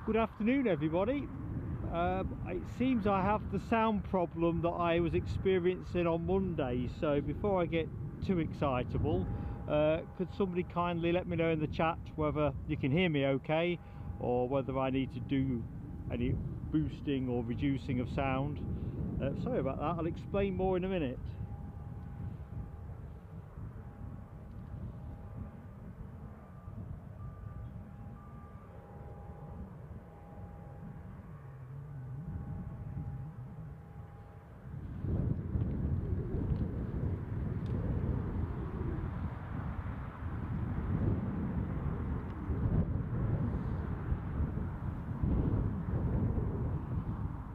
Good afternoon, everybody. It seems I have the sound problem that I was experiencing on Monday, so before I get too excitable, could somebody kindly let me know in the chat whether you can hear me okay, or whether I need to do any boosting or reducing of sound. Sorry about that, I'll explain more in a minute.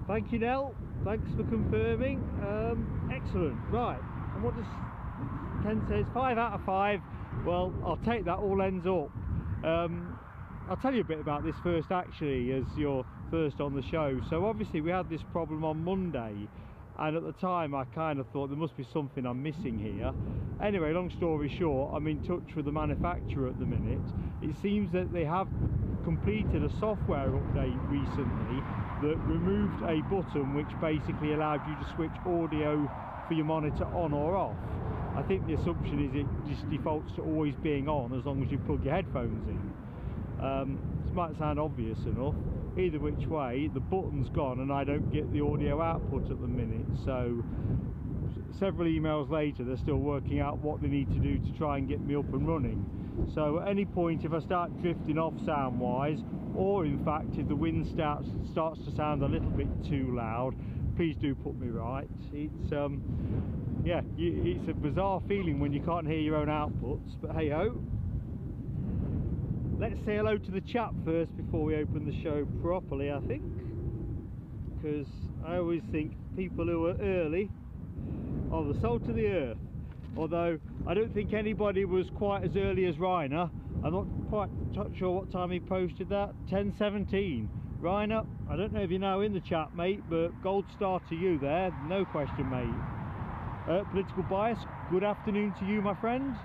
Thank you, Nell. Thanks for confirming. Excellent. Right. And what does Ken says? 5 out of 5. Well, I'll take that. All ends up. I'll tell you a bit about this first, actually, as you're first on the show. So obviously we had this problem on Monday, and at the time I kind of thought there must be something I'm missing here. Anyway, long story short, I'm in touch with the manufacturer at the minute. It seems that they have completed a software update recently that removed a button which basically allowed you to switch audio for your monitor on or off. I think the assumption is it just defaults to always being on as long as you plug your headphones in. This might sound obvious enough. Either which way, the button's gone and I don't get the audio output at the minute, so several emails later they're still working out what they need to do to try and get me up and running. So at any point, if I start drifting off sound wise, or in fact if the wind starts to sound a little bit too loud, please do put me right. It's yeah, it's a bizarre feeling when you can't hear your own outputs, but hey ho. Let's say hello to the chat first before we open the show properly, I think, because I always think people who are early are the salt of the earth. Although I don't think anybody was quite as early as Ryanair. I'm not quite sure what time he posted that. 10:17. Ryanair, I don't know if you're now in the chat, mate, but gold star to you there, no question, mate. Political bias, good afternoon to you, my friend.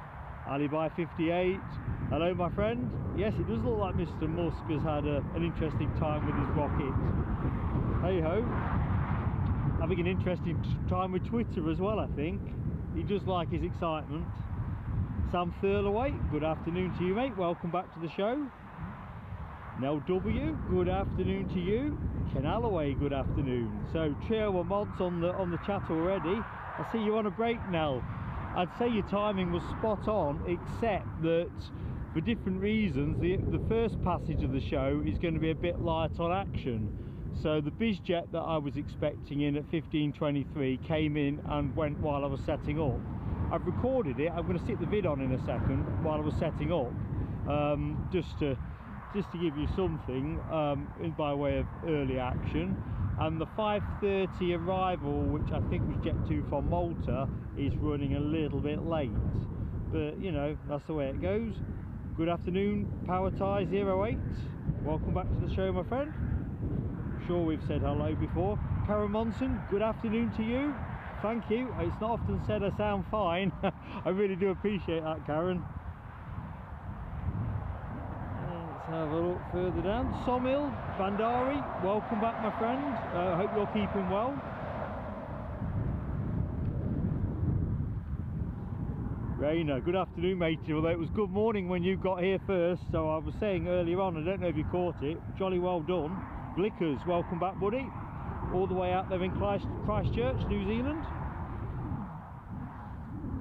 Alibi58, hello, my friend. Yes, it does look like Mr. Musk has had an interesting time with his rocket. Hey ho. Having an interesting time with Twitter as well, I think. He does like his excitement. Sam Thurlaway, good afternoon to you, mate. Welcome back to the show. Nell W, good afternoon to you. Ken Alloway, good afternoon. So trio of mods on the chat already. I see you on a break, Nell. I'd say your timing was spot on, except that for different reasons the first passage of the show is going to be a bit light on action. So the BAe that I was expecting in at 15:23 came in and went while I was setting up. I've recorded it. I'm going to stick the vid on in a second while I was setting up, just to give you something by way of early action. And the 5:30 arrival, which I think was Jet2 from Malta, is running a little bit late, but you know, that's the way it goes. Good afternoon, Power Tie 08. Welcome back to the show, my friend. I'm sure we've said hello before. Karen Monson, good afternoon to you. Thank you. It's not often said I sound fine. I really do appreciate that, Karen. Let's have a look further down. Somil Bandari, welcome back, my friend. Hope you're keeping well. Rainer, good afternoon, matey. Although it was good morning when you got here first, so I was saying earlier on, I don't know if you caught it. Jolly well done. Blickers, welcome back, buddy. All the way out there in Christchurch, New Zealand.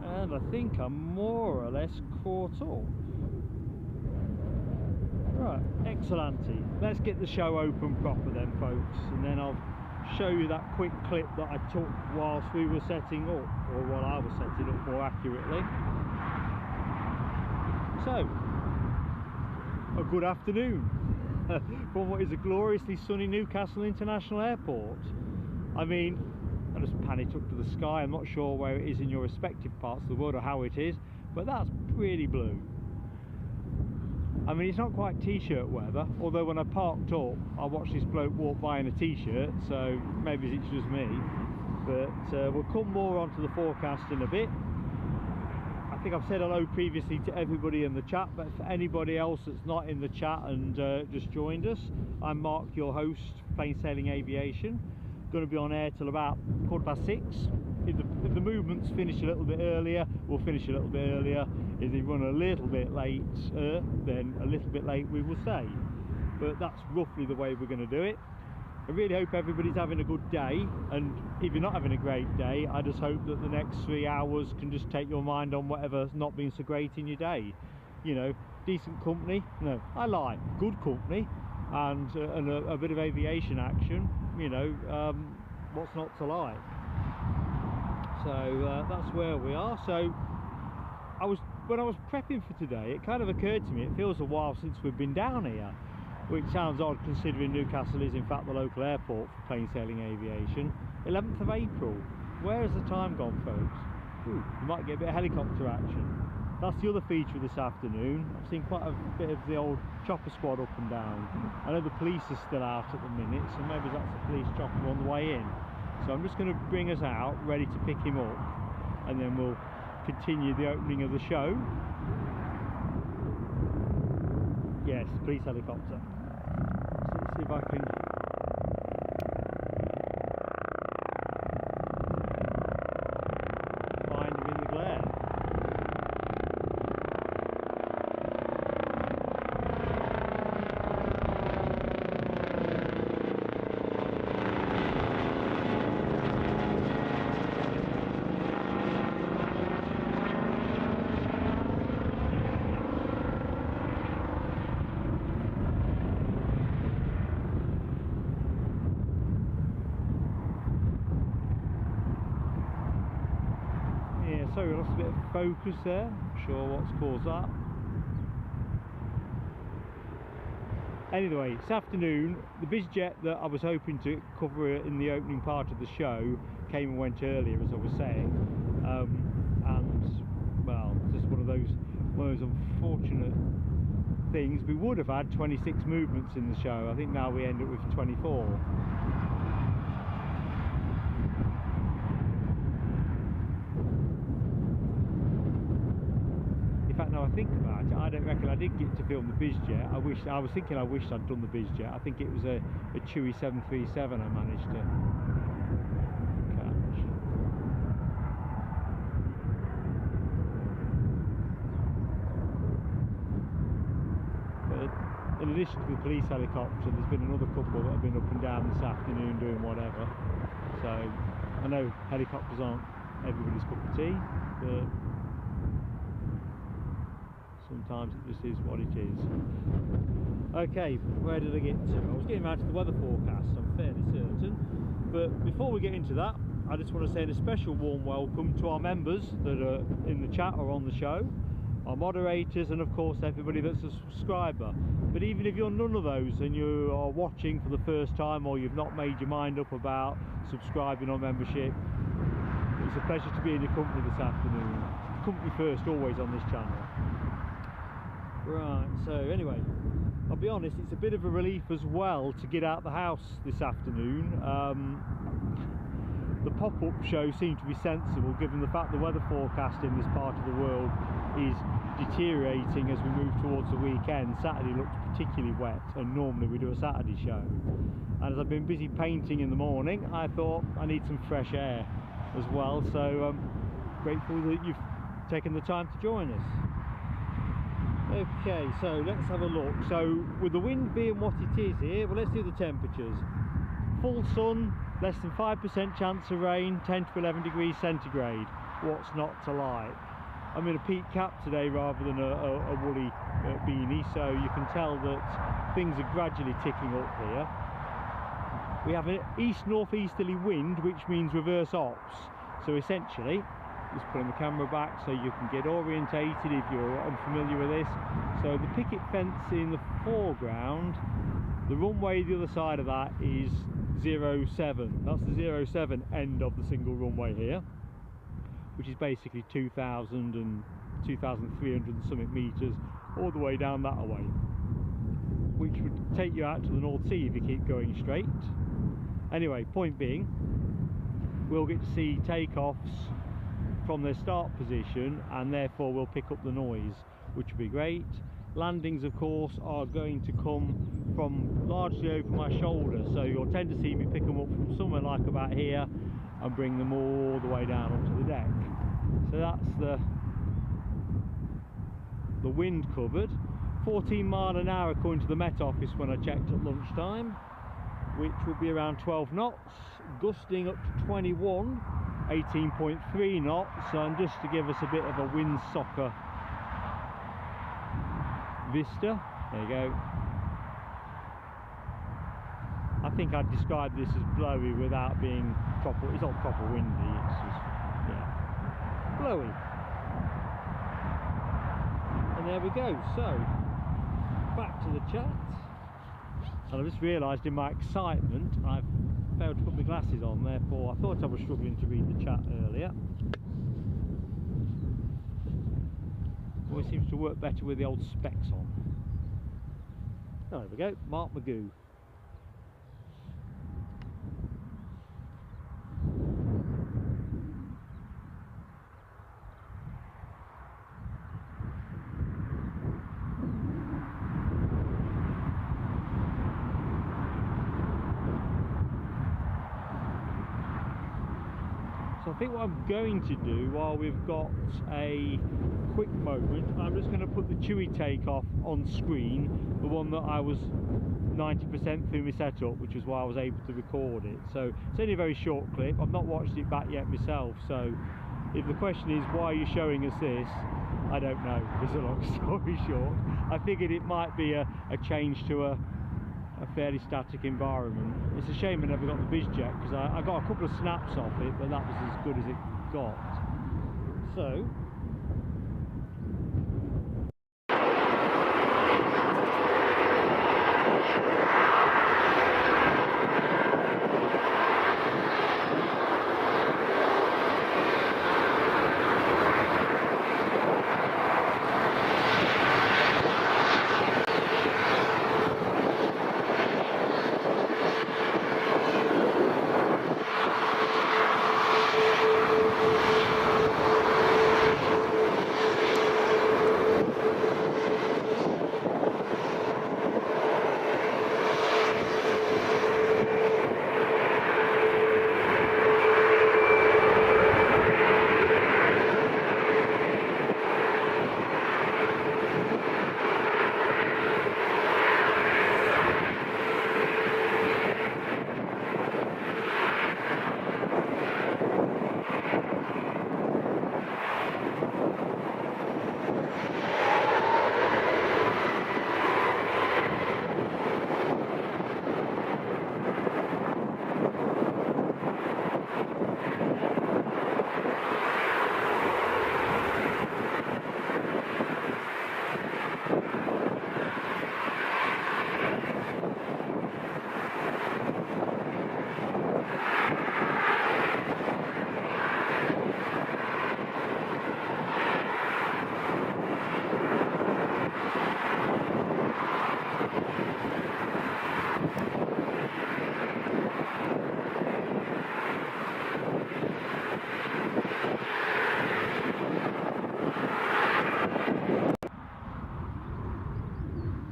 And I think I'm more or less caught up. Right, excellent. Let's get the show open proper then, folks, and then I'll show you that quick clip that I took whilst we were setting up, or while I was setting up more accurately. So, a good afternoon from what is a gloriously sunny Newcastle International Airport. I mean, I just panicked up to the sky. I'm not sure where it is in your respective parts of the world or how it is, but that's pretty blue. I mean, it's not quite t-shirt weather, although when I parked up I watched this bloke walk by in a t-shirt, so maybe it's just me. But we'll come more onto the forecast in a bit. I think I've said hello previously to everybody in the chat, but for anybody else that's not in the chat and just joined us, I'm Mark, your host, Plain Sailing Aviation. Going to be on air till about 6:15. If the movements finish a little bit earlier, we'll finish a little bit earlier. If they run a little bit late, then a little bit late we will stay. But that's roughly the way we're going to do it. I really hope everybody's having a good day, and if you're not having a great day, I just hope that the next 3 hours can just take your mind on whatever's not been so great in your day. You know, decent company, no, I like good company, and a bit of aviation action, you know, what's not to like? So that's where we are. So when I was prepping for today, it kind of occurred to me, it feels a while since we've been down here, which sounds odd considering Newcastle is in fact the local airport for plain sailing aviation. 11th of April. Where has the time gone, folks? Ooh, you might get a bit of helicopter action. That's the other feature this afternoon. I've seen quite a bit of the old chopper squad up and down. I know the police are still out at the minute, so maybe that's the police chopper on the way in. So I'm just going to bring us out, ready to pick him up, and then we'll continue the opening of the show. Yes, police helicopter. So let's see if I can find him in the glare. Sorry, we lost a bit of focus there. Not sure what's caused that. Anyway, this afternoon, the BizJet that I was hoping to cover in the opening part of the show came and went earlier, as I was saying, and well, it's just one of those unfortunate things. We would have had 26 movements in the show. I think now we end up with 24. Now I think about it, I don't reckon I did get to film the BizJet. I wished I'd done the BizJet. I think it was a Chewy 737 I managed to catch. But in addition to the police helicopter, there's been another couple that have been up and down this afternoon doing whatever. So I know helicopters aren't everybody's cup of tea, but sometimes it just is what it is. Okay, where did I get to? I was getting out to the weather forecast, I'm fairly certain. But before we get into that, I just want to say a special warm welcome to our members that are in the chat or on the show, our moderators, and of course everybody that's a subscriber. But even if you're none of those and you are watching for the first time, or you've not made your mind up about subscribing or membership, it's a pleasure to be in your company this afternoon. Company first, always on this channel. Right, so anyway, I'll be honest, it's a bit of a relief as well to get out the house this afternoon. The pop-up show seemed to be sensible given the fact the weather forecast in this part of the world is deteriorating as we move towards the weekend. Saturday looks particularly wet, and normally we do a Saturday show. And as I've been busy painting in the morning, I thought I need some fresh air as well, so I'm grateful that you've taken the time to join us. Okay, so let's have a look. So with the wind being what it is here, well, let's do the temperatures. Full sun, less than 5% chance of rain, 10 to 11 degrees centigrade. What's not to like? I'm in a peak cap today rather than a woolly beanie, so you can tell that things are gradually ticking up here. We have an east-northeasterly wind, which means reverse ops. So essentially, just putting the camera back so you can get orientated if you're unfamiliar with this. So the picket fence in the foreground, the runway the other side of that is 07. That's the 07 end of the single runway here, which is basically 2,000 and 2,300 and something meters all the way down that way, which would take you out to the North Sea if you keep going straight. Anyway, point being, we'll get to see takeoffs from their start position, and therefore will pick up the noise, which would be great. Landings, of course, are going to come from largely over my shoulder, so you'll tend to see me pick them up from somewhere like about here and bring them all the way down onto the deck. So that's the wind covered. 14 mile an hour according to the Met Office when I checked at lunchtime, which would be around 12 knots, gusting up to 21, 18.3 knots, and just to give us a bit of a windsocker vista. There you go. I think I'd describe this as blowy without being proper. It's not proper windy, it's just, yeah, blowy. And there we go. So back to the chat. And I just realised in my excitement I've failed to put my glasses on, therefore I thought I was struggling to read the chat earlier. Always seems to work better with the old specs on. Oh, there we go, Mark Magoo. So I think what I'm going to do while we've got a quick moment, I'm just going to put the Chewy takeoff on screen, the one that I was 90% through my setup, which is why I was able to record it. So it's only a very short clip. I've not watched it back yet myself, so if the question is why are you showing us this, I don't know. It's a long story short. I figured it might be a change to a fairly static environment. It's a shame I never got the BizJet, because I got a couple of snaps off it, but that was as good as it got. So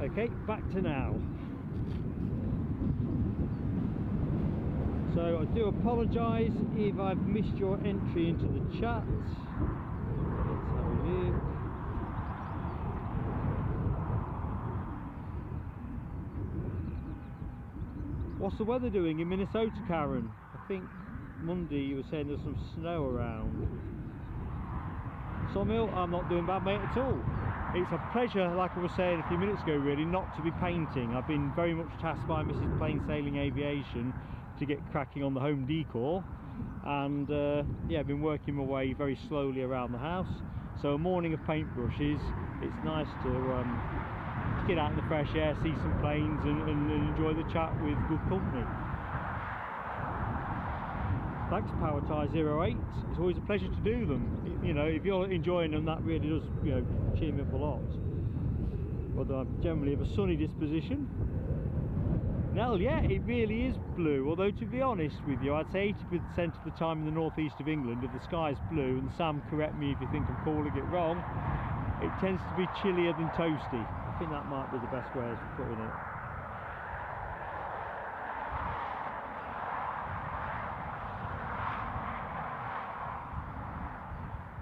okay, back to now. So I do apologise if I've missed your entry into the chat. Let's have a look. What's the weather doing in Minnesota, Karen? I think Monday you were saying there's some snow around. Sawmill, I'm not doing bad, mate, at all. It's a pleasure, like I was saying a few minutes ago, really, not to be painting. I've been very much tasked by Mrs. Plain Sailing Aviation to get cracking on the home decor, and yeah, I've been working my way very slowly around the house. So a morning of paintbrushes, it's nice to get out in the fresh air, see some planes, and enjoy the chat with good company. Thanks, PowerTie08. It's always a pleasure to do them. You know, if you're enjoying them, that really does, you know, cheer me up a lot. Although I'm generally of a sunny disposition. Nell, yeah, it really is blue, although to be honest with you, I'd say 80% of the time in the northeast of England, if the sky's blue, and Sam, correct me if you think I'm calling it wrong, it tends to be chillier than toasty. I think that might be the best way of putting it.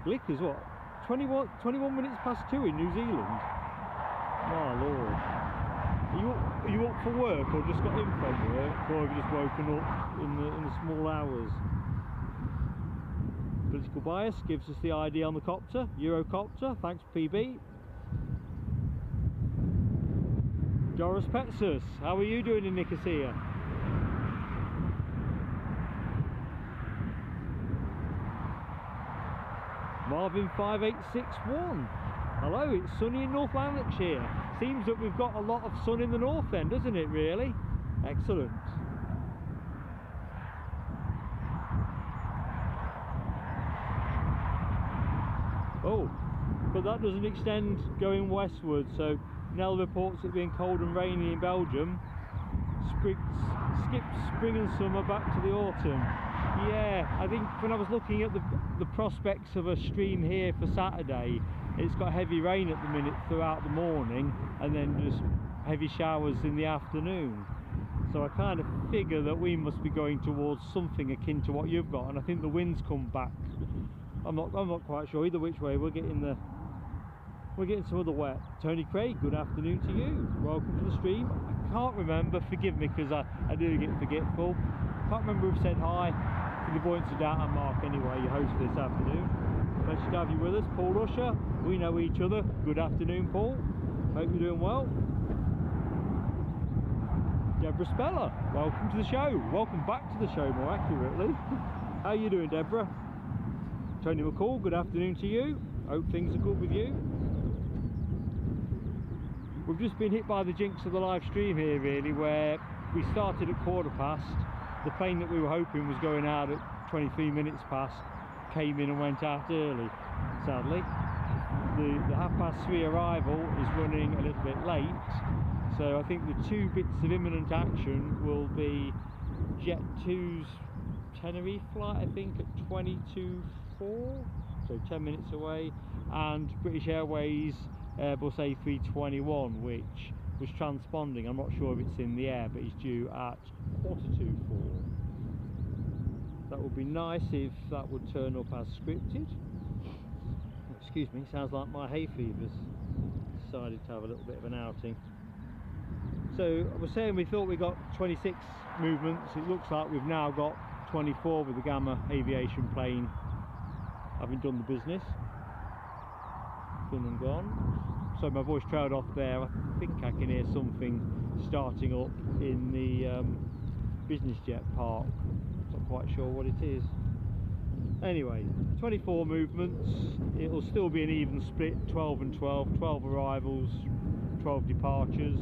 Glickers, what? 21 minutes past 2 in New Zealand? My lord. Are you up for work, or just got in from work, or have you just woken up in the small hours? Political bias gives us the ID on the copter, Eurocopter, thanks PB. Doris Petsus, how are you doing in Nicosia? Marvin 5861. Hello, it's sunny in North Lanarkshire. Seems that we've got a lot of sun in the north then, doesn't it really? Excellent. Oh, but that doesn't extend going westward, so Nell reports it being cold and rainy in Belgium. Skips spring and summer back to the autumn. Yeah, I think when I was looking at the prospects of a stream here for Saturday, it's got heavy rain at the minute throughout the morning, and then just heavy showers in the afternoon. So I kind of figure that we must be going towards something akin to what you've got, and I think the winds come back. I'm not quite sure either which way. We're getting some of the wet. Tony Craig, good afternoon to you. Welcome to the stream. I can't remember, forgive me, because I do get forgetful. Can't remember who said hi. For the avoidance of doubt, I'm Mark anyway, your host for this afternoon. Pleasure to have you with us. Paul Usher, we know each other. Good afternoon, Paul. Hope you're doing well. Deborah Speller, welcome to the show. Welcome back to the show, more accurately. How are you doing, Deborah? Tony McCall, good afternoon to you. Hope things are good with you. We've just been hit by the jinx of the live stream here, really, where we started at 1:15. The plane that we were hoping was going out at 23 minutes past came in and went out early, sadly. The 3:30 arrival is running a little bit late, so I think the two bits of imminent action will be Jet 2's Tenerife flight, I think, at 22:04, so 10 minutes away, and British Airways Airbus A321, which was transponding. I'm not sure if it's in the air, but it's due at 4:45. That would be nice if that would turn up as scripted. Excuse me, sounds like my hay fever's decided to have a little bit of an outing. So I was saying we thought we got 26 movements. It looks like we've now got 24 with the Gamma Aviation plane having done the business. Been and gone. So my voice trailed off there. I think I can hear something starting up in the business jet park. Not quite sure what it is. Anyway, 24 movements. It'll still be an even split, 12 and 12, 12 arrivals, 12 departures.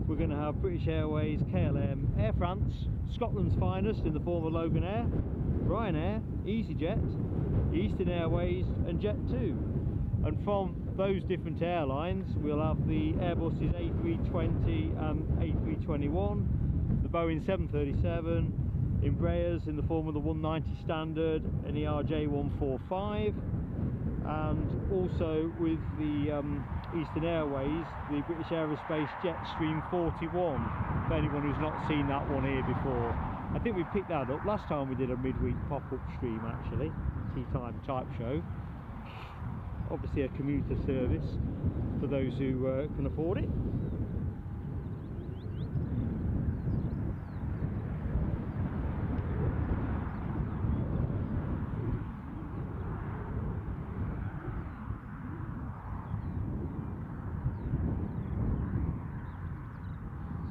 We're going to have British Airways, KLM, Air France, Scotland's finest in the form of Loganair, Ryanair, easyJet, Eastern Airways and Jet2. And from those different airlines, we'll have the Airbus's A320 and A321, the Boeing 737, Embraers in the form of the 190 standard, an ERJ 145, and also with the Eastern Airways, the British Aerospace Jetstream 41, for anyone who's not seen that one here before. I think we picked that up last time we did a midweek pop-up stream, actually, tea time type show. Obviously a commuter service for those who can afford it.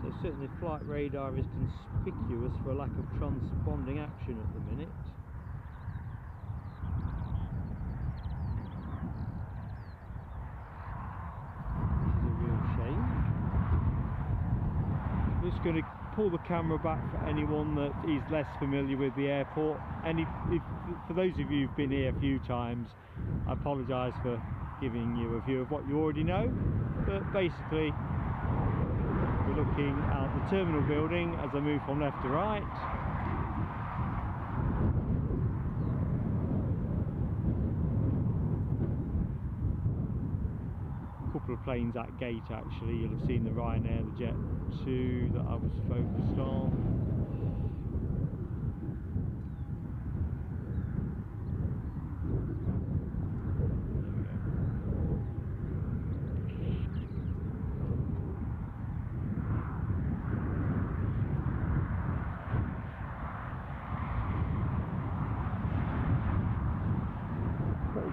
So certainly flight radar is conspicuous for a lack of transponding action at the minute. Just going to pull the camera back for anyone that is less familiar with the airport. And for those of you who've been here a few times, I apologise for giving you a view of what you already know, but basically we're looking out the the terminal building as I move from left to right. A couple of planes at gate actually. You'll have seen the Ryanair, the Jet 2 that I was focused on.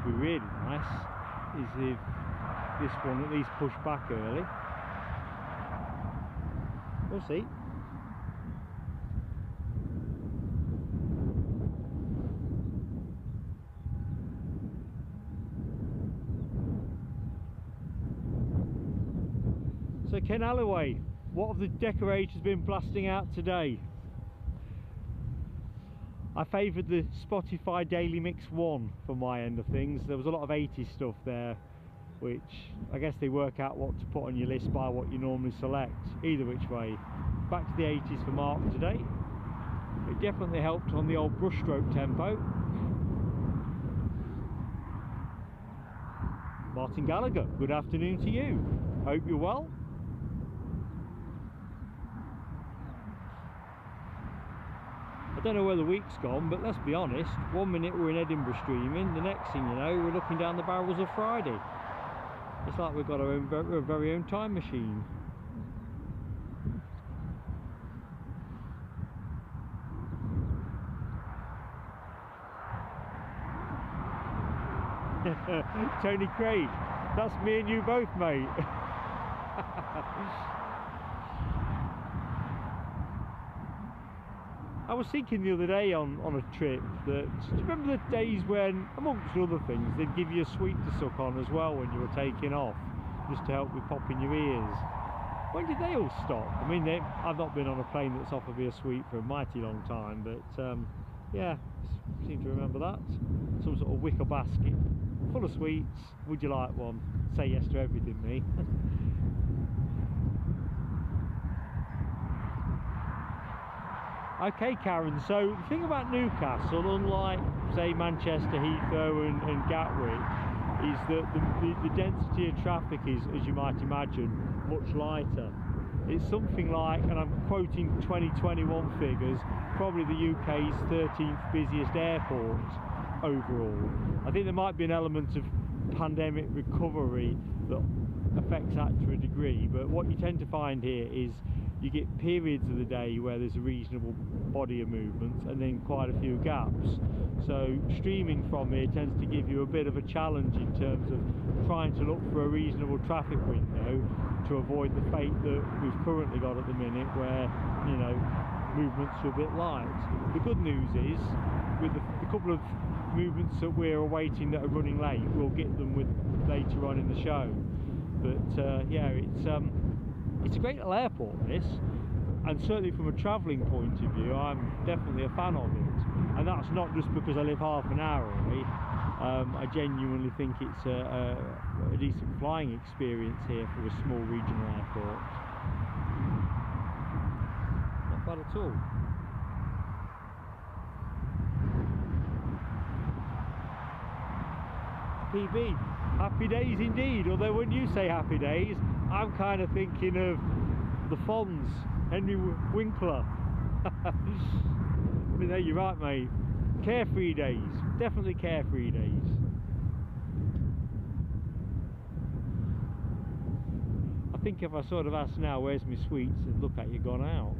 Really nice is if this one at least pushed back early. We'll see. So Ken Alloway, what have the decorators been blasting out today? I favoured the Spotify Daily Mix 1 for my end of things. There was a lot of 80s stuff there, which I guess they work out what to put on your list by what you normally select. Either which way. Back to the 80s for Mark today. It definitely helped on the old brushstroke tempo. Martin Gallagher, good afternoon to you. Hope you're well. I don't know where the week's gone, but let's be honest, 1 minute we're in Edinburgh streaming, the next thing you know we're looking down the barrels of Friday. It's like we've got our very own time machine. Tony Craig, that's me and you both, mate. I was thinking the other day on a trip that, do you remember the days when, amongst other things, they'd give you a sweet to suck on as well when you were taking off, just to help with popping your ears? When did they all stop? I mean, I've not been on a plane that's offered me a sweet for a mighty long time, but yeah, I seem to remember that. Some sort of wicker basket full of sweets. Would you like one? Say yes to everything, me. Okay, Karen, so the thing about Newcastle, unlike, say, Manchester, Heathrow and Gatwick, is that the density of traffic is, as you might imagine, much lighter. It's something like, and I'm quoting 2021 figures, probably the UK's 13th busiest airport overall. I think there might be an element of pandemic recovery that affects that to a degree, but what you tend to find here is you get periods of the day where there's a reasonable body of movement and then quite a few gaps. So streaming from here tends to give you a bit of a challenge in terms of trying to look for a reasonable traffic window to avoid the fate that we've currently got at the minute where, you know, movements are a bit light. The good news is, with the couple of movements that we're awaiting that are running late, we'll get them with later on in the show. But yeah, it's a great little airport, this, and certainly from a travelling point of view I'm definitely a fan of it, and that's not just because I live half an hour away. I genuinely think it's a decent flying experience here for a small regional airport. Not bad at all. PB, happy days indeed, although when you say happy days I'm kind of thinking of the Fonz, Henry Winkler. I mean, there you're right, mate. Carefree days, definitely carefree days. I think if I sort of asked now, where's my sweets, they'd look at you gone out.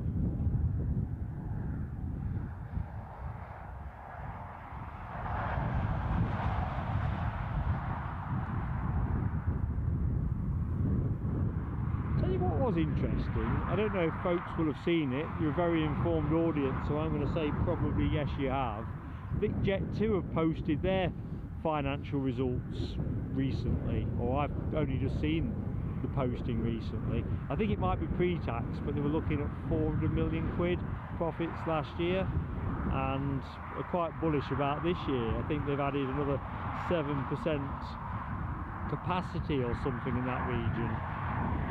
Interesting. I don't know if folks will have seen it. You're a very informed audience, so I'm going to say probably yes, you have. I think Jet 2 have posted their financial results recently, or I've only just seen the posting recently. I think it might be pre-tax, but they were looking at 400 million quid profits last year and are quite bullish about this year. I think they've added another 7% capacity or something in that region.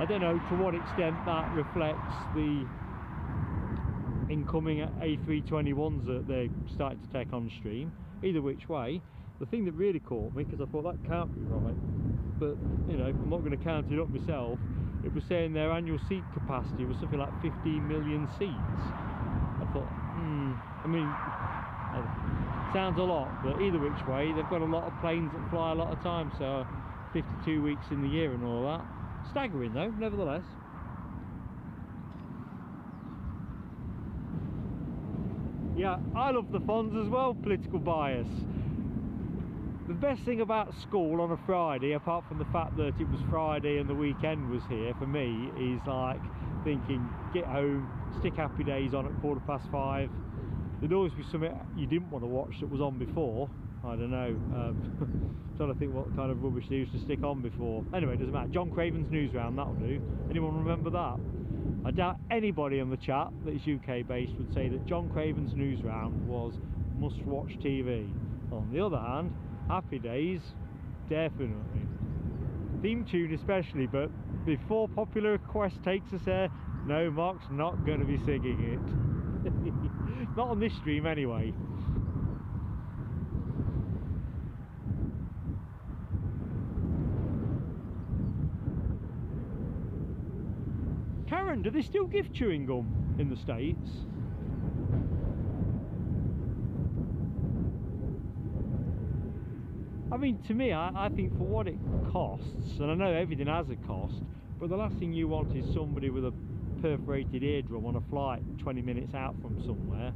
I don't know to what extent that reflects the incoming A321s that they're starting to take on stream. Either which way, the thing that really caught me, because I thought that can't be right, but you know, I'm not going to count it up myself, it was saying their annual seat capacity was something like 15 million seats. I thought, I mean, sounds a lot, but either which way, they've got a lot of planes that fly a lot of time, so 52 weeks in the year and all that. Staggering though, nevertheless. Yeah, I love the Fonz as well, political bias. The best thing about school on a Friday, apart from the fact that it was Friday and the weekend was here, for me, is like thinking, get home, stick Happy Days on at 5:15. There'd always be something you didn't want to watch that was on before. I don't know, trying to think what kind of rubbish they used to stick on before. Anyway, it doesn't matter. John Craven's News Round, that'll do. Anyone remember that? I doubt anybody on the chat that is UK based would say that John Craven's News Round was must-watch TV. On the other hand, Happy Days, definitely. Theme tune especially, but before popular request takes us there, no, Mark's not going to be singing it. Not on this stream anyway. Karen, do they still give chewing gum in the States? I mean, to me, I think for what it costs, and I know everything has a cost, but the last thing you want is somebody with a perforated eardrum on a flight 20 minutes out from somewhere.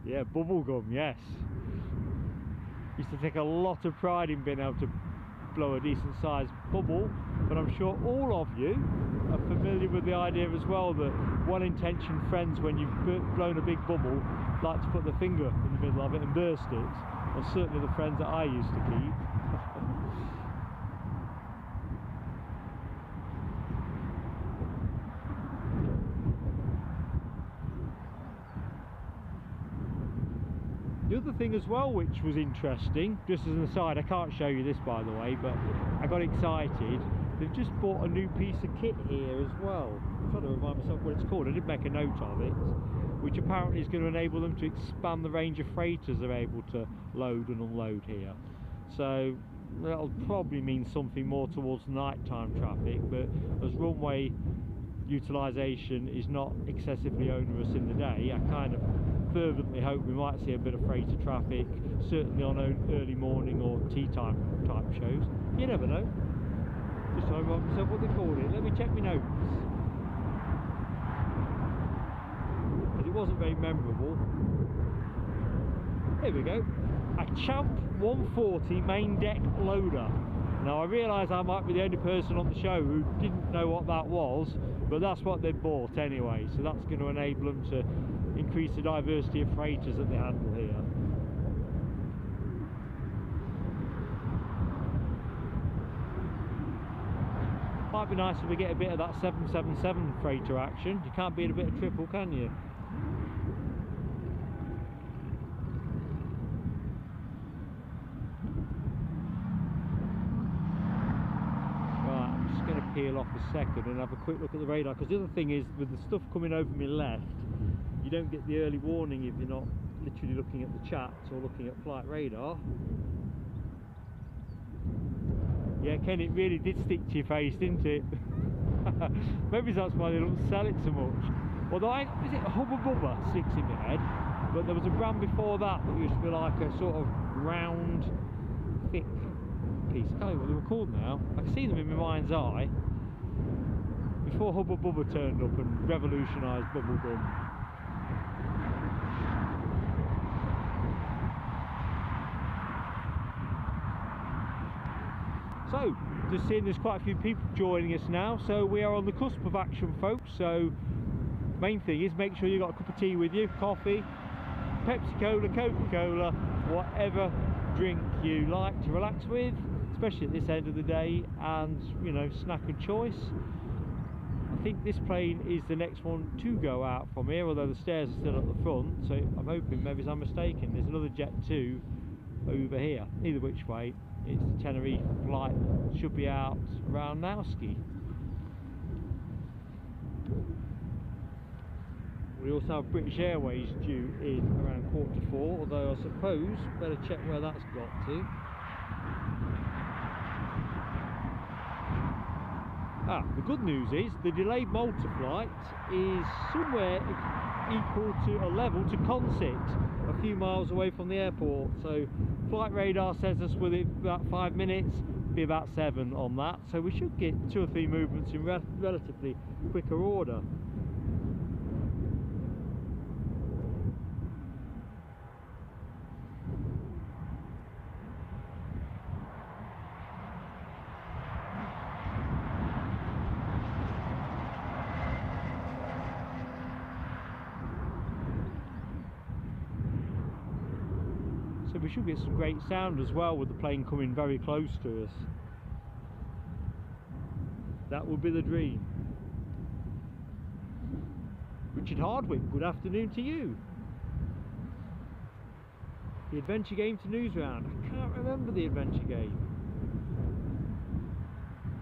Yeah, bubblegum, yes. Used to take a lot of pride in being able to blow a decent sized bubble, but I'm sure all of you are familiar with the idea as well that well-intentioned friends, when you've blown a big bubble, like to put their finger in the middle of it and burst it. Well, certainly the friends that I used to keep. The other thing as well which was interesting, just as an aside, I can't show you this by the way, but I got excited. They've just bought a new piece of kit here as well. I'm trying to remind myself what it's called. I did make a note of it, which apparently is going to enable them to expand the range of freighters they're able to load and unload here. So that'll probably mean something more towards nighttime traffic, but as runway utilisation is not excessively onerous in the day, I kind of fervently hope we might see a bit of freighter traffic, certainly on early morning or tea time type shows. You never know. Just trying to remind myself what they call it. Let me check my notes, because it wasn't very memorable. Here we go. A Champ 140 main deck loader. Now I realise I might be the only person on the show who didn't know what that was, but that's what they bought anyway, so that's going to enable them to increase the diversity of freighters that they handle here. Might be nice if we get a bit of that 777 freighter action. You can't beat a bit of triple, can you? Peel off a second and have a quick look at the radar, because the other thing is, with the stuff coming over me left, you don't get the early warning if you're not literally looking at the chat or looking at flight radar. Yeah, Ken, it really did stick to your face, didn't it? Maybe that's why they don't sell it so much. Although, is it Hubba Bubba sticks in my head? But there was a brand before that that used to be like a sort of round, thick piece. I can't remember what they were called now. I can see them in my mind's eye. Before Hubba Bubba turned up and revolutionised bubblegum. So, just seeing there's quite a few people joining us now, so we are on the cusp of action, folks. So, main thing is make sure you've got a cup of tea with you, coffee, Pepsi Cola, Coca-Cola, whatever drink you like to relax with, especially at this end of the day, and you know, snack of choice. I think this plane is the next one to go out from here, although the stairs are still at the front, so I'm hoping maybe I'm mistaken. There's another Jet 2 over here. Either which way, It's the Tenerife flight that should be out around Nowski. We also have British Airways due in around 4:15, although I suppose better check where that's got to. The good news is the delayed Malta flight is somewhere equal to a level to Consett, a few miles away from the airport. So flight radar says us with it about 5 minutes, be about 7 on that. So we should get 2 or 3 movements in relatively quicker order. So we should get some great sound as well with the plane coming very close to us. That would be the dream. Richard Hardwick, good afternoon to you. The adventure game to Newsround. I can't remember the adventure game.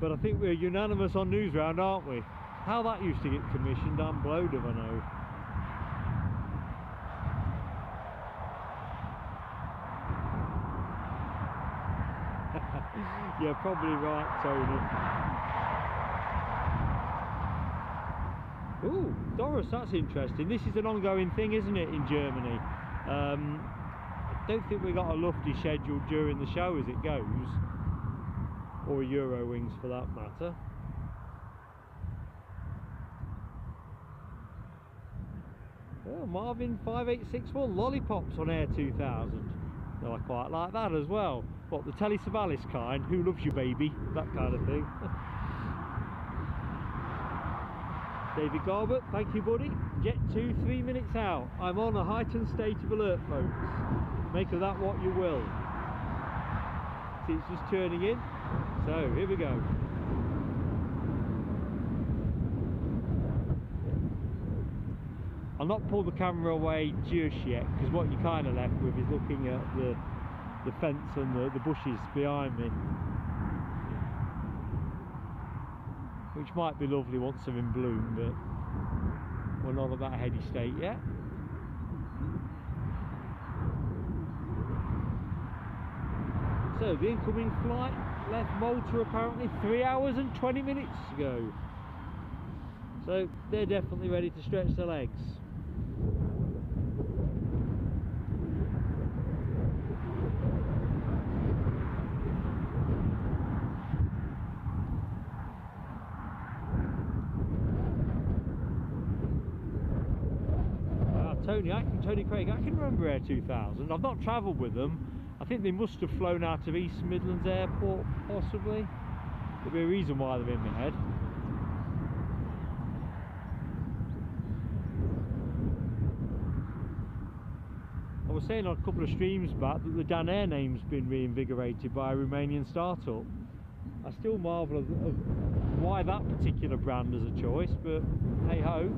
But I think we're unanimous on Newsround, aren't we? How that used to get commissioned, I'm blowed if I know. You're probably right, Tony. Ooh, Doris, that's interesting. This is an ongoing thing, isn't it, in Germany? I don't think we got a lofty schedule during the show as it goes, or a Eurowings for that matter. Oh, Marvin 5861 lollipops on Air 2000. No, I quite like that as well. What, the Telly Savalas kind? Who loves you, baby? That kind of thing. David Garbett, thank you, buddy. Jet 2, 3 minutes out. I'm on a heightened state of alert, folks. Make of that what you will. See, it's just turning in. So, here we go. I'll not pull the camera away just yet, because what you're kind of left with is looking at the fence and the bushes behind me, which might be lovely once they're in bloom, but we're not at that heady state yet. So the incoming flight left Malta apparently 3 hours and 20 minutes ago, so they're definitely ready to stretch their legs. Tony Craig, I can remember Air 2000. I've not travelled with them. I think they must have flown out of East Midlands Airport, possibly. There'll be a reason why they're in my head. I was saying on a couple of streams back that the Loganair name's been reinvigorated by a Romanian startup. I still marvel of why that particular brand is a choice, but hey ho.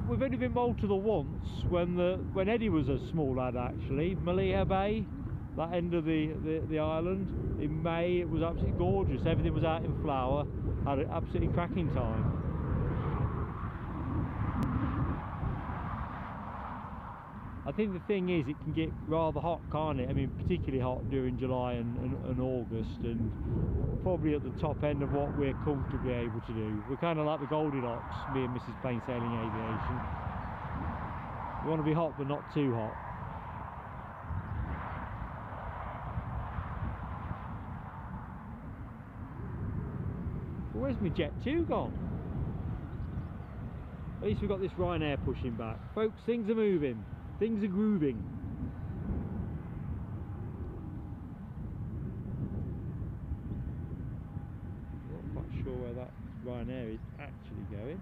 We've only been Malta once when Eddie was a small lad actually. Malaya Bay, that end of the island. In May it was absolutely gorgeous. Everything was out in flower. Had an absolutely cracking time. I think the thing is it can get rather hot, can't it? I mean, particularly hot during July and August, and probably at the top end of what we're comfortably able to do. We're kind of like the Goldilocks, me and Mrs. Plain Sailing Aviation. We want to be hot but not too hot. Well, where's my Jet 2 gone? At least we've got this Ryanair pushing back. Folks, things are moving. Things are grooving. Not quite sure where that Ryanair is actually going.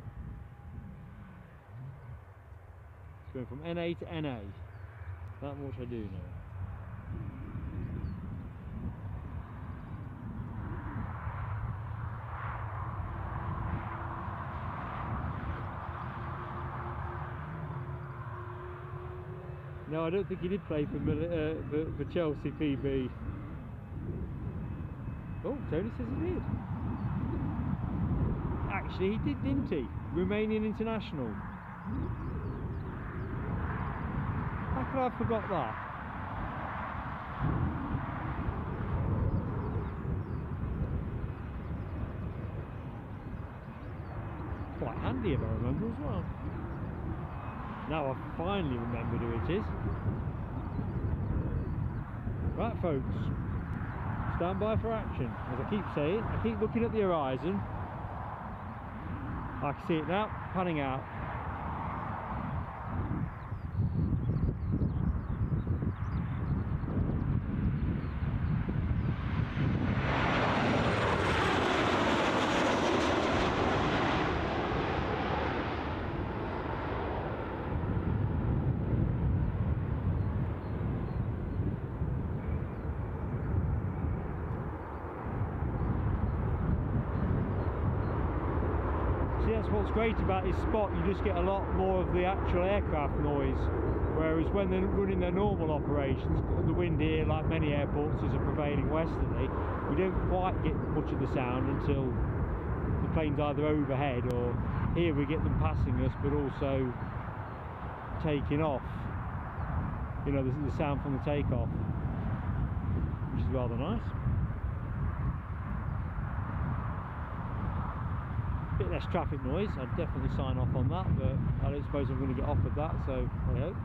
It's going from NA to NA. That much I do know. No, I don't think he did play for Chelsea PB. Oh, Tony says he did. Actually, he did, didn't he? Romanian international. How could I have forgot that? Quite handy if I remember as well. Now I finally remembered who it is. Right folks, stand by for action. As I keep saying, I keep looking at the horizon. I can see it now, panning out. That's what's great about this spot, you just get a lot more of the actual aircraft noise, whereas when they're running their normal operations, the wind here, like many airports, is a prevailing westerly. We don't quite get much of the sound until the plane's either overhead, or here we get them passing us but also taking off. You know, the sound from the takeoff, which is rather nice. Bit less traffic noise, I'd definitely sign off on that, but I don't suppose I'm going to get offered that, so I hope.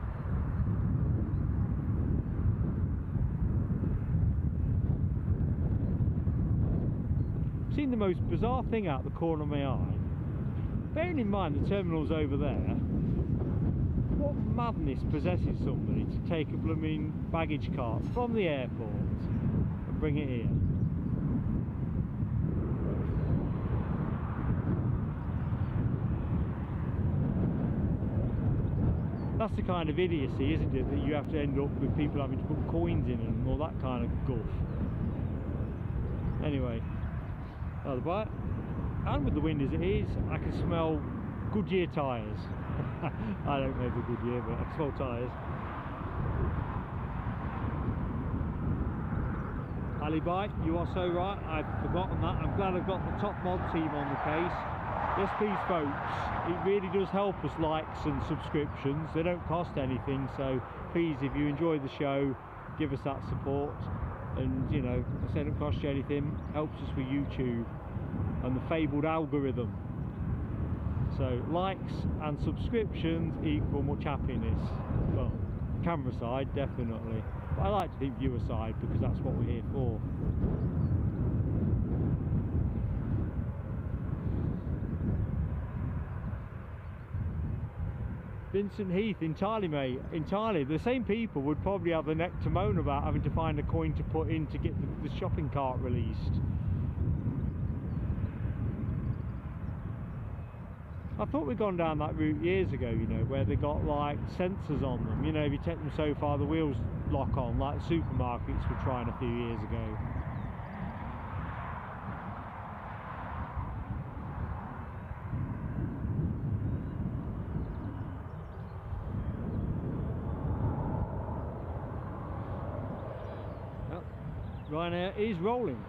I've seen the most bizarre thing out the corner of my eye. Bearing in mind the terminal's over there, what madness possesses somebody to take a blooming baggage cart from the airport and bring it here? That's the kind of idiocy, isn't it, that you have to end up with people having to put coins in and all that kind of guff. Anyway, by the by, and with the wind as it is, I can smell Goodyear tyres. I don't know if they're Goodyear, but I can smell tyres. Alibi, you are so right, I've forgotten that. I'm glad I've got the top mod team on the case. Yes please folks, it really does help us, likes and subscriptions. They don't cost anything, so please, if you enjoy the show, give us that support. And you know, I say it don't cost you anything, helps us with YouTube and the fabled algorithm. So likes and subscriptions equal much happiness. Well, camera side definitely, but I like to think viewer side, because that's what we're here for. Vincent Heath, entirely mate, entirely. The same people would probably have the neck to moan about having to find a coin to put in to get the shopping cart released. I thought we'd gone down that route years ago, you know, where they got like sensors on them. You know, if you take them so far, the wheels lock on, like supermarkets were trying a few years ago. Ryanair is rolling.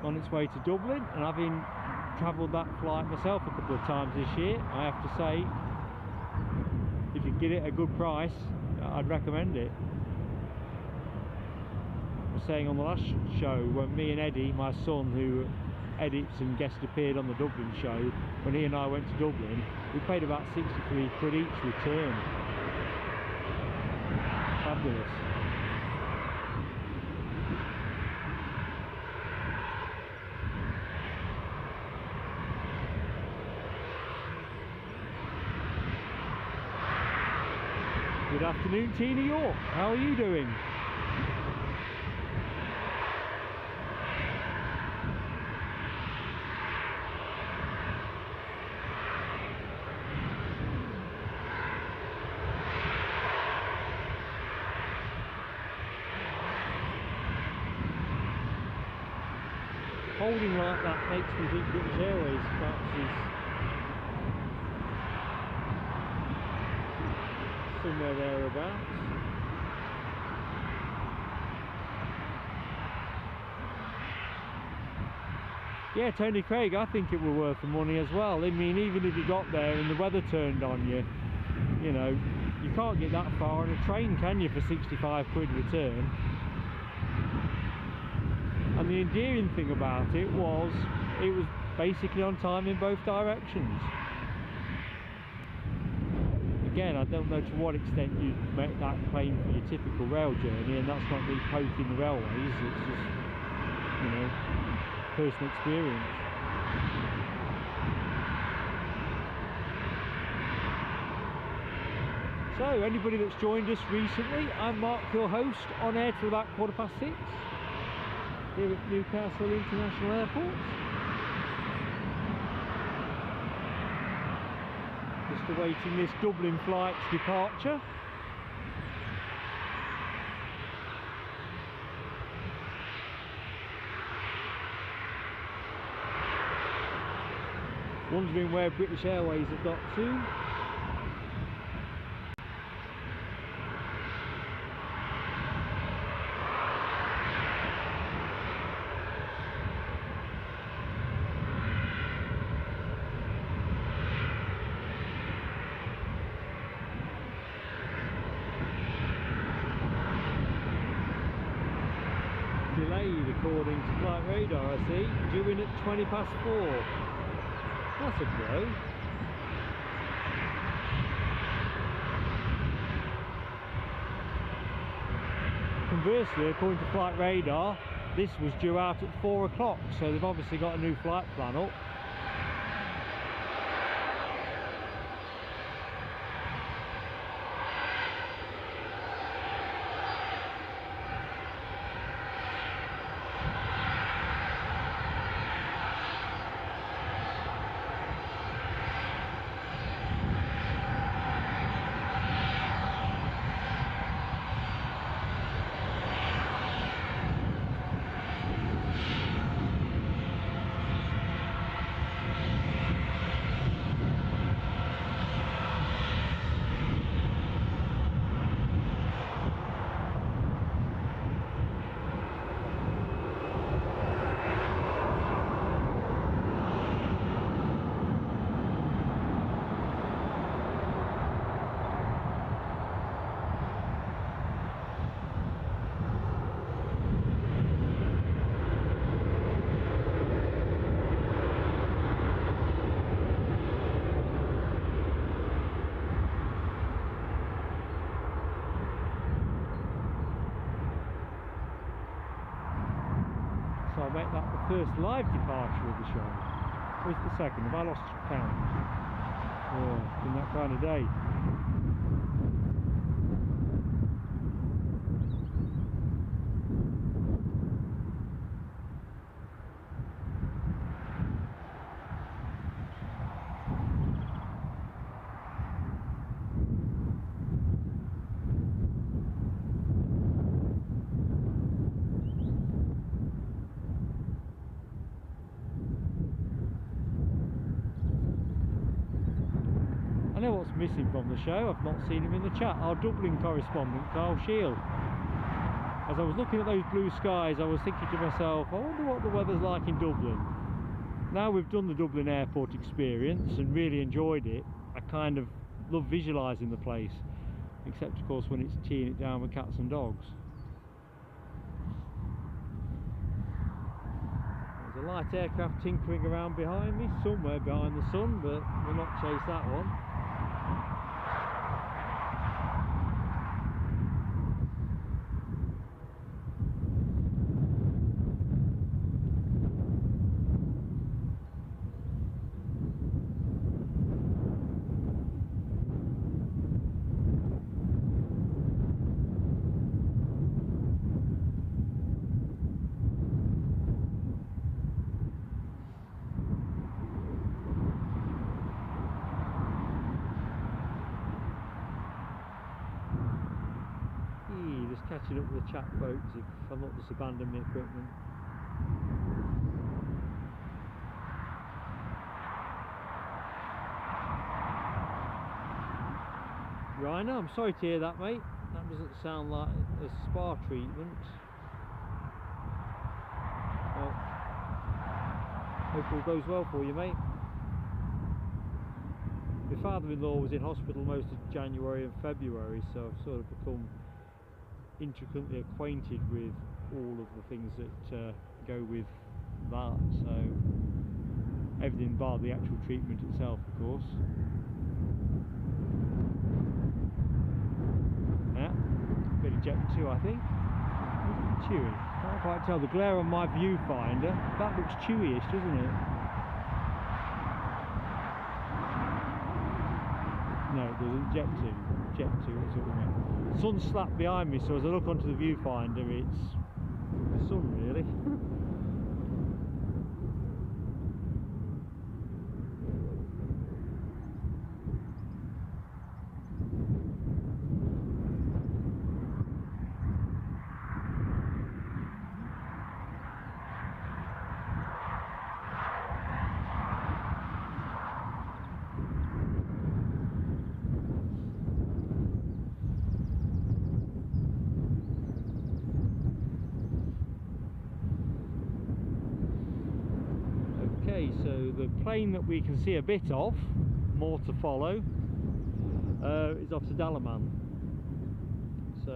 On its way to Dublin, and having travelled that flight myself a couple of times this year, I have to say, if you get it at a good price, I'd recommend it. I was saying on the last show, when me and Eddie, my son who edits and guest appeared on the Dublin show, when he and I went to Dublin, we paid about 63 quid each return. Fabulous. Good afternoon, Tina York. How are you doing? Holding like that makes me think British Airways perhaps is somewhere thereabouts. Yeah, Tony Craig, I think it were worth the money as well. I mean, even if you got there and the weather turned on you, you know, you can't get that far on a train, can you, for 65 quid return? And the endearing thing about it was basically on time in both directions. Again, I don't know to what extent you make that claim for your typical rail journey, and that's not me poking the railways, it's just, you know, personal experience. So, anybody that's joined us recently, I'm Mark, your host, on air till about 6:15 here at Newcastle International Airport. Just awaiting this Dublin flight's departure. Wondering where British Airways have got to. Delayed according to flight radar, I see. Due in at 4:20. That's a blow. Conversely, according to flight radar, this was due out at 4 o'clock, so they've obviously got a new flight plan up. So I'll make that the first live departure of the show. Or is it the second? Have I lost count? Yeah, it's been that kind of day. I know what's missing from the show. I've not seen him in the chat. Our Dublin correspondent, Carl Shield. As I was looking at those blue skies, I was thinking to myself, I wonder what the weather's like in Dublin. Now we've done the Dublin airport experience and really enjoyed it, I kind of love visualising the place. Except, of course, when it's teeing it down with cats and dogs. There's a light aircraft tinkering around behind me, somewhere behind the sun, but we'll not chase that one. catching up with the chat folks if I've not just abandoned my equipment. Ryanair, I'm sorry to hear that, mate. That doesn't sound like a spa treatment. Well, hope all goes well for you, mate. My father-in-law was in hospital most of January and February, so I've sort of become intricately acquainted with all of the things that go with that. So everything bar the actual treatment itself, of course. Yeah, bit of jet too, I think. Chewy. Can't quite tell. The glare on my viewfinder, that looks chewy-ish, doesn't it? No, it doesn't. Jet 2. Jet 2, that's what we meant. The sun's slapped behind me, so as I look onto the viewfinder, it's the sun, really. So the plane that we can see a bit of, more to follow, is off to Dalaman. So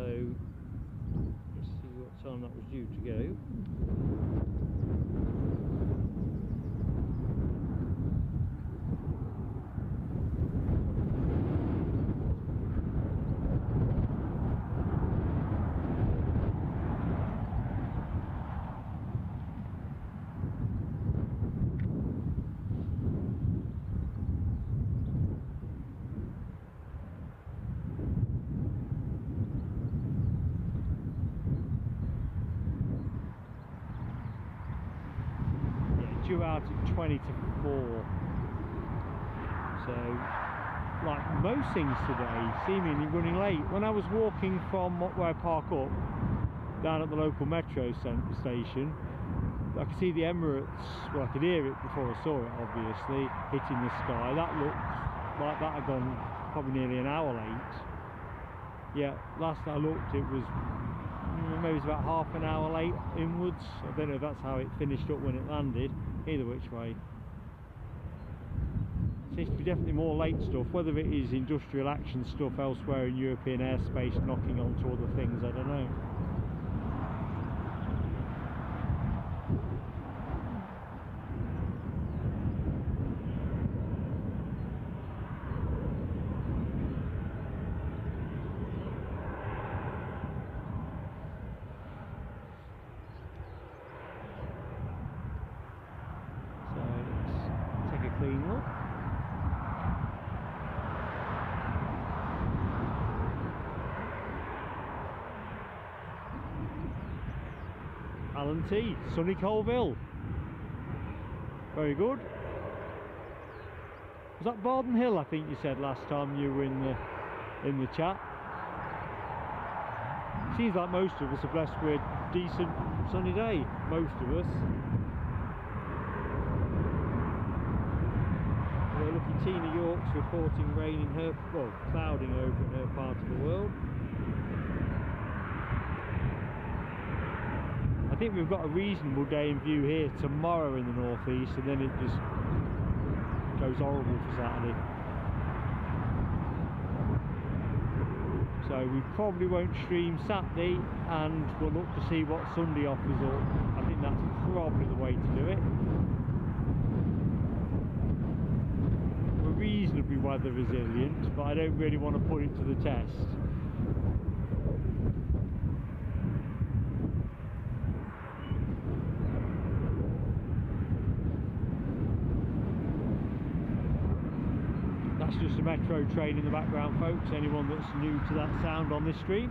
let's see what time that was due to go. Due out at 20 to 4, so like most things today seemingly running late. When I was walking from where I park up down at the local metro station, I could see the Emirates, well I could hear it before I saw it obviously, hitting the sky. That looked like that had gone probably nearly an hour late. Yeah, last I looked it was maybe it's about half an hour late inwards. I don't know if that's how it finished up when it landed. Either which way, seems to be definitely more late stuff. Whether it is industrial action stuff elsewhere in European airspace knocking onto other things, I don't know. Alan T, sunny Colville. Very good. Was that Borden Hill, I think you said last time you were in the chat? Seems like most of us are blessed with a decent sunny day. Most of us. We're lucky Tina York's reporting rain in her, well, clouding over in her part of the world. I think we've got a reasonable day in view here tomorrow in the northeast, and then it just goes horrible for Saturday. So we probably won't stream Saturday, and we'll look to see what Sunday offers up. I think that's probably the way to do it. We're reasonably weather resilient, but I don't really want to put it to the test. Just a metro train in the background, folks. Anyone that's new to that sound on this stream.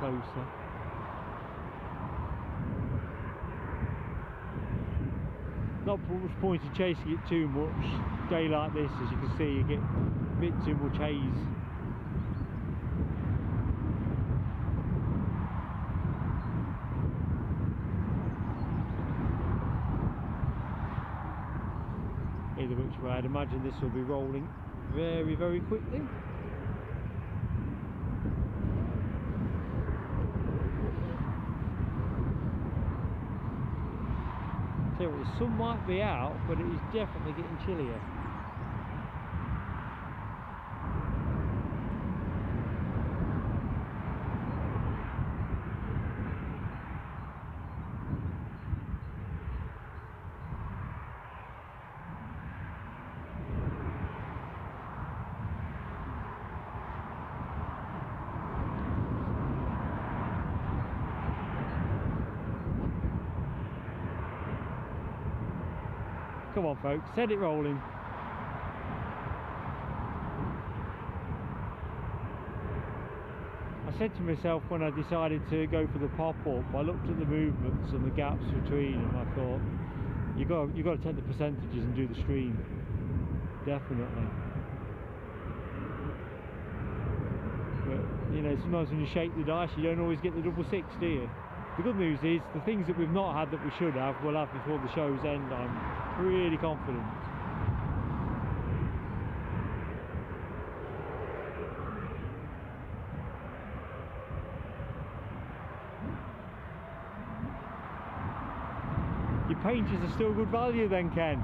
closer. Not much point in chasing it too much. Day like this, as you can see, you get a bit too much haze. Either which way, I'd imagine this will be rolling very, very quickly. Tell you what, the sun might be out, but it is definitely getting chillier. Come on folks, set it rolling. I said to myself when I decided to go for the pop-up, I looked at the movements and the gaps between them, I thought, you got to take the percentages and do the stream. Definitely. But you know, sometimes when you shake the dice, you don't always get the double six, do you? The good news is, the things that we've not had that we should have, we'll have before the show's end. I'm really confident. Your painters are still good value then, Ken.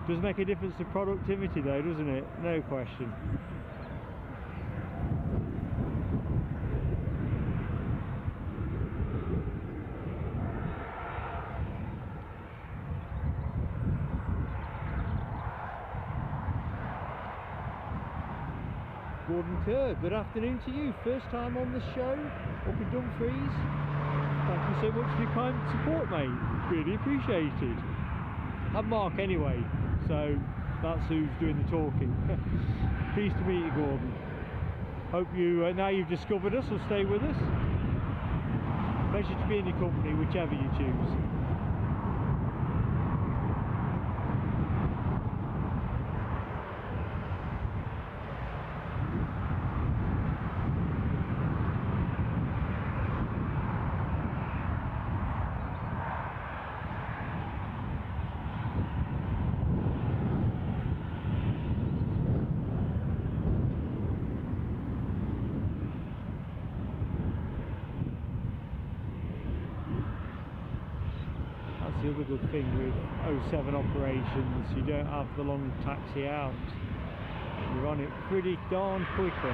Does make a difference to productivity though, doesn't it? No question. Gordon Kerr, good afternoon to you. First time on the show, up in Dumfries. Thank you so much for your kind support, mate. Really appreciated. And Mark anyway, so that's who's doing the talking. Pleased to meet you, Gordon. Hope you, now you've discovered us, will stay with us. Pleasure to be in your company, whichever you choose. The other good thing with 07 operations, you don't have the long taxi out. You're on it pretty darn quickly.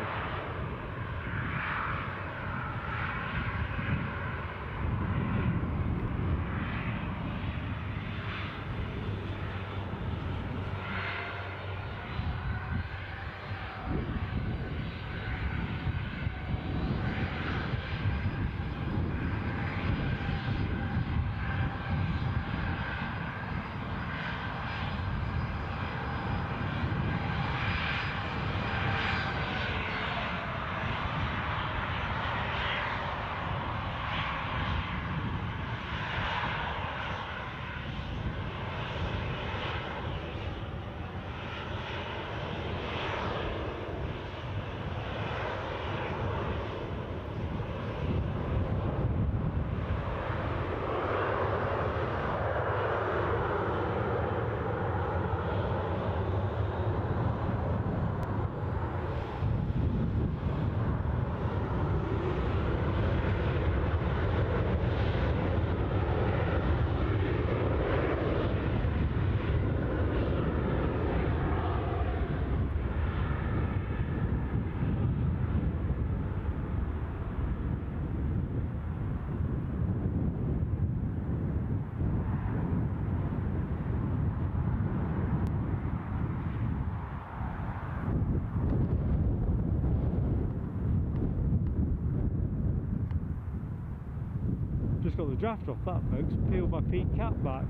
Got the draft off that, folks. Peeled my peak cap back.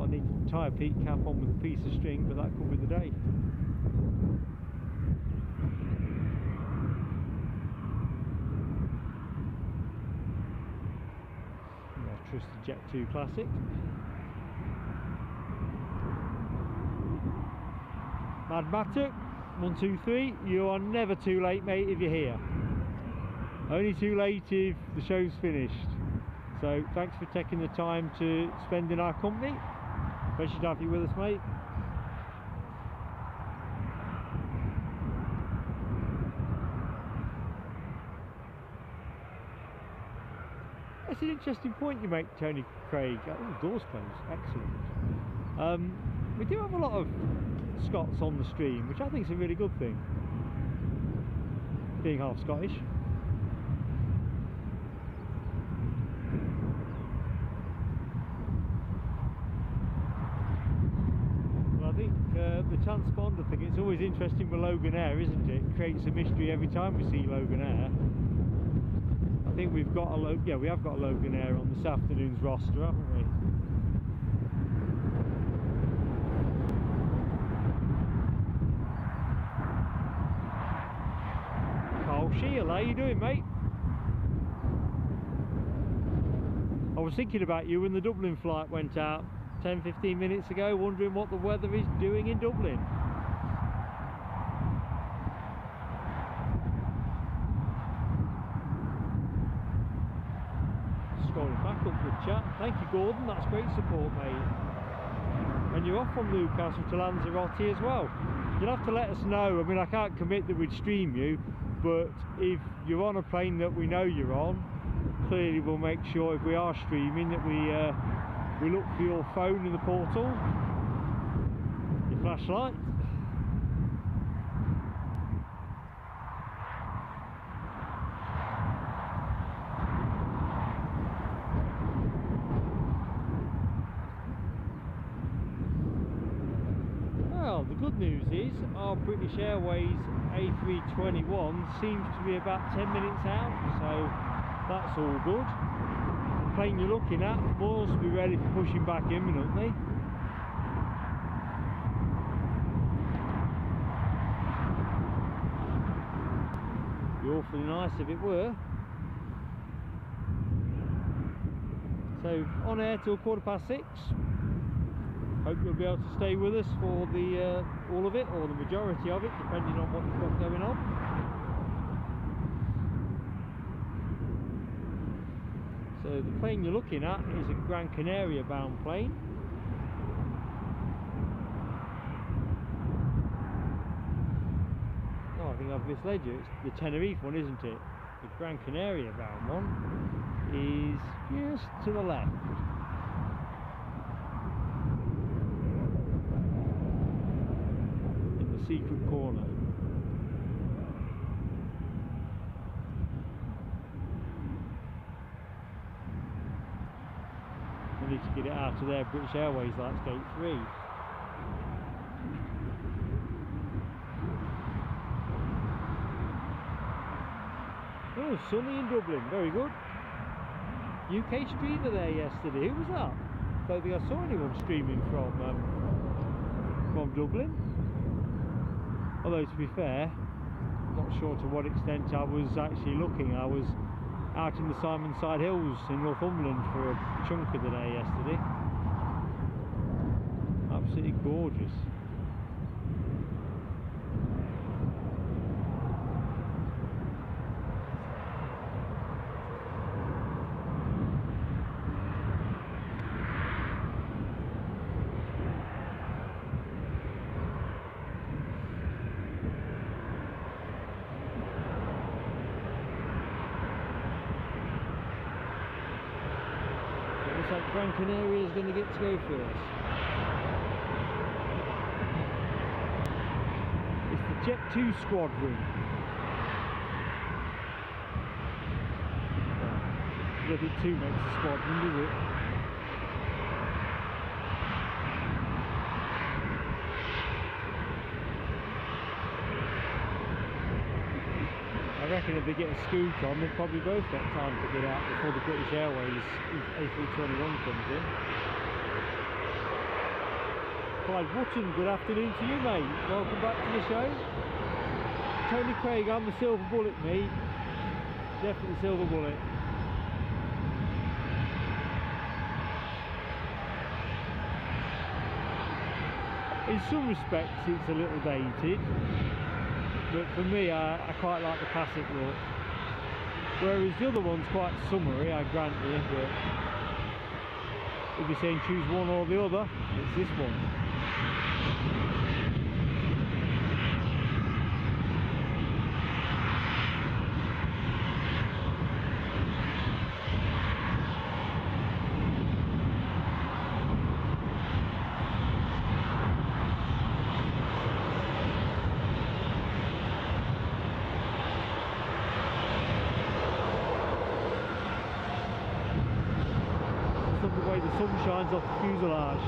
might need to tie a peak cap on with a piece of string, but that could be the day. Trusted Jet 2 Classic. Mad Matter 123, you are never too late, mate, if you're here. Only too late if the show's finished. So thanks for taking the time to spend in our company. Pleasure to have you with us, mate. That's an interesting point you make, Tony Craig. Oh, the door's closed. Excellent. We do have a lot of Scots on the stream, which I think is a really good thing, being half Scottish. Well, I think the transponder thing, it's always interesting with Loganair, isn't it? It creates a mystery every time we see Loganair. I think we've got a we have got a Loganair on this afternoon's roster, haven't we? Carl Shield, how you doing, mate? I was thinking about you when the Dublin flight went out 10-15 minutes ago, wondering what the weather is doing in Dublin. Scrolling back up the chat. Thank you, Gordon, that's great support, mate. And you're off from Newcastle to Lanzarote as well. You'll have to let us know. I mean, I can't commit that we'd stream you, but if you're on a plane that we know you're on, clearly we'll make sure, if we are streaming, that we look for your phone in the portal, your flashlight. Well, the good news is our British Airways A321 seems to be about 10 minutes out, so that's all good. The plane you're looking at must be ready for pushing back imminently. Be awfully nice if it were. So on air till 6:15. Hope you'll be able to stay with us for the all of it, or the majority of it, depending on what you've got going on. So the plane you're looking at is a Gran Canaria bound plane. Oh, I think I've misled you. It's the Tenerife one, isn't it? The Gran Canaria bound one is just to the left. Secret corner. We need to get it out of there. British Airways lights gate 3. Oh, sunny in Dublin, very good. UK streamer there yesterday. Who was that? Don't think I saw anyone streaming from Dublin. Although, to be fair, not sure to what extent I was actually looking. I was out in the Simonside Hills in Northumberland for a chunk of the day yesterday. Absolutely gorgeous. Gran Canaria is going to get to go first. It's the Jet 2 squadron. I don't think 2 makes a squadron, does it? I reckon if they get a scoot on, they'll probably both get time to get out before the British Airways A321 comes in. Clive Wotton, good afternoon to you, mate. Welcome back to the show. Tony Craig, I'm the silver bullet, mate. Definitely silver bullet. In some respects it's a little dated, but for me I quite like the classic look. Whereas the other one's quite summery, I grant you, but if you're saying choose one or the other, it's this one. The way the sun shines off the fuselage.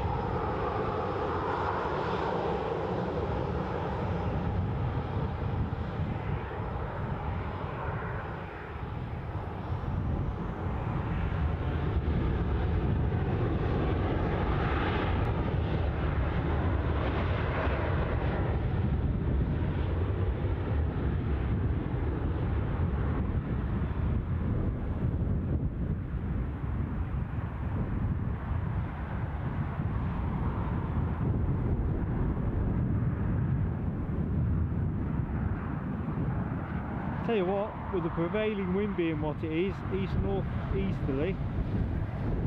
Tell you what, with the prevailing wind being what it is, east-north easterly,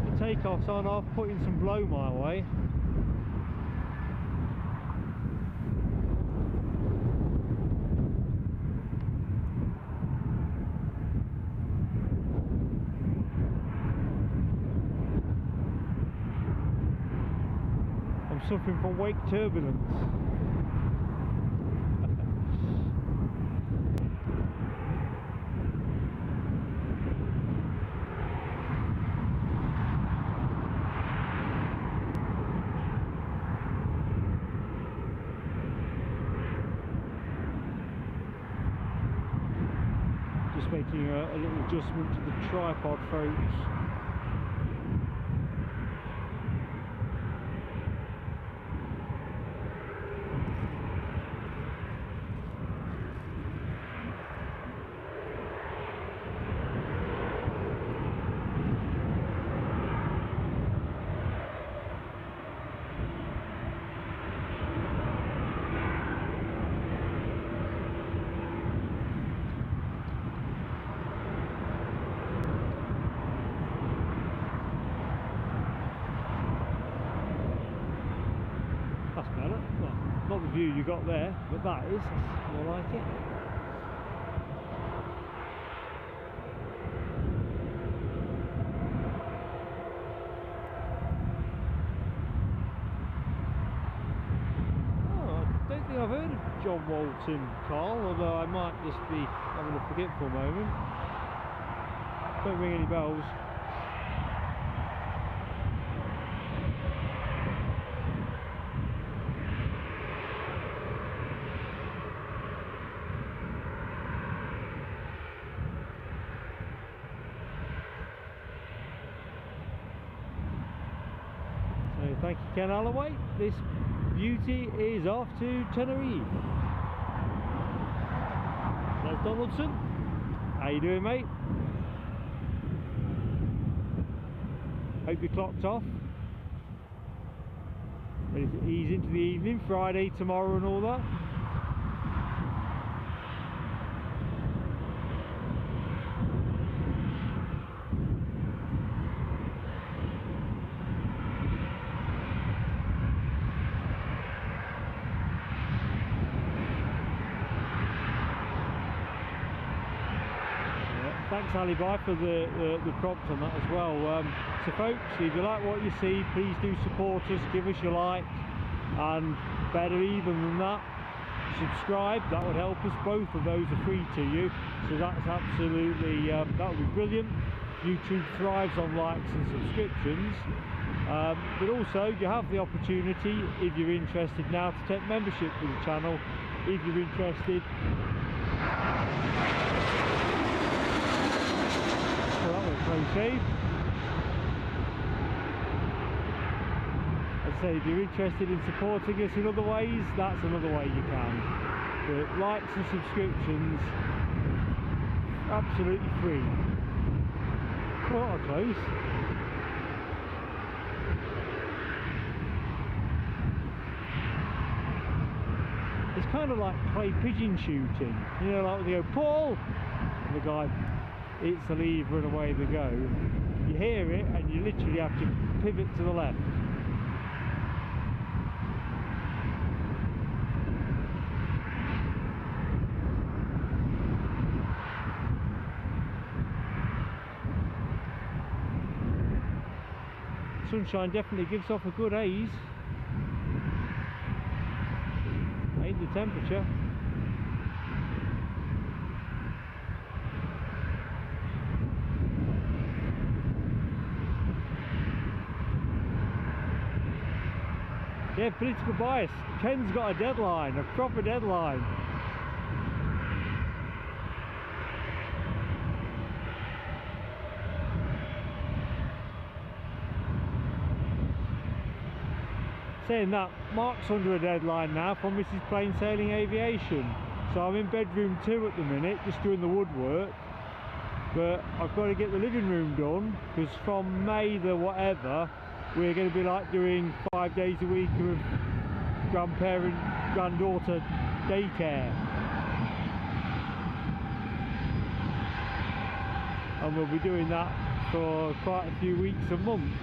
the takeoff's on off, putting some blow my way. I'm suffering from wake turbulence. Making a little adjustment to the tripod, folks. Not the view you got there, but that's more like it. Oh, I don't think I've heard of John Walton, Carl, although I might just be having a forgetful moment. Don't ring any bells. Thank you, Ken Alloway. This beauty is off to Tenerife. There's Donaldson. How you doing, mate? Hope you clocked off. Ready to ease into the evening, Friday, tomorrow and all that. Thanks Alibi for the prompt on that as well. So folks, if you like what you see, please do support us, give us your like, and better even than that, subscribe. That would help us. Both of those are free to you, so that's absolutely that would be brilliant. YouTube thrives on likes and subscriptions, but also you have the opportunity, if you're interested now, to take membership with the channel if you're interested. Well, that was close save. As I say, if you're interested in supporting us in other ways, that's another way you can. But likes and subscriptions, absolutely free. Quite close. It's kind of like clay pigeon shooting, you know, like when they go, Paul! And the guy hits the lever and away they go. You hear it and you literally have to pivot to the left. Sunshine definitely gives off a good haze. Ain't the temperature. Yeah, political bias. Ken's got a deadline, a proper deadline. Saying that, Mark's under a deadline now from Mrs. Plain Sailing Aviation. So I'm in bedroom 2 at the minute, just doing the woodwork. But I've got to get the living room done, because from May the whatever, we're going to be like doing 5 days a week of grandparent, granddaughter daycare. And we'll be doing that for quite a few weeks and months.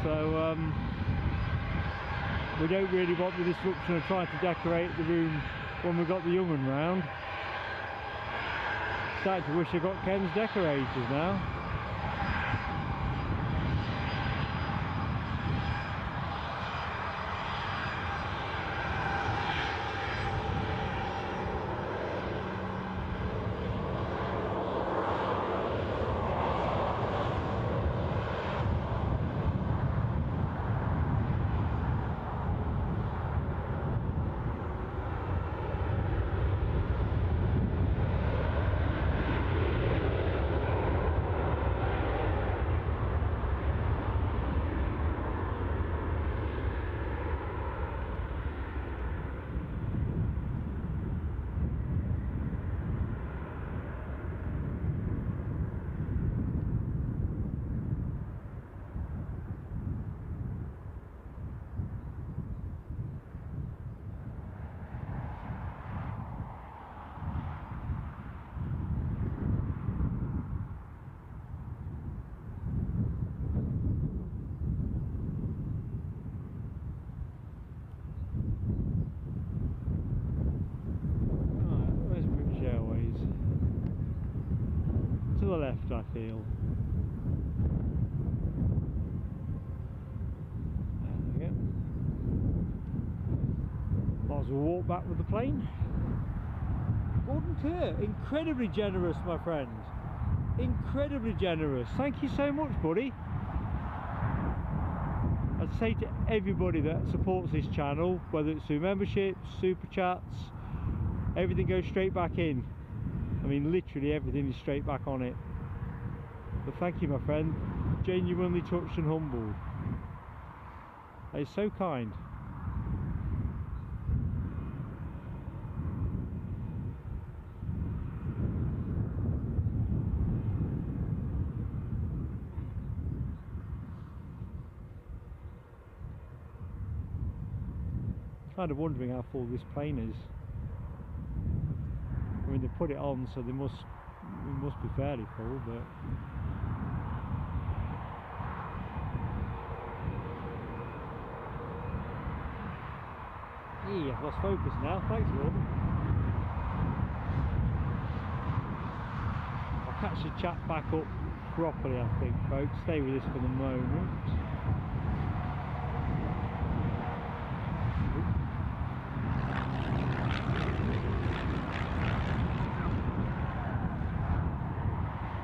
So we don't really want the disruption of trying to decorate the room when we've got the young one round. Starting to wish I got Ken's decorators now. To the left, I feel. There we go. Might as well walk back with the plane. Gordon Kerr, incredibly generous, my friend. Incredibly generous. Thank you so much, buddy. I'd say to everybody that supports this channel, whether it's through memberships, super chats, everything goes straight back in. I mean, literally everything is straight back on it. But thank you, my friend. Genuinely touched and humbled. That is so kind. Kind of wondering how full this plane is. I mean, they put it on, so it must be fairly full, but yeah, I've lost focus now. Thanks, Gordon. I'll catch the chat back up properly, I think, folks. Stay with us for the moment.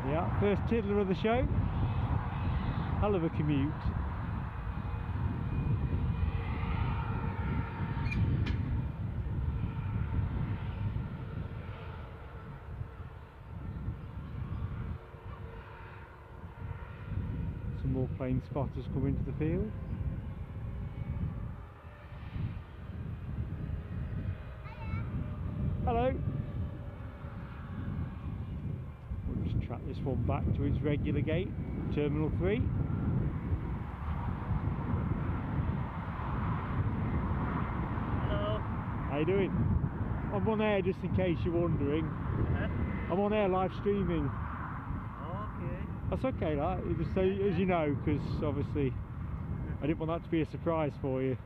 Yeah, first tiddler of the show. Hell of a commute. Some more plane spotters come into the field. one back to its regular gate, Terminal 3. Hello. How you doing? I'm on air, just in case you're wondering. I'm on air live streaming. Okay. That's okay, that. Just so as you know, because obviously I didn't want that to be a surprise for you.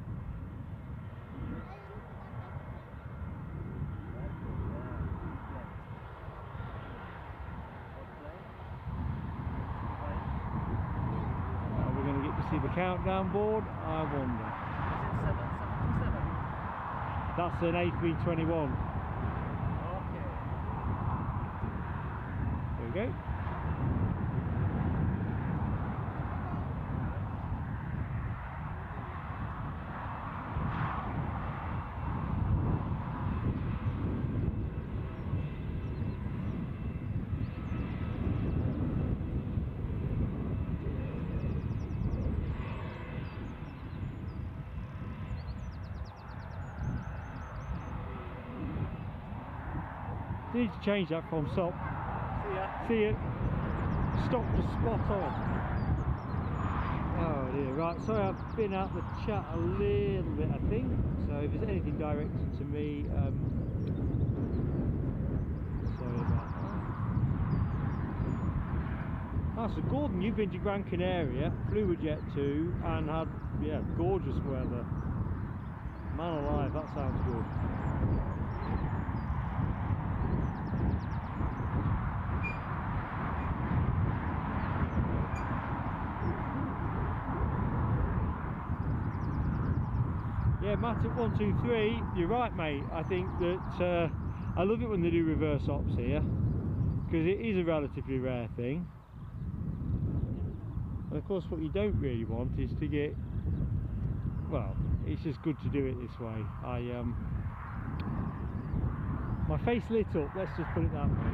We're going to get to see the countdown board, I wonder. Is it 777? That's an A321. Okay. There we go. Need to change that from stop. See ya. See it. Stop to spot on. Oh dear, right, sorry I've been out the chat a little bit, I think. So if there's anything directed to me, sorry about that. Ah, so Gordon, you've been to Gran Canaria, flew with Jet 2 and had, yeah, gorgeous weather. Man alive, that sounds good. Yeah, Matt at 123, you're right mate. I think that I love it when they do reverse ops here, because it is a relatively rare thing. And of course what you don't really want is to get, well, it's just good to do it this way. My face lit up, let's just put it that way.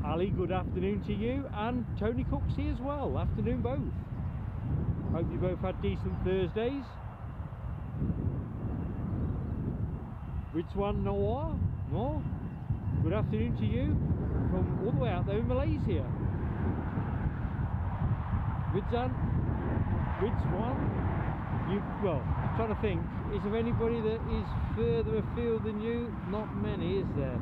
Ali, good afternoon to you, and Tony Cook's here as well. Afternoon both. Hope you both had decent Thursdays. Rizwan Noor, good afternoon to you from all the way out there in Malaysia. Rizwan, well, I'm trying to think, is there anybody that is further afield than you? Not many, is there?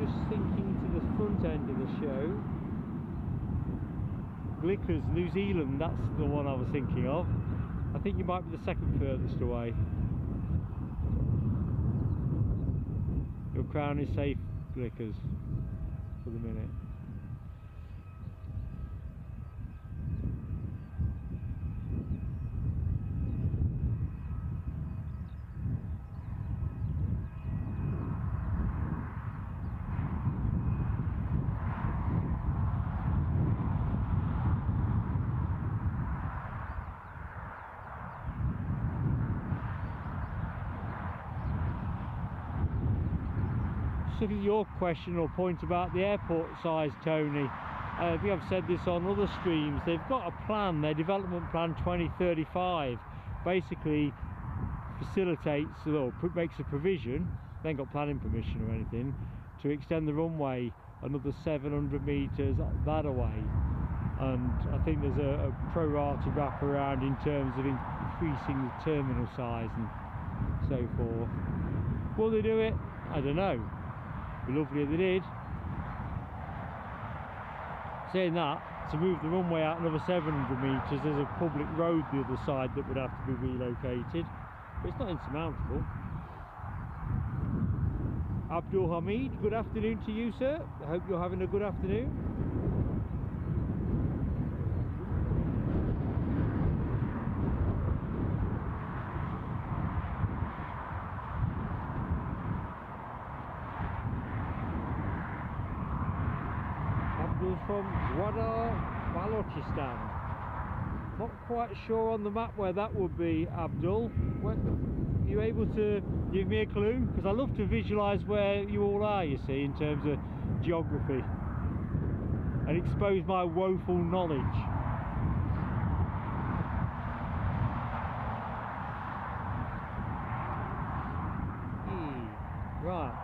Just thinking to the front end of the show. Glickers, New Zealand, that's the one I was thinking of. I think you might be the second furthest away. Your crown is safe, Glickers, for the minute. Look at your question or point about the airport size, Tony. I think I've said this on other streams. They've got a plan, their development plan 2035 basically facilitates or makes a provision, they ain't got planning permission or anything, to extend the runway another 700 metres that away. And I think there's a pro-rata wraparound in terms of increasing the terminal size and so forth. Will they do it? I don't know. It'd be lovely if they did. Saying that, to move the runway out another 700 metres, there's a public road the other side that would have to be relocated, but it's not insurmountable. Abdul Hamid, good afternoon to you, sir. I hope you're having a good afternoon. From Gwadar, Balochistan. Not quite sure on the map where that would be, Abdul. Are you able to give me a clue? Because I love to visualise where you all are, you see, in terms of geography, and expose my woeful knowledge. Right,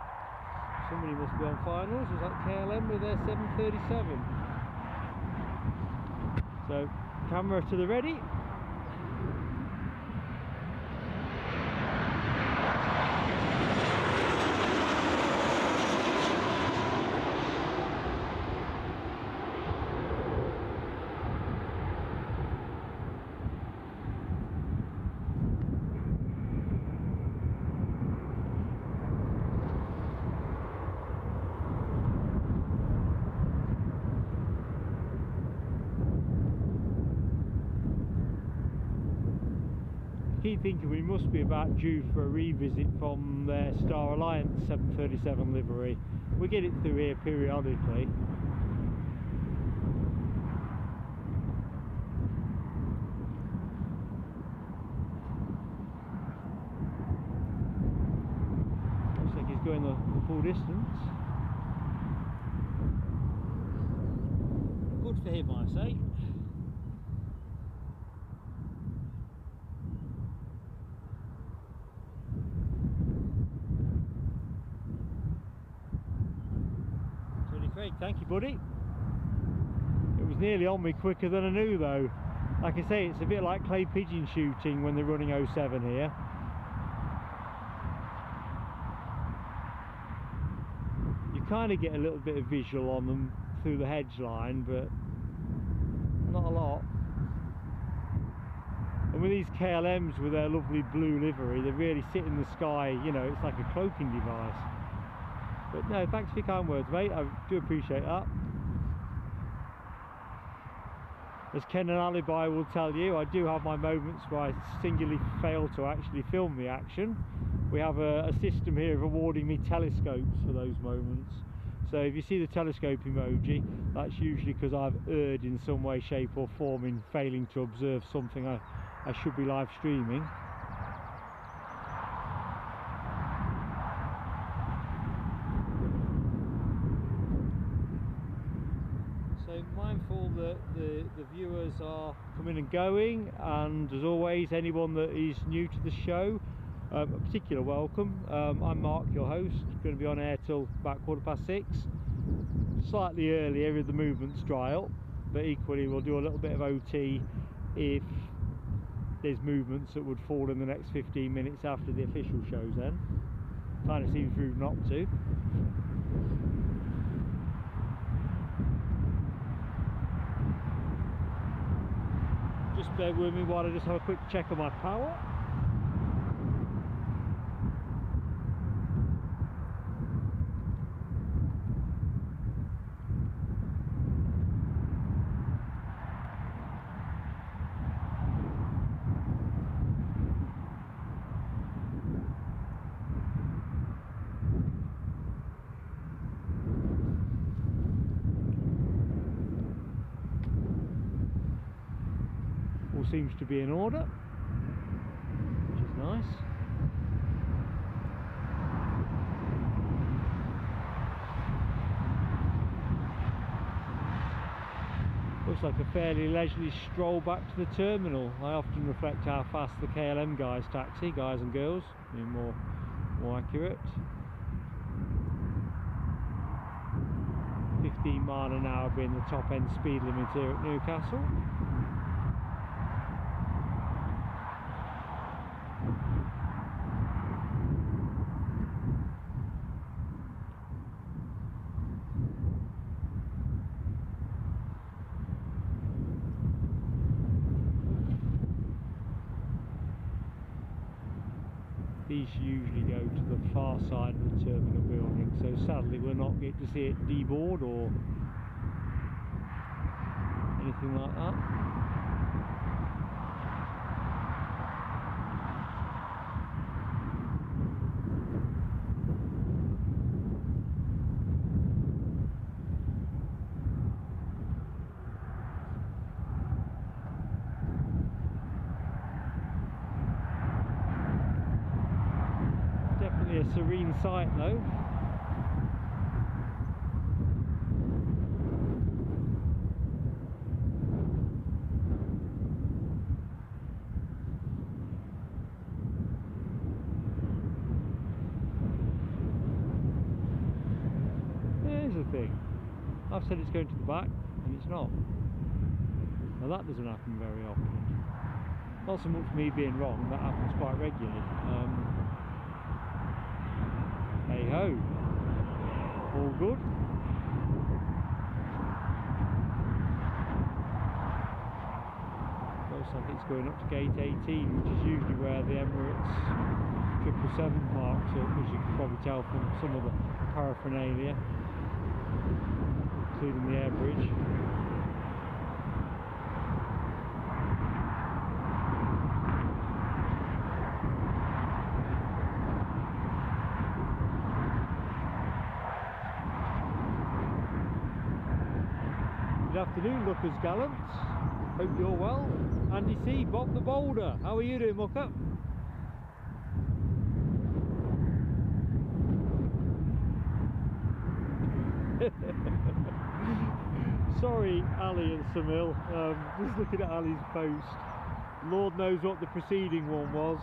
somebody must be on finals. Is that KLM with their 737? So, camera to the ready. Keep thinking we must be about due for a revisit from their Star Alliance 737 livery. We get it through here periodically. Looks like he's going the full distance. Good for him, I say. Great, thank you, buddy. It was nearly on me quicker than I knew, though. Like I say, it's a bit like clay pigeon shooting when they're running 07 here. You kind of get a little bit of visual on them through the hedge line, but not a lot. And with these KLMs with their lovely blue livery, they really sit in the sky, you know, it's like a cloaking device. But no, thanks for your kind words, mate. I do appreciate that. As Ken and Alibi will tell you, I do have my moments where I singularly fail to actually film the action. We have a system here of awarding me telescopes for those moments. So if you see the telescope emoji, that's usually because I've erred in some way, shape or form in failing to observe something I should be live streaming. Mindful that the viewers are coming and going, and as always, anyone that is new to the show, a particular welcome. I'm Mark, your host, going to be on air till about 6:15, slightly earlier if the movements dry up, but equally we'll do a little bit of OT if there's movements that would fall in the next 15 minutes after the official show's end. Kind of seems rude not to. Just bear with me while I just have a quick check on my power. Seems to be in order, which is nice. Looks like a fairly leisurely stroll back to the terminal. I often reflect how fast the KLM guys taxi, guys and girls, being more accurate. 15 miles an hour being the top end speed limit here at Newcastle. These usually go to the far side of the terminal building, so sadly we're not getting to see it deboard or anything like that. A serene sight though. Here's the thing, I've said it's going to the back and it's not. Now that doesn't happen very often. Not so much me being wrong, that happens quite regularly. Hey ho, all good. Looks like it's going up to gate 18, which is usually where the Emirates 777 parks up, as you can probably tell from some of the paraphernalia, including the air bridge. Good afternoon, lookers gallants. Hope you're well. Andy C, Bob the Boulder. How are you doing, mucker? Sorry, Ali and Samil. Just looking at Ali's post. Lord knows what the preceding one was.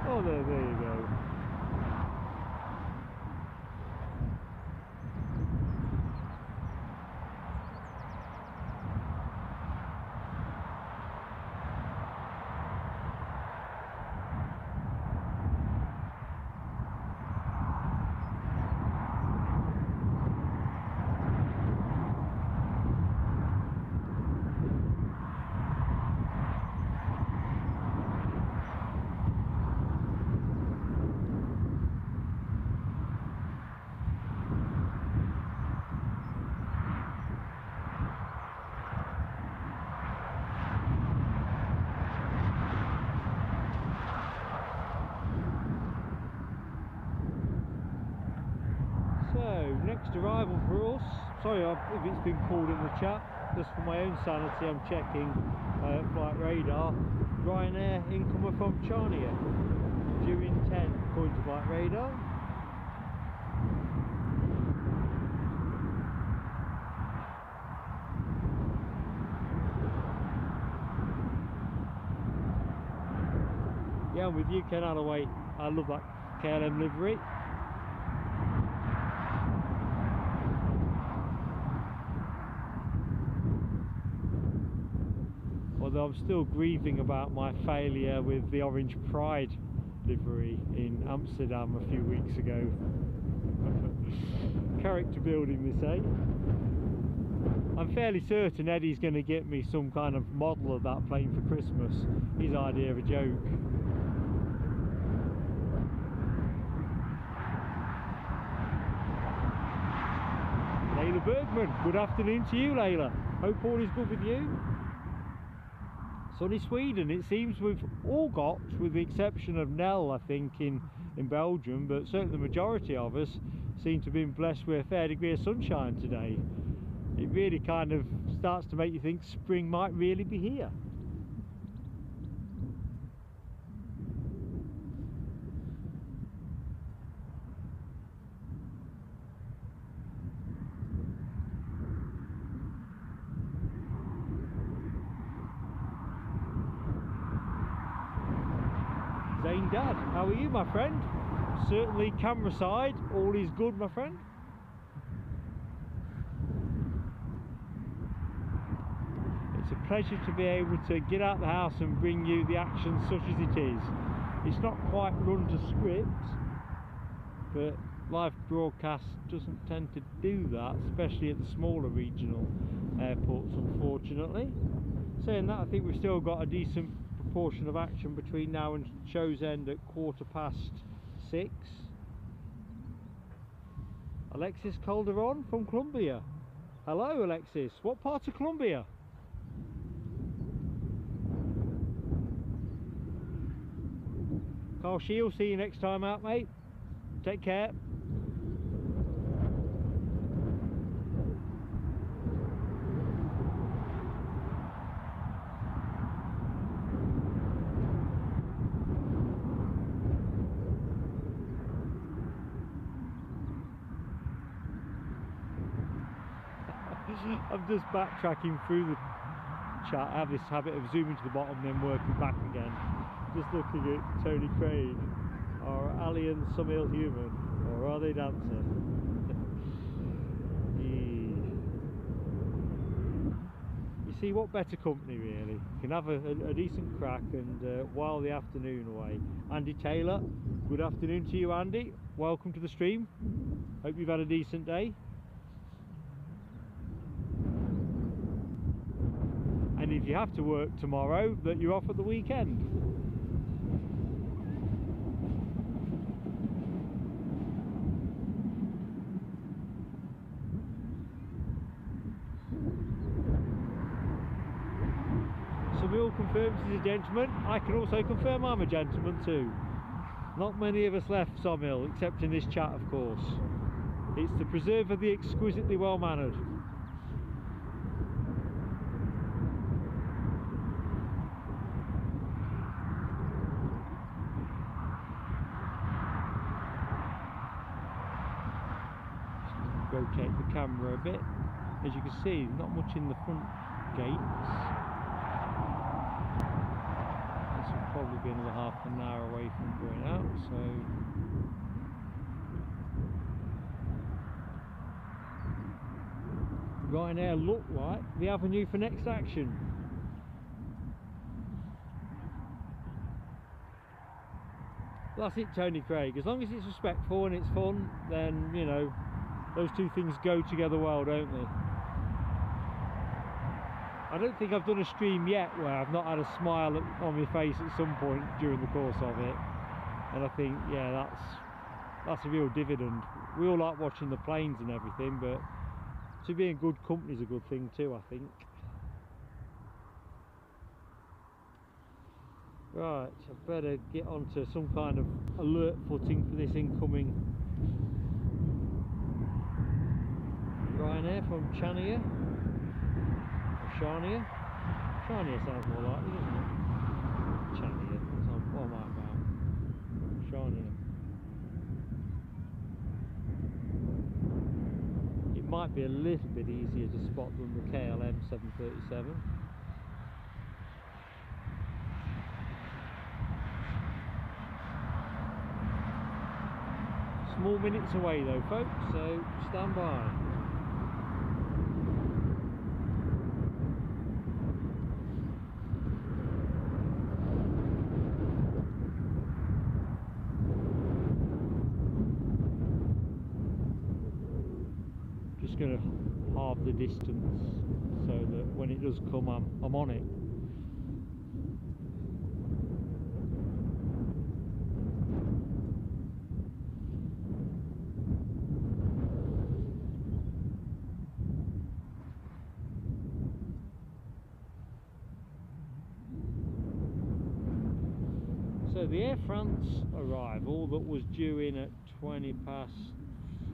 Oh, there you go. Next arrival for us, sorry if it's been called in the chat, just for my own sanity I'm checking flight radar. Ryanair incomer from Challenger, due in 10 according to flight radar. Yeah, I'm with you, Ken Alloway. I love that KLM livery. Although I'm still grieving about my failure with the Orange Pride livery in Amsterdam a few weeks ago. Character building, they say. I'm fairly certain Eddie's going to get me some kind of model of that plane for Christmas. His idea of a joke. Layla Bergman, good afternoon to you, Layla. Hope all is good with you. Sunny Sweden, it seems we've all got, with the exception of Nell, I think, in Belgium, but certainly the majority of us seem to have been blessed with a fair degree of sunshine today. It really kind of starts to make you think spring might really be here. Zane Dad, how are you, my friend? Certainly camera side, all is good, my friend. It's a pleasure to be able to get out the house and bring you the action such as it is. It's not quite run to script, but live broadcast doesn't tend to do that, especially at the smaller regional airports, unfortunately. Saying that, I think we've still got a decent proportion of action between now and show's end at 6:15. Alexis Calderon from Colombia. Hello Alexis, what part of Colombia? Carl Shield, see you next time out, mate. Take care. I'm just backtracking through the chat. I have this habit of zooming to the bottom and then working back again. Just looking at Tony Crane. Are aliens some ill human, or are they dancer? You see, what better company really? You can have a decent crack and while the afternoon away. Andy Taylor, good afternoon to you, Andy. Welcome to the stream. Hope you've had a decent day. And if you have to work tomorrow, that you're off at the weekend. Will confirms he's a gentleman. I can also confirm I'm a gentleman too. Not many of us left Somhill, except in this chat, of course. It's the preserve of the exquisitely well-mannered. Just rotate the camera a bit. As you can see, not much in the front gates. Probably be another half an hour away from going out, so Ryanair look like the avenue for next action. That's it, Tony Craig. As long as it's respectful and it's fun, then you know those two things go together well, don't they? I don't think I've done a stream yet where I've not had a smile on my face at some point during the course of it, and I think, yeah, that's a real dividend. We all like watching the planes and everything, but to be in good company is a good thing too, I think. Right, I better get onto some kind of alert footing for this incoming Ryanair from Chania. Shania? Shania sounds more likely, doesn't it? Chania. What am I about? Shania. It might be a little bit easier to spot than the KLM 737. Small minutes away though, folks, so stand by. Going to halve the distance so that when it does come I'm on it. So the Air France arrival that was due in at 20 past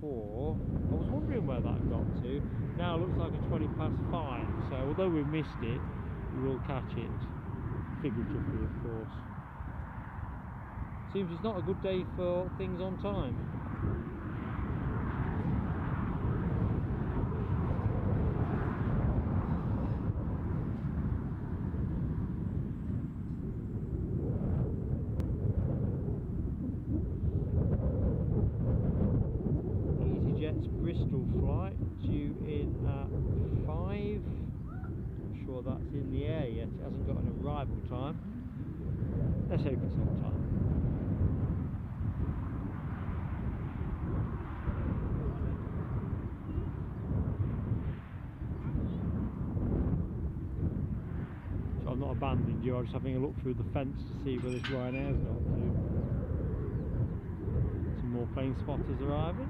4, I was wondering where that got to. Now it looks like a 20 past 5, so although we missed it, we will catch it, figuratively of course. Seems it's not a good day for things on time. easyJet's Bristol flight due in at 5. Not sure that's in the air yet, it hasn't got an arrival time. Let's hope it's on time. So I'm not abandoning you, I'm just having a look through the fence to see where this Ryanair's got to. Some more plane spotters arriving.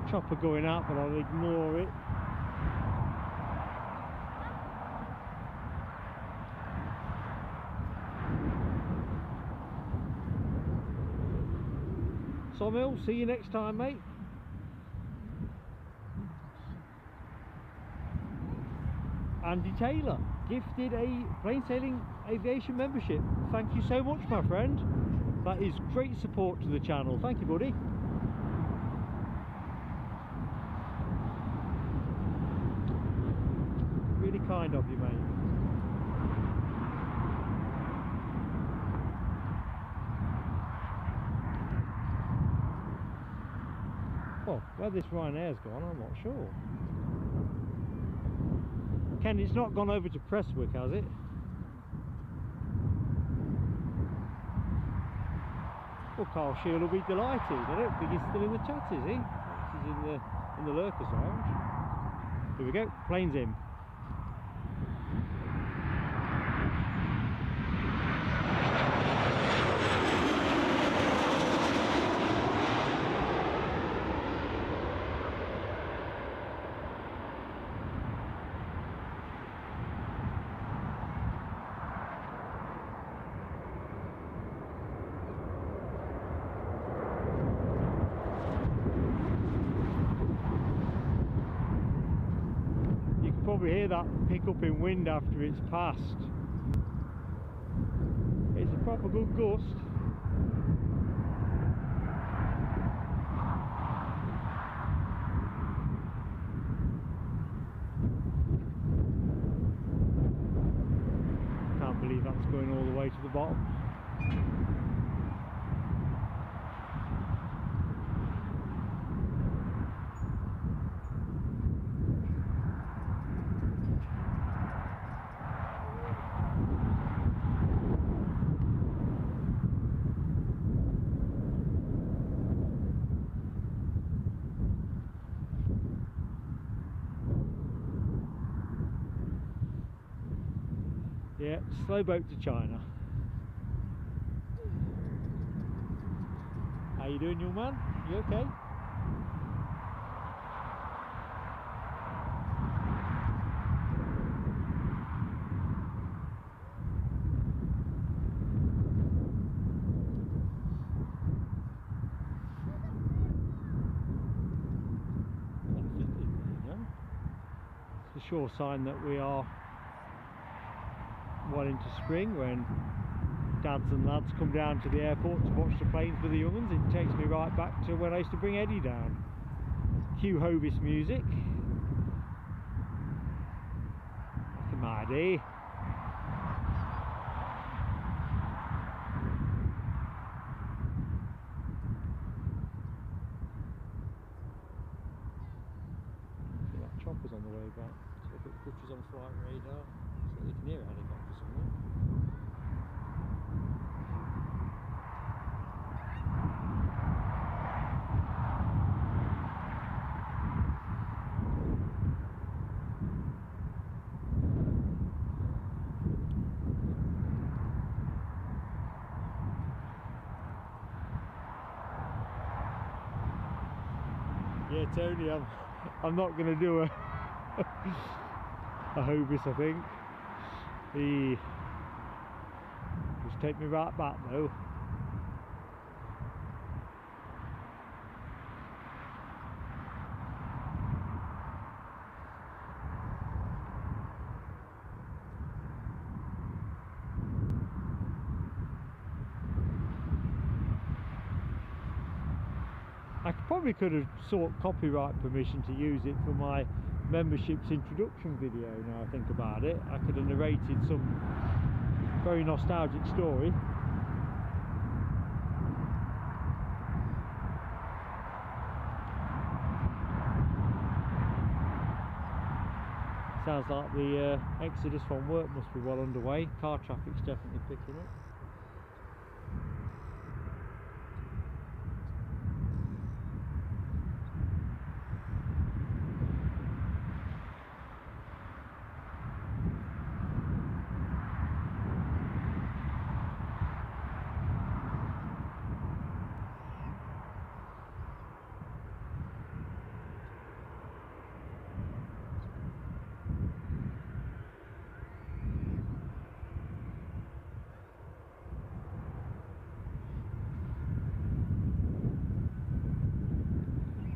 Chopper going out, but I'll ignore it. Somhill, see you next time, mate. Andy Taylor gifted a plain sailing aviation membership. Thank you so much, my friend. That is great support to the channel. Thank you, buddy. Really kind of you, mate. Well, where this Ryanair's gone, I'm not sure. Ken, it's not gone over to Prestwick, has it? Well, Carl Shield will be delighted. I don't think he's still in the chat, is he? He's in the lurkers lounge. Here we go, plane's in. Probably hear that pickup in wind after it's passed. It's a proper good gust. Can't believe that's going all the way to the bottom. Yeah, slow boat to China. How you doing, young man? You okay? It's a sure sign that we are well into spring, when dads and lads come down to the airport to watch the planes with the young ones. It takes me right back to when I used to bring Eddie down. Cue Hovis music. Back in my day. That chopper's on the way back. So if it pushes on flight radar, so they can hear a helicopter somewhere. Yeah, Tony, I'm not going to do a Hovis, I think. Just take me right back though. I probably could have sought copyright permission to use it for my membership's introduction video. Now I think about it, I could have narrated some very nostalgic story. Sounds like the exodus from work must be well underway. Car traffic's definitely picking up.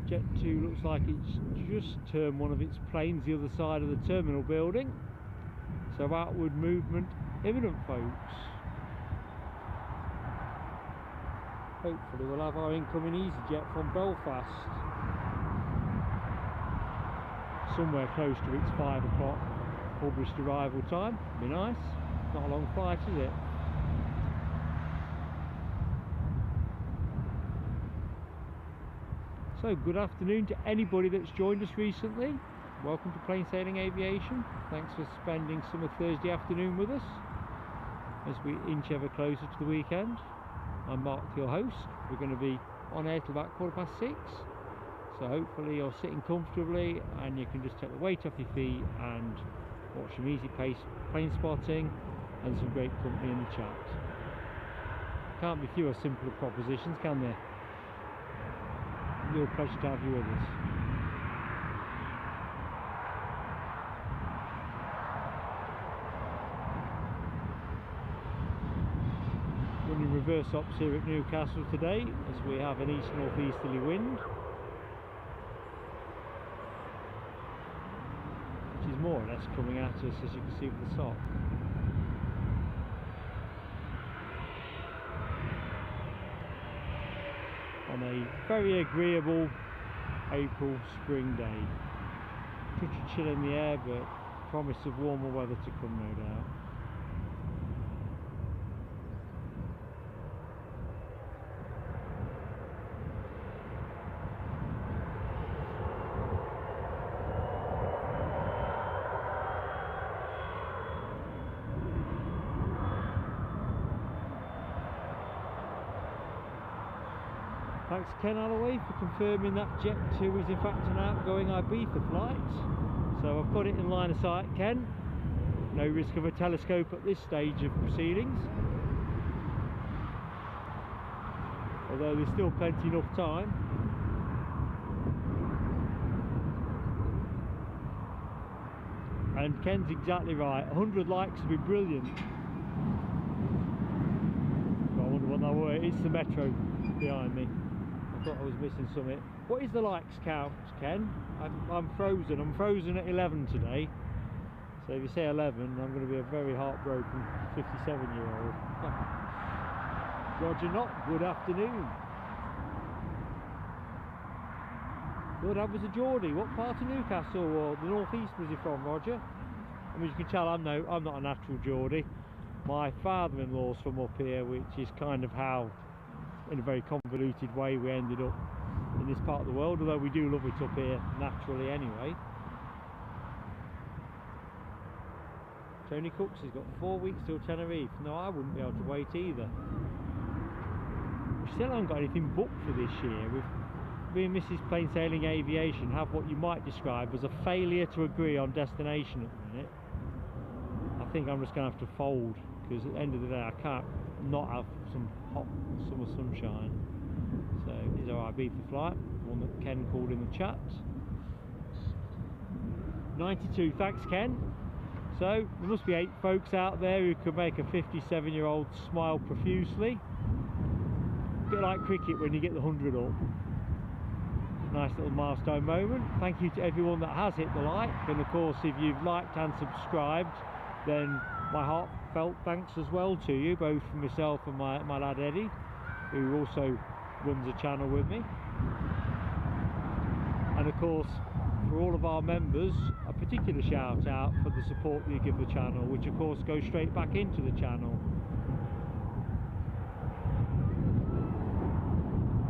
Jet 2 looks like it's just turned one of its planes the other side of the terminal building. So outward movement imminent, folks. Hopefully we'll have our incoming easyJet from Belfast somewhere close to its 5 o'clock published arrival time. Be nice. Not a long flight, is it? So good afternoon to anybody that's joined us recently. Welcome to Plain Sailing Aviation. Thanks for spending summer Thursday afternoon with us as we inch ever closer to the weekend. I'm Mark, your host. We're going to be on air till about 6:15, so hopefully you're sitting comfortably and you can just take the weight off your feet and watch some easy pace plane spotting and some great company in the chat. Can't be fewer simpler propositions, can there? Real pleasure to have you with us. Running reverse ops here at Newcastle today as we have an east-northeasterly wind, which is more or less coming at us, as you can see with the SOC. On a very agreeable April spring day. Touch of chill in the air, but promise of warmer weather to come, no doubt. Thanks Ken Alloway for confirming that Jet 2 is in fact an outgoing Ibiza flight. So I've got it in line of sight, Ken. No risk of a telescope at this stage of proceedings. Although there's still plenty enough time. And Ken's exactly right, 100 likes would be brilliant. I wonder what that were. It's the metro behind me. I thought I was missing something. What is the likes count, Ken? I'm frozen. I'm frozen at 11 today. So if you say 11, I'm going to be a very heartbroken 57-year-old. Roger Knott, good afternoon. Good, that was a Geordie. What part of Newcastle or the northeast was he from, Roger? I mean, you can tell I'm not a natural Geordie. My father-in-law's from up here, which is kind of how, in a very convoluted way, we ended up in this part of the world, although we do love it up here naturally anyway. Tony Cooks has got 4 weeks till Tenerife. No, I wouldn't be able to wait either. We still haven't got anything booked for this year. Me and Mrs. Plain Sailing Aviation have what you might describe as a failure to agree on destination at the minute. I think I'm just going to have to fold, because at the end of the day I can't not have some hot summer sunshine. So here's our Ibiza flight, one that Ken called in the chat. 92, thanks Ken. So there must be 8 folks out there who could make a 57-year-old smile profusely. A bit like cricket when you get the 100 up. Nice little milestone moment. Thank you to everyone that has hit the like, and of course if you've liked and subscribed, then my heartfelt thanks as well to you, both from myself and my lad Eddie, who also runs a channel with me. And of course, for all of our members, a particular shout out for the support that you give the channel, which of course goes straight back into the channel.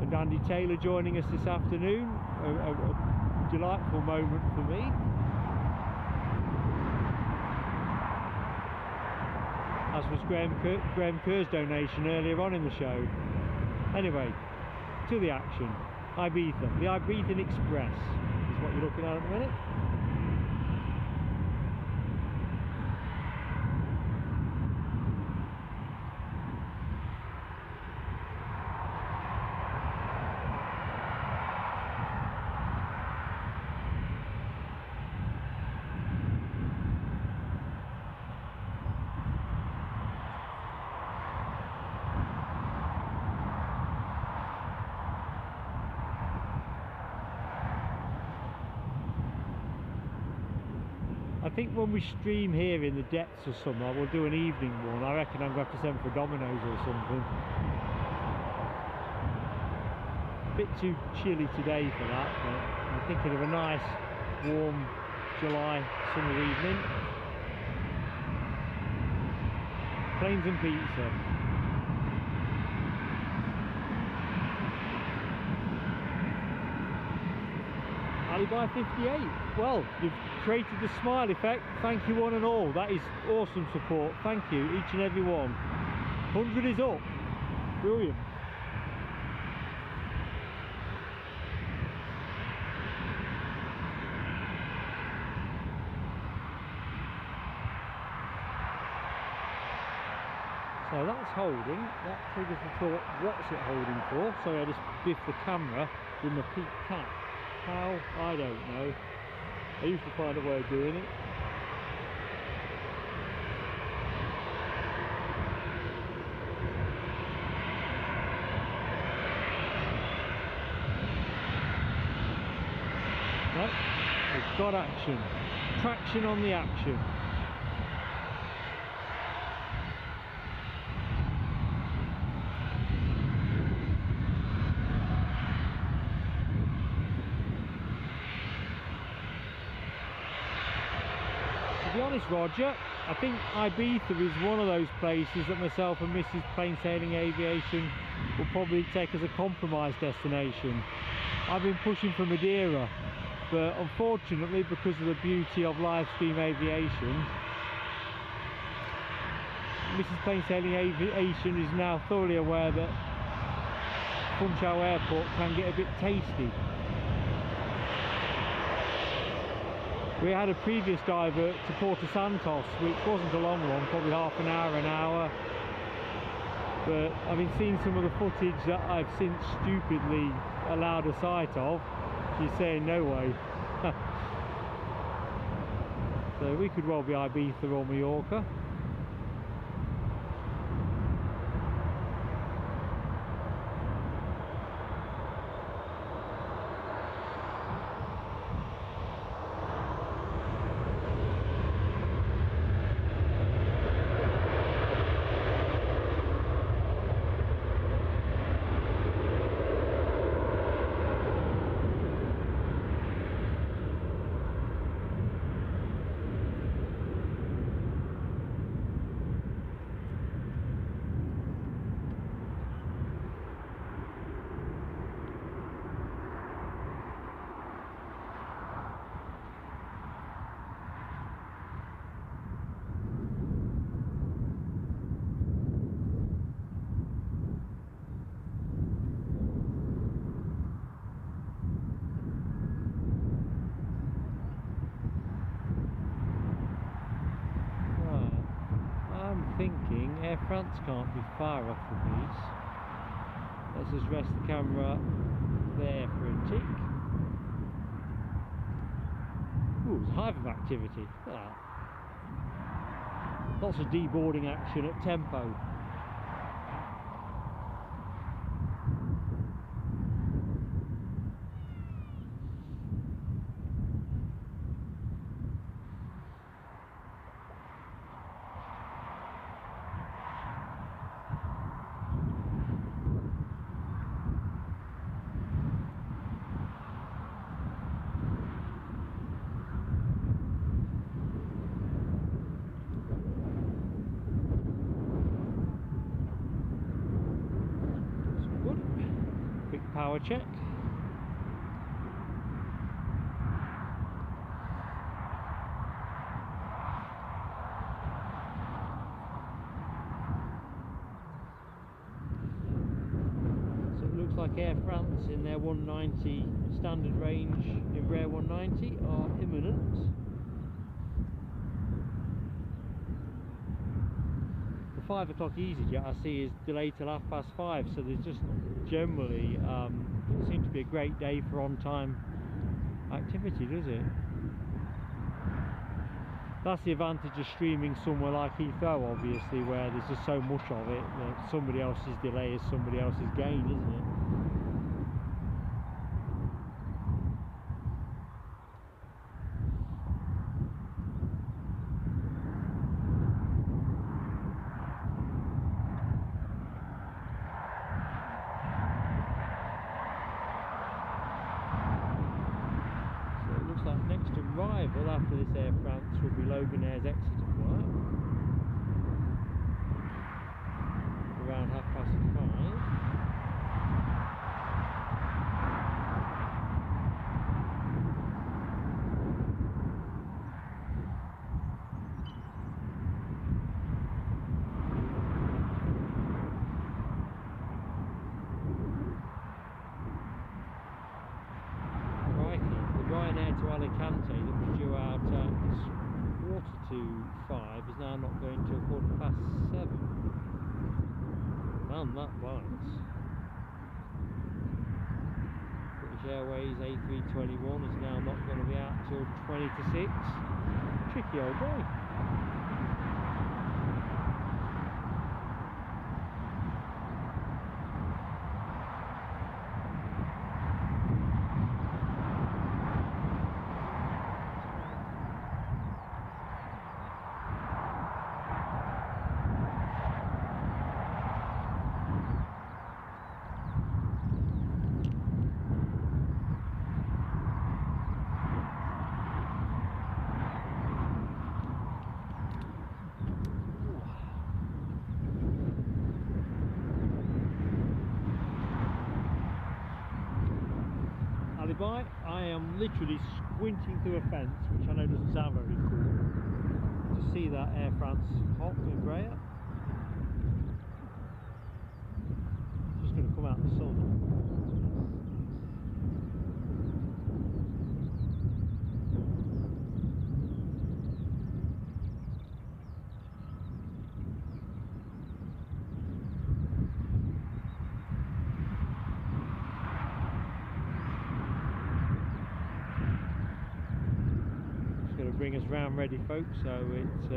And Andy Taylor joining us this afternoon, a delightful moment for me. As was Graham Kerr's donation earlier on in the show. Anyway, to the action. Ibiza, the Ibizan Express is what you're looking at the minute. I think when we stream here in the depths of summer, we'll do an evening one. I reckon I'm going to have to send for Domino's or something. A bit too chilly today for that, but I'm thinking of a nice, warm July summer evening. Planes and pizza. By 58. Well, you've created the smile effect. Thank you one and all. That is awesome support. Thank you, each and every one. 100 is up. Brilliant. So that's holding. That triggers the thought, what's it holding for? So I just biffed the camera with my peak cap. How? I don't know. I used to find a way of doing it. No, we've got action. Traction on the action. To be honest, Roger, I think Ibiza is one of those places that myself and Mrs. Plain Sailing Aviation will probably take as a compromise destination. I've been pushing for Madeira, but unfortunately, because of the beauty of live stream aviation, Mrs. Plain Sailing Aviation is now thoroughly aware that Funchal Airport can get a bit tasty. We had a previous divert to Porto Santos, which wasn't a long one, probably half an hour. But I've been seeing some of the footage that I've since stupidly allowed a sight of. She's saying no way. So we could well be Ibiza or Mallorca. Thinking Air France can't be far off the piece. Let's just rest the camera there for a tick. Ooh, there's a hive of activity. Look at that. Lots of deboarding action at tempo. Power check. So it looks like Air France in their 190 standard range, Embraer 190, are imminent. The 5 o'clock easyJet I see is delayed till 5:30, so there's just generally doesn't seem to be a great day for on-time activity, does it? That's the advantage of streaming somewhere like Heathrow, obviously, where there's just so much of it that somebody else's delay is somebody else's gain, isn't it? arrival after this Air France will be Loganair's Exeter flight around 5:30. Ryanair to Alicante that was due out at 5:45 is now not going till 7:15. Man, that bites. British Airways A321 is now not going to be out till 20 to 6. Tricky old day. I am literally squinting through a fence, which I know doesn't sound very cool, to see that Air France hop Embraer. Just going to come out in the sun. Bring us round ready, folks, so it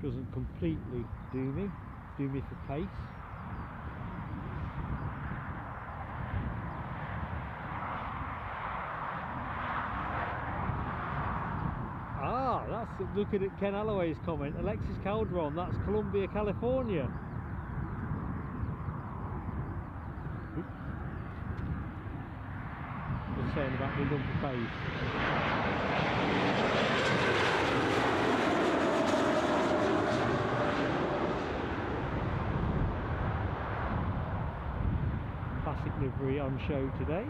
doesn't completely do me for pace. That's looking at Ken Alloway's comment. Alexis Calderon, that's Columbia, California. Saying about being done for pace. Classic livery on show today.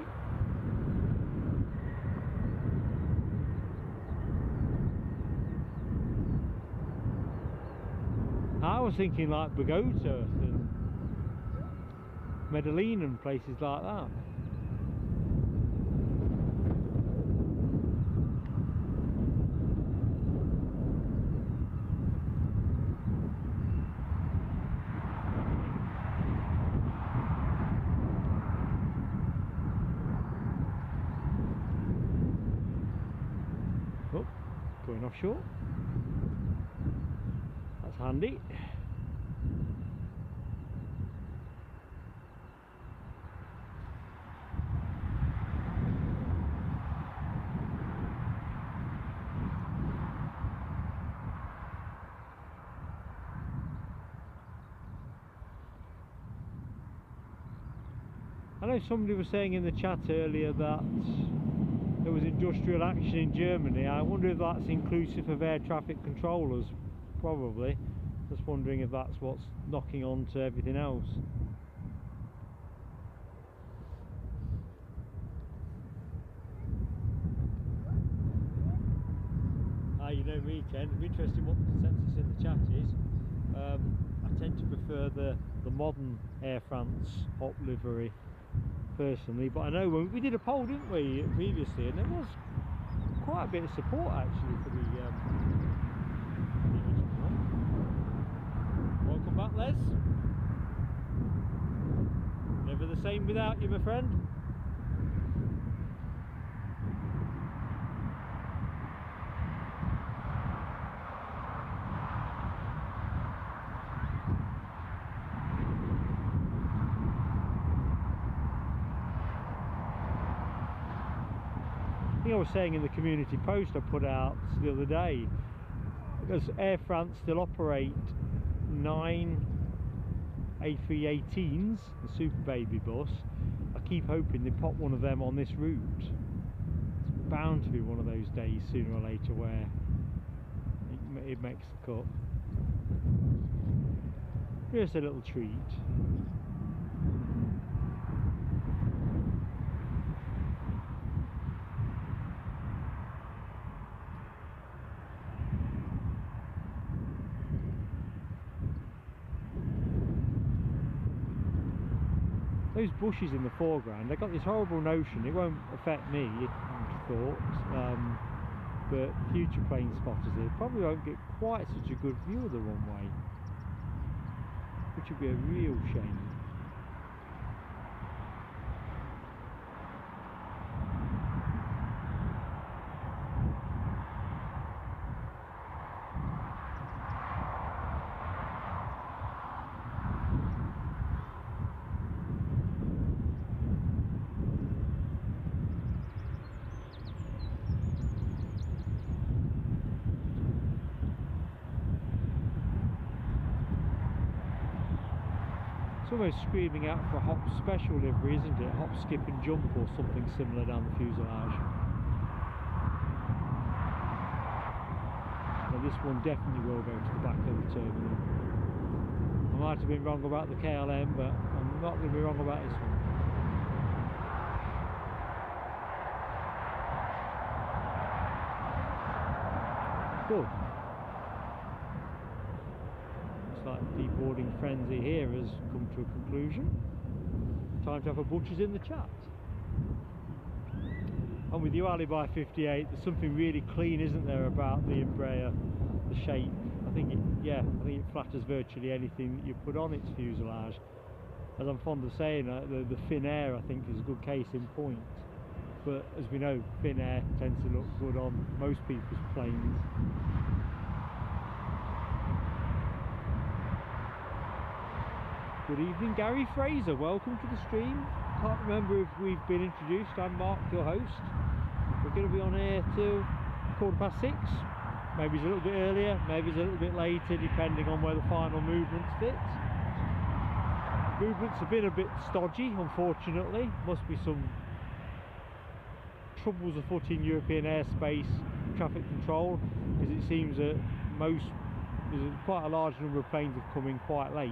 I was thinking like Bogota and Medellin and places like that. Going offshore, that's handy. I know somebody was saying in the chat earlier that there was industrial action in Germany. I wonder if that's inclusive of air traffic controllers. Probably. Just wondering if that's what's knocking on to everything else. You know me, Ken. It'd be interesting what the consensus in the chat is. I tend to prefer the modern Air France hop livery personally, but I know when we did a poll, didn't we, previously, and there was quite a bit of support actually for the original one. Welcome back, Les. Never the same without you, my friend. I was saying in the community post I put out the other day, because Air France still operate 9 A318s, the Super Baby bus, I keep hoping they pop one of them on this route. It's bound to be one of those days sooner or later where it makes the cut. Just a little treat. Those bushes in the foreground, they've got this horrible notion it won't affect me, I thought, but future plane spotters here probably won't get quite such a good view of the runway, which would be a real shame. It's almost screaming out for a hop special livery, isn't it? Hop, skip and jump or something similar down the fuselage. Now this one definitely will go to the back of the terminal. I might have been wrong about the KLM, but I'm not going to be wrong about this one. Good. Deboarding frenzy here has come to a conclusion. Time to have a butchers in the chat. I'm with you, Alibi 58. There's something really clean, isn't there, about the Embraer, the shape. I think it flatters virtually anything that you put on its fuselage. As I'm fond of saying, the thin air I think is a good case in point. But as we know, thin air tends to look good on most people's planes. Good evening, Gary Fraser. Welcome to the stream. Can't remember if we've been introduced. I'm Mark, your host. We're going to be on air till 6:15. Maybe it's a little bit earlier, maybe it's a little bit later, depending on where the final movements fit. Movements have been a bit stodgy, unfortunately. Must be some troubles afoot in European airspace traffic control, because it seems that there's quite a large number of planes have come in quite late.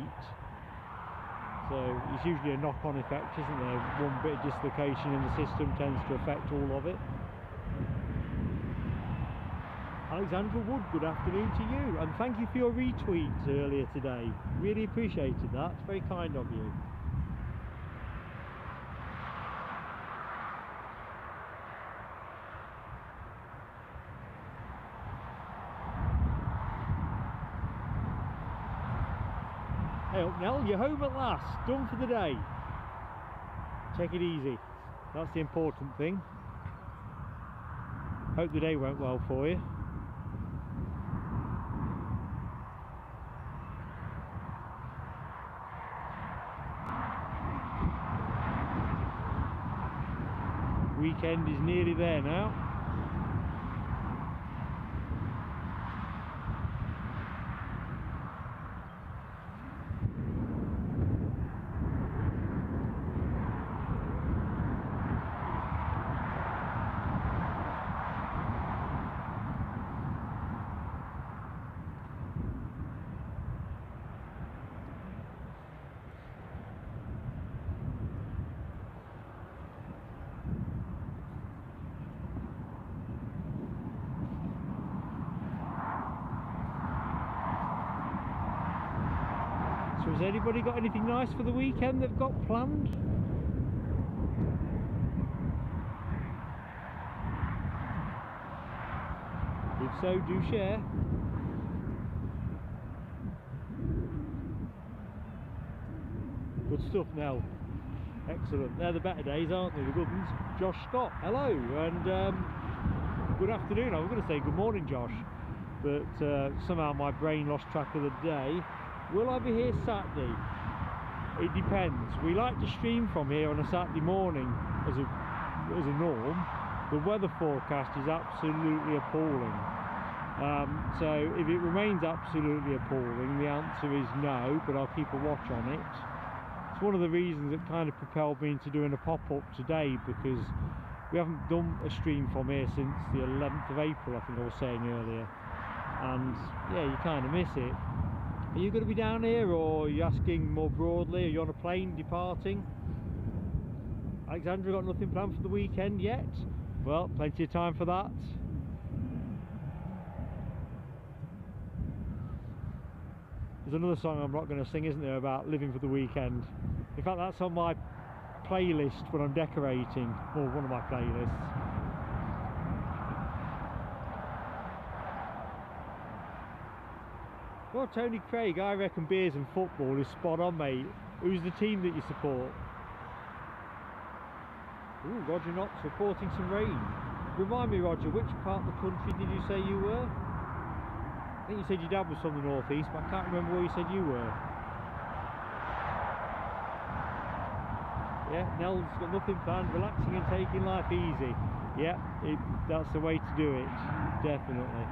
So it's usually a knock-on effect, isn't there? One bit of dislocation in the system tends to affect all of it. Alexandra Wood, good afternoon to you, and thank you for your retweet earlier today. Really appreciated that. It's very kind of you. Hey up, Nell, you're home at last, done for the day. Take it easy, that's the important thing. Hope the day went well for you. Weekend is nearly there now. Has anybody got anything nice for the weekend they've got planned? If so, do share. Good stuff, Nell. Excellent. They're the better days, aren't they? The good ones. Josh Scott, hello, and good afternoon. I was going to say good morning, Josh, but somehow my brain lost track of the day. Will I be here Saturday? It depends. We like to stream from here on a Saturday morning as a norm. The weather forecast is absolutely appalling. So if it remains absolutely appalling, the answer is no, but I'll keep a watch on it. It's one of the reasons that kind of propelled me into doing a pop-up today, because we haven't done a stream from here since the 11th of April, I think I was saying earlier. And yeah, you kind of miss it. Are you going to be down here, or are you asking more broadly? Are you on a plane departing? Alexandra, got nothing planned for the weekend yet? Well, plenty of time for that. There's another song I'm not going to sing, isn't there, about living for the weekend. In fact, that's on my playlist when I'm decorating, or one of my playlists. Well, Tony Craig, I reckon beers and football is spot on, mate. Who's the team that you support? Ooh, Roger Knox reporting some rain. Remind me, Roger, which part of the country did you say you were? I think you said your dad was from the northeast, but I can't remember where you said you were. Yeah, Nell's got nothing planned, relaxing and taking life easy. Yeah, that's the way to do it, definitely.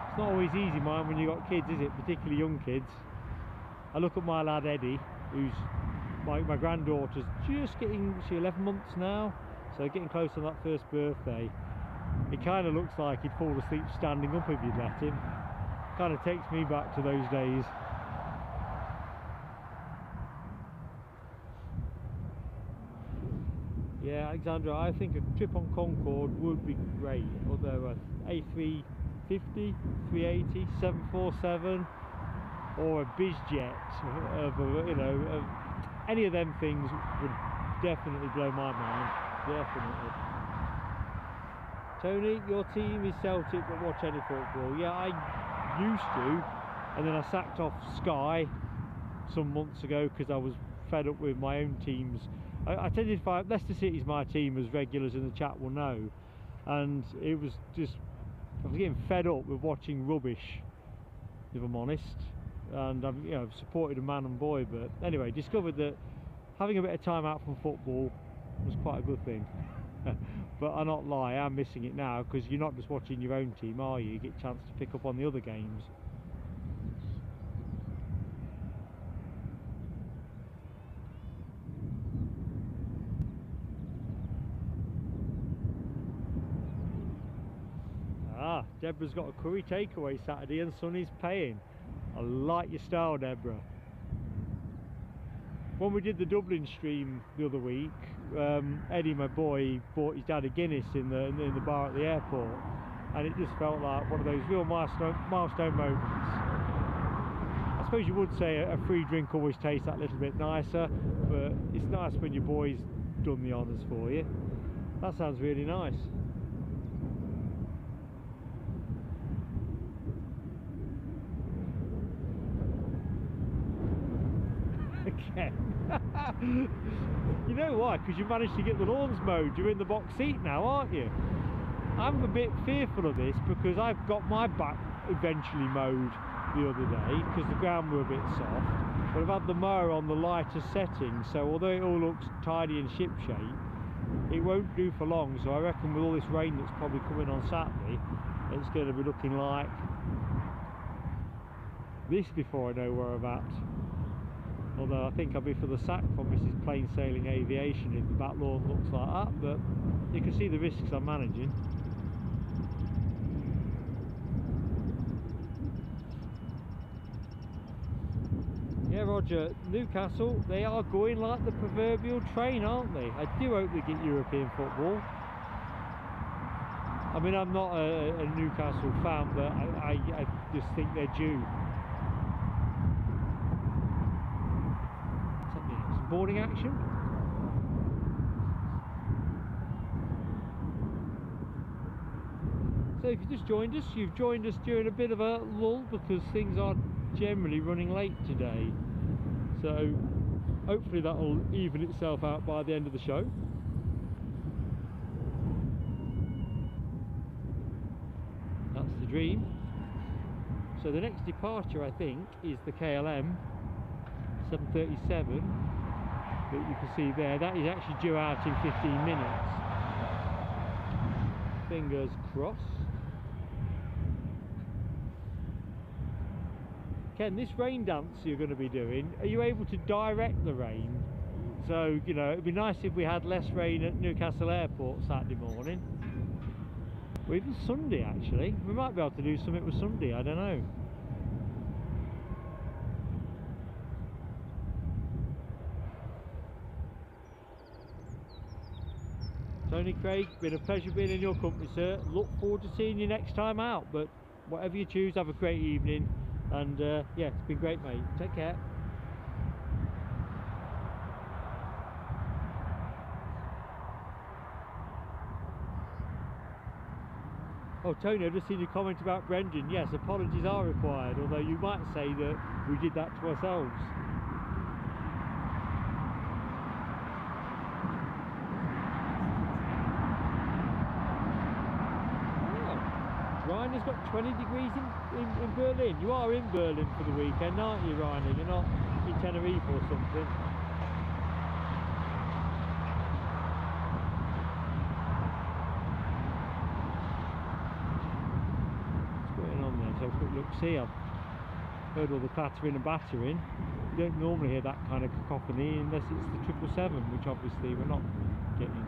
It's not always easy, mind, when you've got kids, is it? Particularly young kids. I look at my lad Eddie, who's my granddaughter's just getting, she's 11 months now, so getting close to that first birthday. It kind of looks like he'd fall asleep standing up if you'd let him. Kind of takes me back to those days. Yeah, Alexandra, I think a trip on Concorde would be great, although A350, 380, 747, or a BizJet, any of them things would definitely blow my mind, definitely. Tony, your team is Celtic, but watch any football. Yeah, I used to, and then I sacked off Sky some months ago because I was fed up with my own teams. I tended to find Leicester City's my team, as regulars in the chat will know, and it was just, I was getting fed up with watching rubbish, if I'm honest. And I've supported a man and boy, but anyway, discovered that having a bit of time out from football was quite a good thing. But I'll not lie, I'm missing it now, because you're not just watching your own team, are you? You get a chance to pick up on the other games. Ah, Deborah's got a curry takeaway Saturday and Sonny's paying. I like your style, Deborah. When we did the Dublin stream the other week, Eddie, my boy, bought his dad a Guinness in the bar at the airport, and it just felt like one of those real milestone moments. I suppose you would say a free drink always tastes that little bit nicer, but it's nice when your boy's done the honours for you. That sounds really nice. You know why? Because you managed to get the lawns mowed. You're in the box seat now, aren't you? I'm a bit fearful of this because I've got my back eventually mowed the other day because the ground were a bit soft, but I've had the mower on the lighter setting, so although it all looks tidy and shipshape, it won't do for long. So I reckon with all this rain that's probably coming on Saturday, it's going to be looking like this before I know where I'm at. Although I think I'll be for the sack from Mrs. Plain Sailing Aviation if the back lawn looks like that, but you can see the risks I'm managing. Yeah, Roger, Newcastle, they are going like the proverbial train, aren't they? I do hope they get European football. I mean, I'm not a Newcastle fan, but I just think they're due. Boarding action. So if you just joined us, you've joined us during a bit of a lull because things are generally running late today. So hopefully that'll even itself out by the end of the show. That's the dream. So the next departure, I think, is the KLM 737. That you can see there, that is actually due out in 15 minutes. Fingers crossed. Ken, this rain dance you're going to be doing, are you able to direct the rain? So, you know, it'd be nice if we had less rain at Newcastle Airport Saturday morning. Or even Sunday, actually. We might be able to do something with Sunday, I don't know. Tony Craig, been a pleasure being in your company, sir. Look forward to seeing you next time out, but whatever you choose, have a great evening. And yeah, it's been great, mate. Take care. Oh, Tony, I've just seen your comment about Brendan. Yes, apologies are required, although you might say that we did that to ourselves. Ryanair's got 20 degrees in Berlin. You are in Berlin for the weekend, aren't you, Ryanair? You're not in Tenerife or something. What's going on there? Let's have a quick look. See, I've heard all the clattering and battering. You don't normally hear that kind of cacophony unless it's the 777, which obviously we're not getting.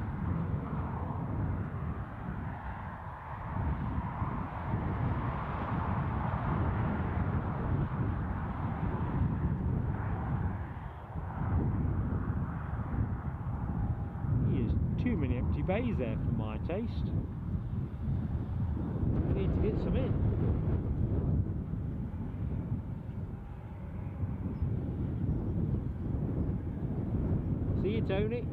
Too many empty bays there for my taste. We need to get some in. See you, Tony.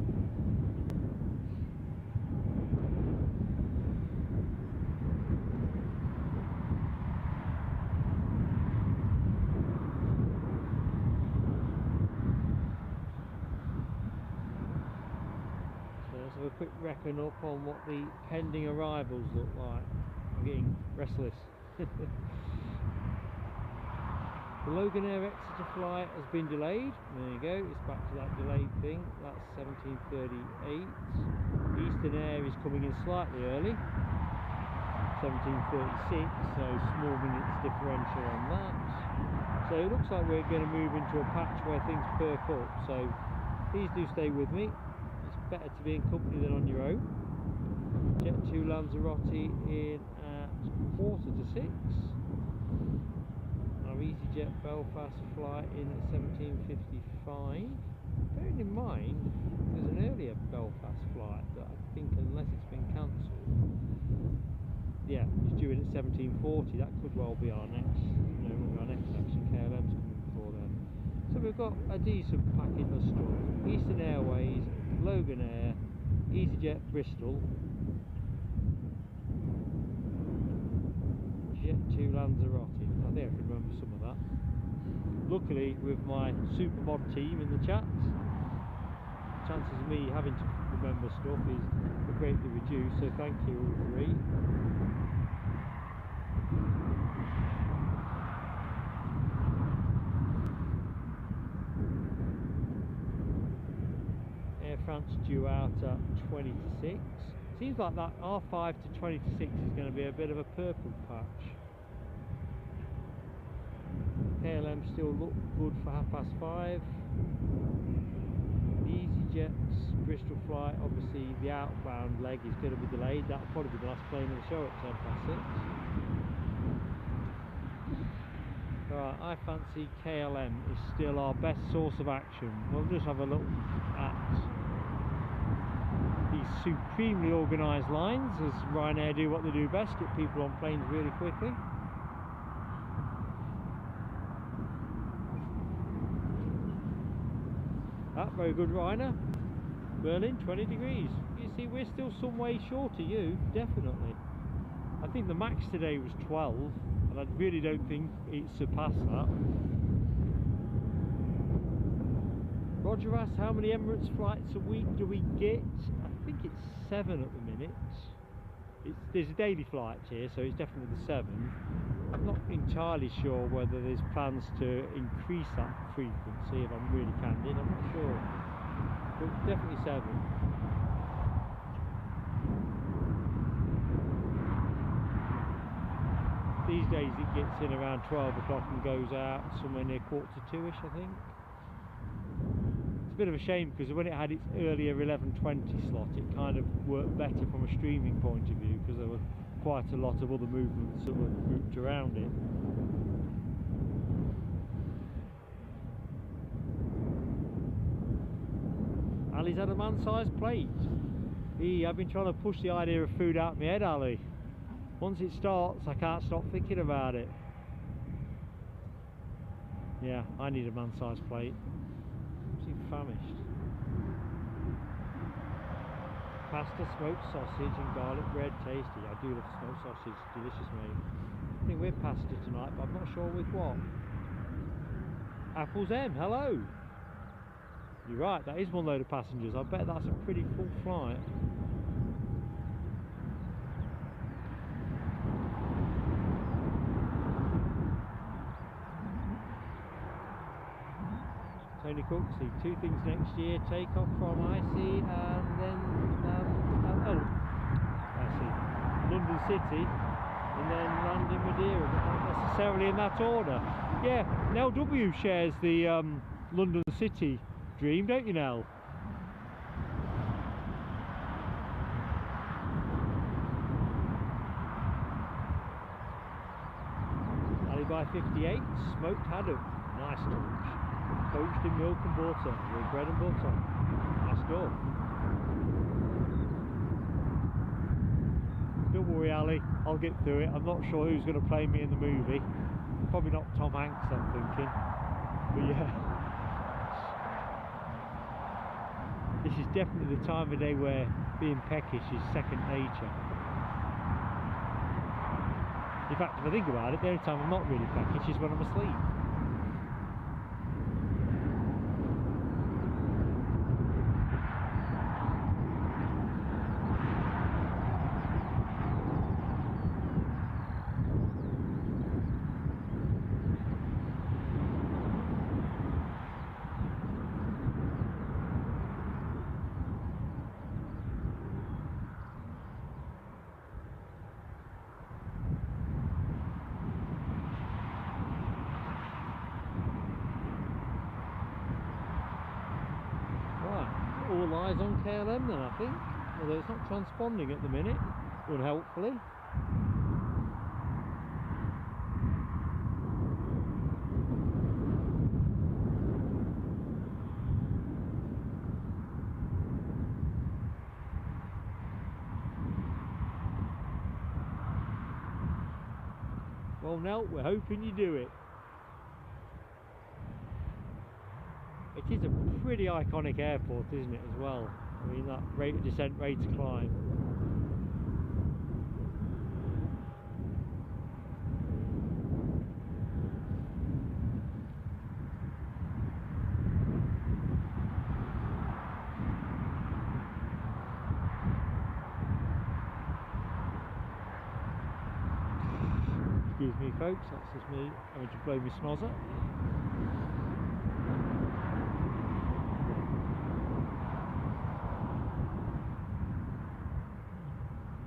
A quick reckon up on what the pending arrivals look like. I'm getting restless. The Loganair Exeter flight has been delayed. There you go, it's back to that delayed thing. That's 17:38. Eastern Air is coming in slightly early, 17:36, so small minutes differential on that. So it looks like we're going to move into a patch where things perk up, so please do stay with me. Better to be in company than on your own. Jet 2 Lanzarote in at 5:45. Our easyJet Belfast flight in at 17:55. Bearing in mind there's an earlier Belfast flight that I think, unless it's been cancelled, yeah, it's due in at 17:40. That could well be our next, you know, our next action. KLM's coming before then. So we've got a decent packet of stuff. Eastern Airways, Loganair, easyJet Bristol, Jet 2 Lanzarote. I think I can remember some of that. Luckily, with my Supermod team in the chat, chances of me having to remember stuff is greatly reduced, so thank you all three. France due out at 20 to 6. Seems like that R5 to 20 to 6 is going to be a bit of a purple patch. KLM still look good for 5:30. The easyJet's Bristol flight, obviously the outbound leg is going to be delayed. That'll probably be the last plane of the show at 6. Alright, I fancy KLM is still our best source of action. We'll just have a look at these supremely organised lines, as Ryanair do what they do best, get people on planes really quickly. Very good, Ryanair. Berlin, 20 degrees. You see, we're still some way short of you, definitely. I think the max today was 12, and I really don't think it surpassed that. Roger asked how many Emirates flights a week do we get? I think it's 7 at the minute. There's a daily flight here, so it's definitely the 7. I'm not entirely sure whether there's plans to increase that frequency, if I'm really candid. I'm not sure, but definitely 7. these days it gets in around 12 o'clock and goes out somewhere near 1:45-ish, I think. It's a bit of a shame because when it had its earlier 11:20 slot, it kind of worked better from a streaming point of view because there were quite a lot of other movements that were grouped around it. Ali's had a man-sized plate. I've been trying to push the idea of food out of my head, Ali. Once it starts, I can't stop thinking about it. Yeah, I need a man-sized plate. I seem famished. Pasta, smoked sausage and garlic bread, tasty. I do love smoked sausage, delicious, mate. I think we're pasta tonight, but I'm not sure with what. Apples M, hello. You're right, that is one load of passengers. I bet that's a pretty full flight. Tony Cook, see 2 things next year: take off from IC and then I see London City and then land in Madeira, but not necessarily in that order. Yeah, LW shares the London City dream, don't you, Nell? Ali 58, smoked haddock, nice touch. Poached in milk and butter, with bread and butter. Nice stuff. Don't worry, Ali, I'll get through it. I'm not sure who's going to play me in the movie. Probably not Tom Hanks, I'm thinking. But yeah. This is definitely the time of day where being peckish is second nature. In fact, if I think about it, the only time I'm not really peckish is when I'm asleep. All eyes on KLM then, I think, although it's not transponding at the minute, unhelpfully. Well, Nell, we're hoping you do it. It is a pretty iconic airport, isn't it, as well? I mean, that rate of descent, rate of climb. Excuse me, folks, that's just me having to blow my snozzer.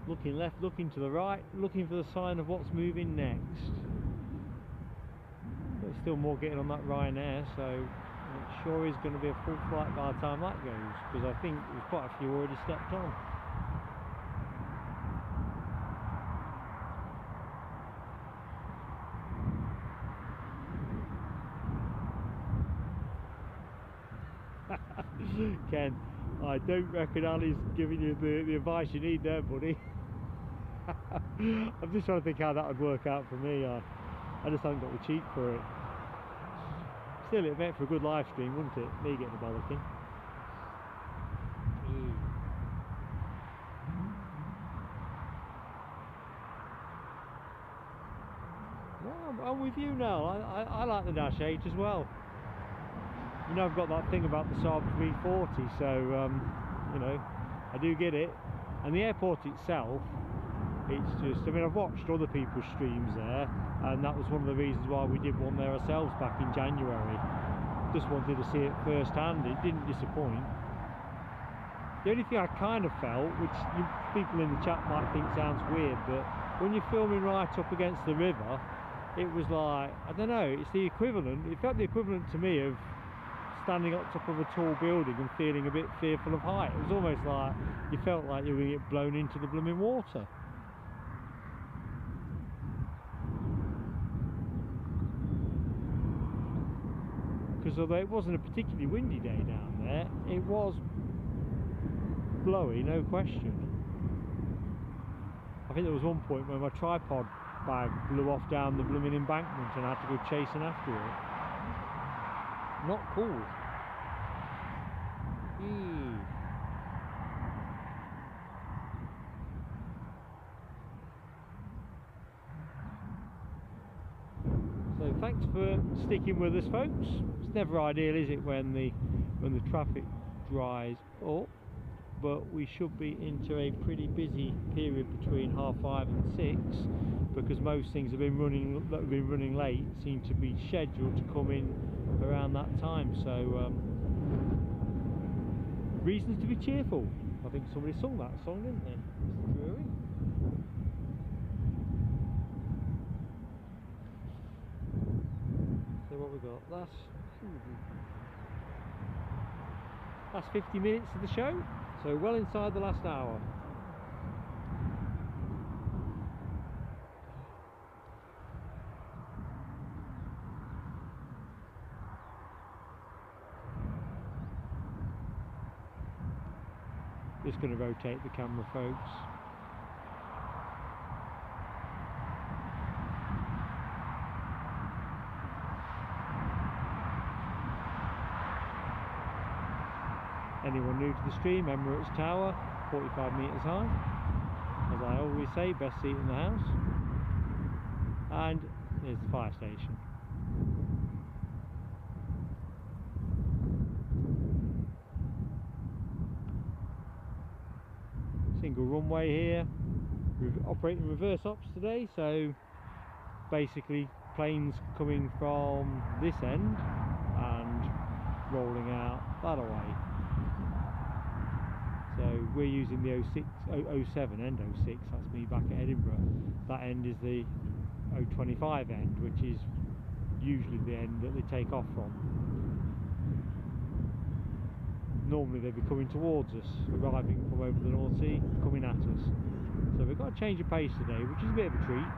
Looking left, looking to the right, looking for the sign of what's moving next. There's still more getting on that Ryanair, so it sure is going to be a full flight by the time that goes, because I think there's quite a few already stepped on. Ken, I don't reckon Ali's giving you the advice you need there, buddy. I'm just trying to think how that would work out for me. I just haven't got the cheek for it. Still, it'd make for a good live stream, wouldn't it? Me getting the bollocking. Well, I'm with you now. I like the Dash 8 as well. You know, I've got that thing about the Saab 340, so you know, I do get it. And the airport itself, it's just, I mean, I've watched other people's streams there, and that was one of the reasons why we did one there ourselves back in January. Just wanted to see it firsthand. It didn't disappoint. The only thing I kind of felt, which people in the chat might think sounds weird, but when you're filming right up against the river, it was like, I don't know, it's the equivalent, it felt the equivalent to me of standing up top of a tall building and feeling a bit fearful of height. It was almost like you felt like you were going to get blown into the blooming water. Because although it wasn't a particularly windy day down there, it was blowy, no question. I think there was one point where my tripod bag blew off down the blooming embankment and I had to go chasing after it. Not cool. Eee. So thanks for sticking with us, folks. It's never ideal, is it, when the traffic dries up, but we should be into a pretty busy period between 5:30 and 6, because most things that have been running late seem to be scheduled to come in around that time. So reasons to be cheerful. I think somebody sung that song, didn't they, Mr. Drury? So what we got? Last 50 minutes of the show, so well inside the last hour. Just going to rotate the camera, folks. Anyone new to the stream, Emirates Tower, 45 metres high. As I always say, best seat in the house. And there's the fire station. Single runway here. We're operating reverse ops today, so basically planes coming from this end and rolling out that away. So we're using the 07 end 06, that's me back at Edinburgh. That end is the 025 end, which is usually the end that they take off from. Normally they'd be coming towards us, arriving from over the North Sea, coming at us. So we've got a change of pace today, which is a bit of a treat.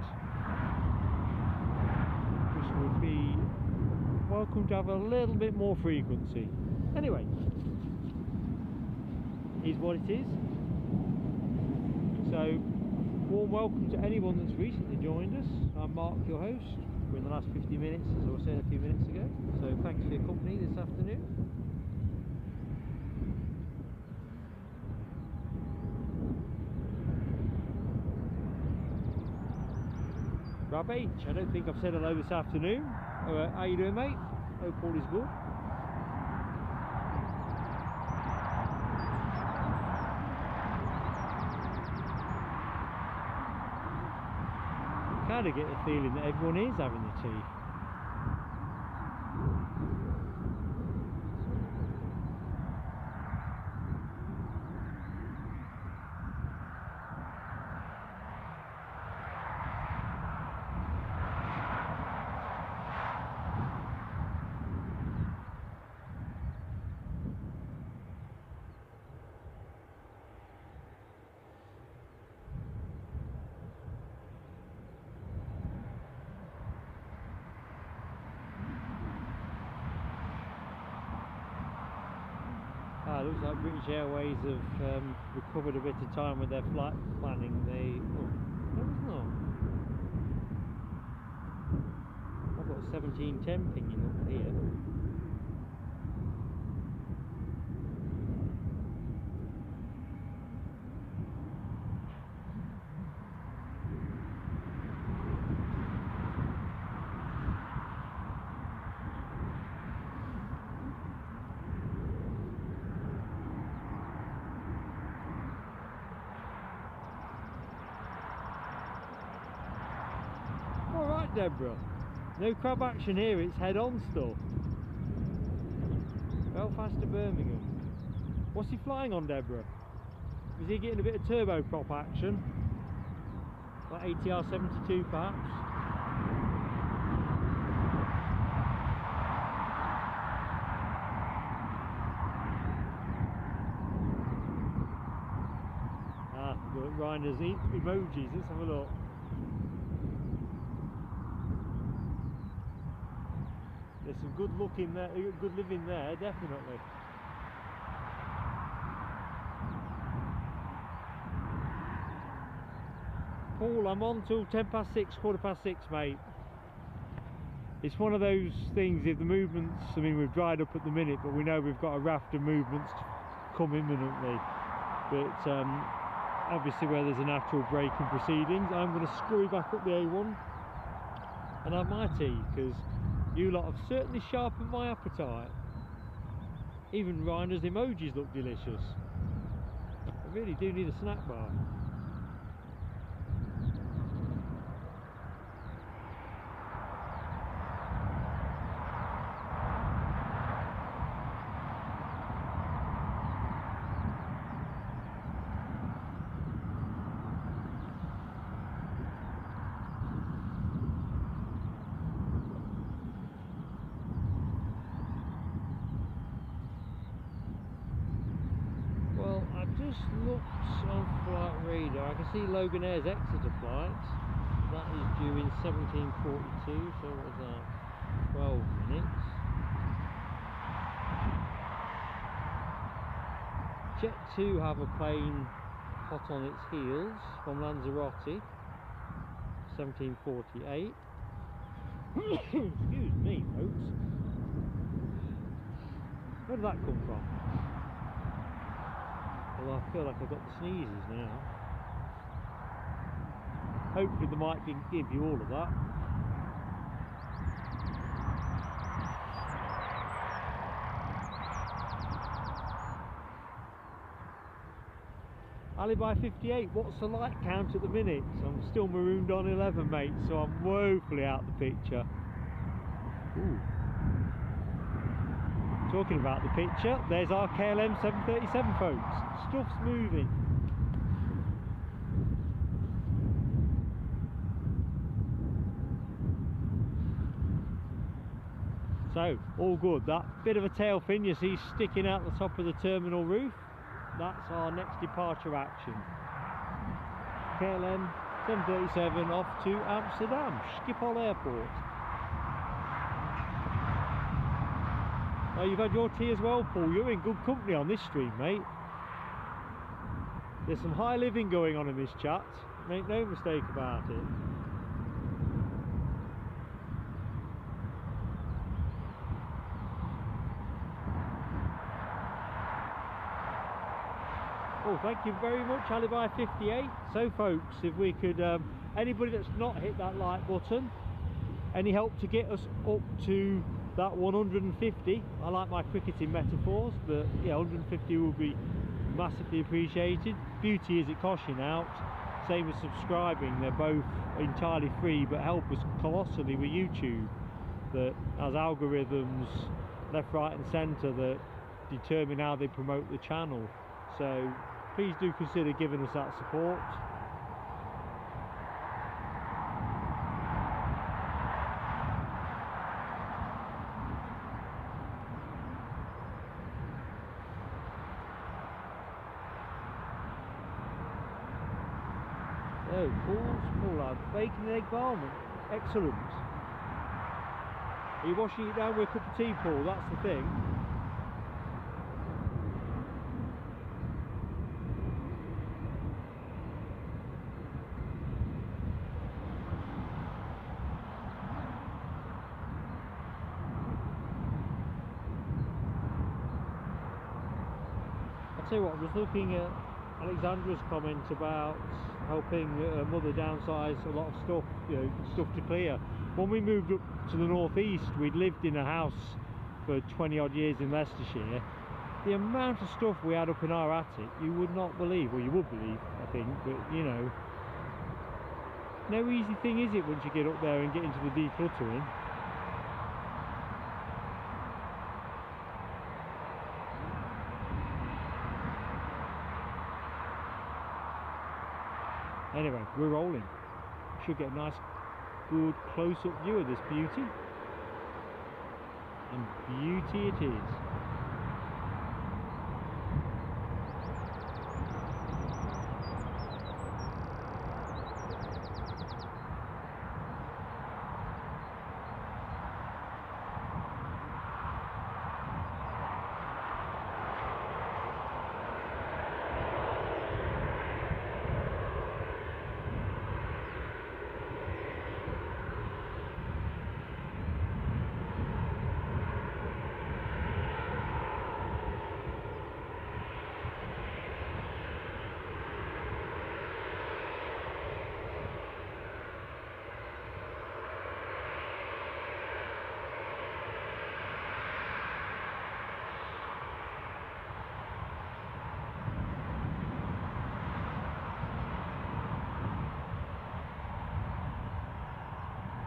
Which would be welcome to have a little bit more frequency. Anyway, is what it is. So warm welcome to anyone that's recently joined us. I'm Mark, your host. We're in the last 50 minutes, as I was saying a few minutes ago, so thanks for your company this afternoon. Rob H, I don't think I've said hello this afternoon. How you doing, mate? Hope all is good. I kind of get the feeling that everyone is having the tea. Looks like British Airways have recovered a bit of time with their flight planning. I've got 1710 pinging up here. Deborah, no crab action here, it's head on stuff. Belfast to Birmingham. What's he flying on, Deborah? Is he getting a bit of turboprop action? Like ATR 72 perhaps. Look, Ryanair's emojis, let's have a look. There's some good look in there, good living there, definitely. Paul, I'm on till 6:10, 6:15, mate. It's one of those things, if the movements, I mean we've dried up at the minute, but we know we've got a raft of movements to come imminently. But obviously where there's a natural break in proceedings, I'm going to screw back up the A1 and have my tea, because you lot have certainly sharpened my appetite. Even Ryanair's emojis look delicious. I really do need a snack bar. Just looked on flight radar. I can see Loganair's Exeter flight. That is due in 1742, so what was that? 12 minutes. Jet 2 have a plane hot on its heels from Lanzarote, 1748. Excuse me, folks. Where did that come from? Well, I feel like I've got the sneezes now. Hopefully the mic didn't give you all of that. Alibi 58, what's the light count at the minute? So I'm still marooned on 11, mate, so I'm woefully out the picture. Ooh. Talking about the picture, there's our KLM 737, folks. Stuff's moving. So, all good. That bit of a tail fin you see sticking out the top of the terminal roof, that's our next departure action. KLM 737 off to Amsterdam, Schiphol Airport. Oh, you've had your tea as well, Paul. You're in good company on this stream, mate. There's some high living going on in this chat. Make no mistake about it. Oh, thank you very much, Alibi 58. So, folks, if we could, anybody that's not hit that like button, any help to get us up to that 150, I like my cricketing metaphors, but yeah, 150 will be massively appreciated. Beauty is it costs you out, same as subscribing, they're both entirely free but help us colossally with YouTube, that has algorithms left, right and centre that determine how they promote the channel. So please do consider giving us that support. So, Paul lad, bacon and egg barman, excellent. Are you washing it down with a cup of tea, Paul? That's the thing. I'll tell you what, I was looking at Alexandra's comment about helping mother downsize a lot of stuff, you know, stuff to clear. When we moved up to the northeast, we'd lived in a house for 20 odd years in Leicestershire. The amount of stuff we had up in our attic, you would not believe, well you would believe, I think, but you know, no easy thing is it once you get up there and get into the decluttering. Anyway, we're rolling. should get a nice, good close-up view of this beauty. And beauty it is.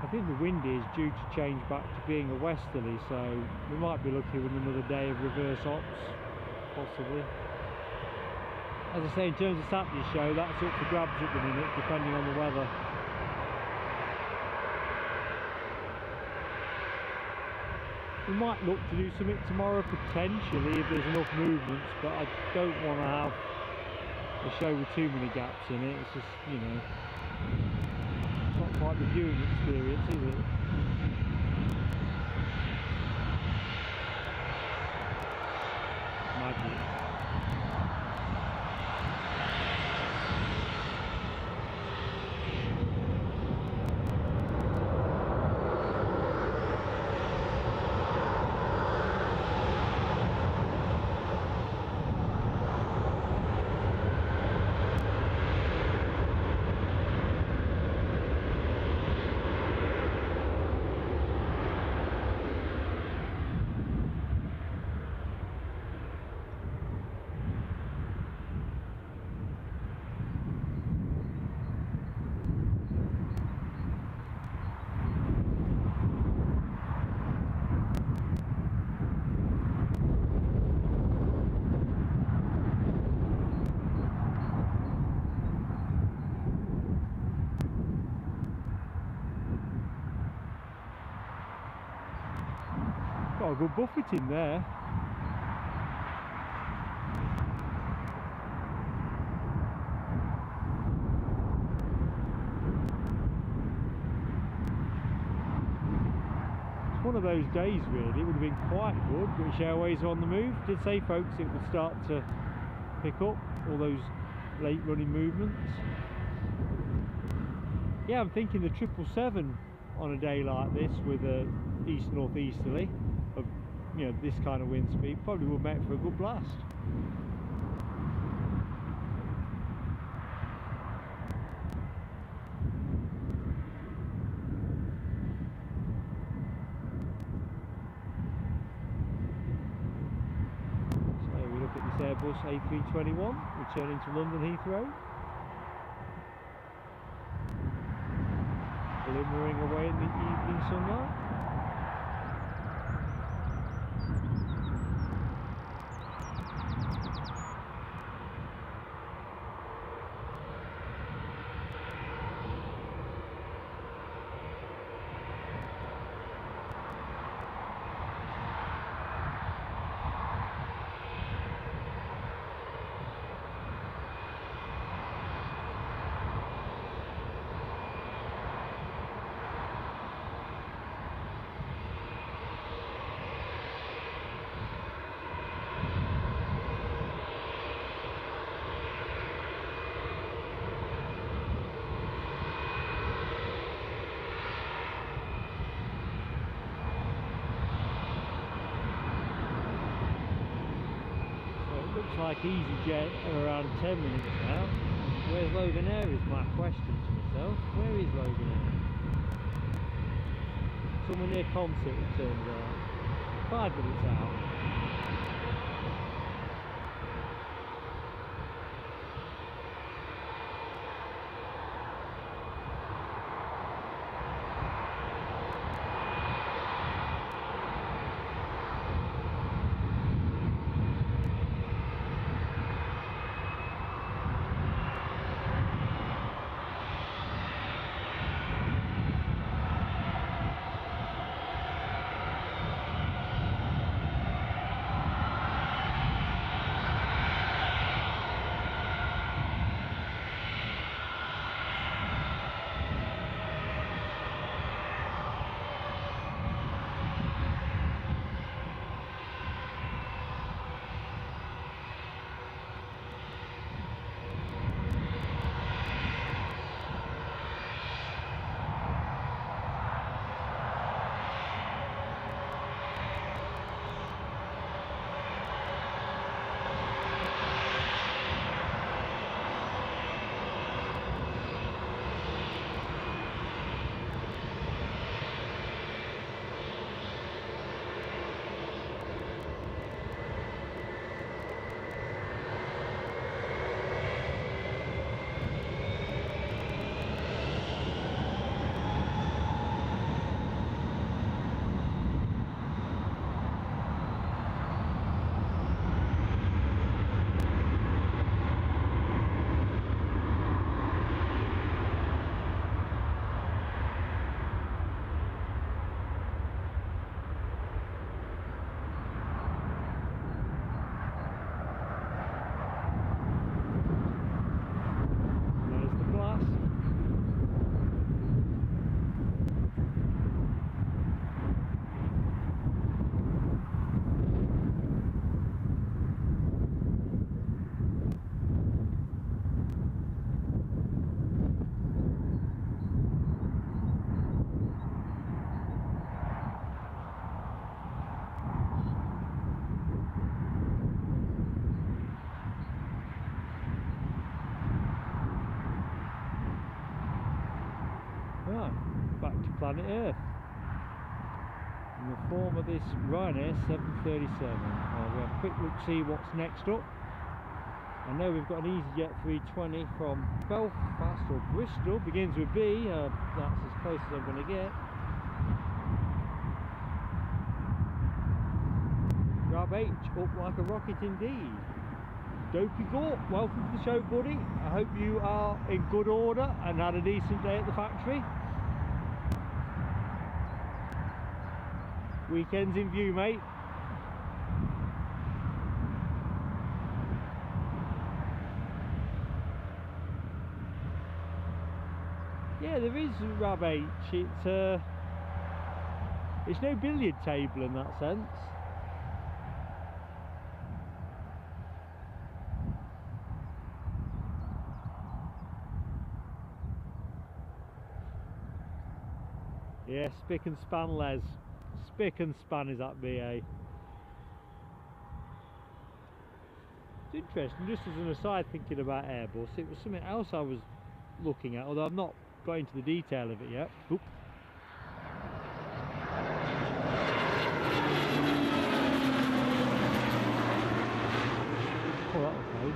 I think the wind is due to change back to being a westerly, so we might be lucky with another day of reverse ops, possibly. As I say, in terms of Saturday's show, that's up for grabs at the minute, depending on the weather. We might look to do something tomorrow, potentially, if there's enough movements, but I don't want to have a show with too many gaps in it. It's just, you know, not quite the viewing experience, is it? Magic. Got a good buffet in there. It's one of those days really, it would have been quite good. British Airways are on the move. Did say folks it would start to pick up all those late running movements. Yeah, I'm thinking the 777 on a day like this with a east northeasterly of, you know, this kind of wind speed probably would make for a good blast. So we look at this Airbus A321 returning to London Heathrow, glimmering away in the evening sunlight. Looks like easyJet are around 10 minutes now. Where's Loganair is my question to myself. Where is Loganair? Somewhere near Concert it turns out. 5 minutes out. back to planet Earth in the form of this Ryanair 737. Well, we'll have a quick look, see what's next up. I know we've got an easyJet 320 from Belfast or Bristol, begins with B, that's as close as I'm going to get. Grab H, up like a rocket indeed. Dopey Gort, welcome to the show, buddy. I hope you are in good order and had a decent day at the factory. Weekend's in view, mate. Yeah, there is Rab H. It's no billiard table in that sense. Yeah, spick and span, Les. Spick and span is that BA. It's interesting, just as an aside, thinking about Airbus, it was something else I was looking at, although I've not got into the detail of it yet. Oop. Oh, that was close.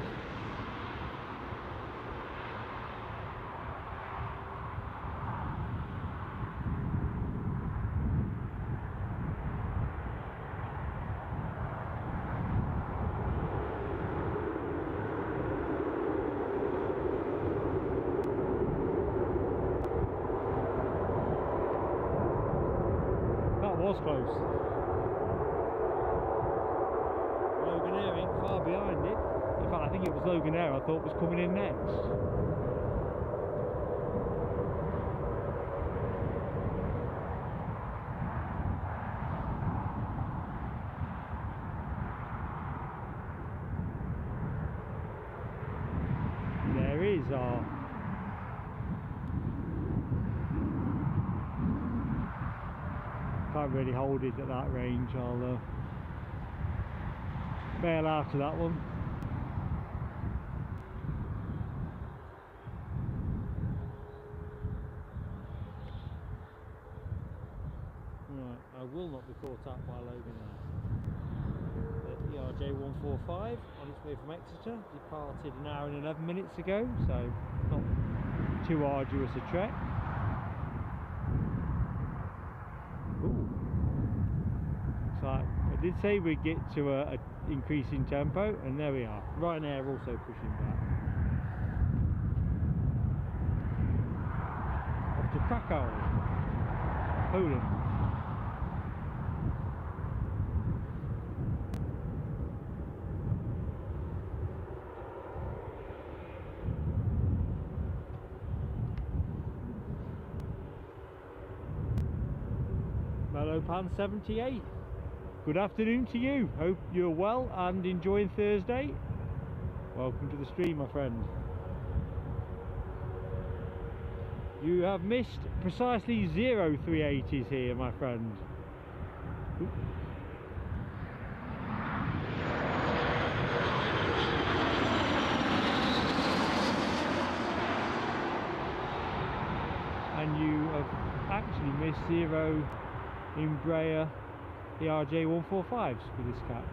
Was close. Loganair ain't far behind it. In fact, I think it was Loganair I thought was coming in next. There is our can't really hold it at that range. I'll bail out of that one. Right, I will not be caught up by Loganair. The ERJ 145 on its way from Exeter, departed an hour and 11 minutes ago, so not too arduous a trek. I did say we'd get to a increase in tempo, and there we are. Ryanair also pushing back. Off to Krakow, Poland. Mellowpan 78. Good afternoon to you. Hope you're well and enjoying Thursday. Welcome to the stream, my friend. You have missed precisely 0 380s here, my friend. Oop. And you have actually missed 0 Embraer ERJ 145s with this catch.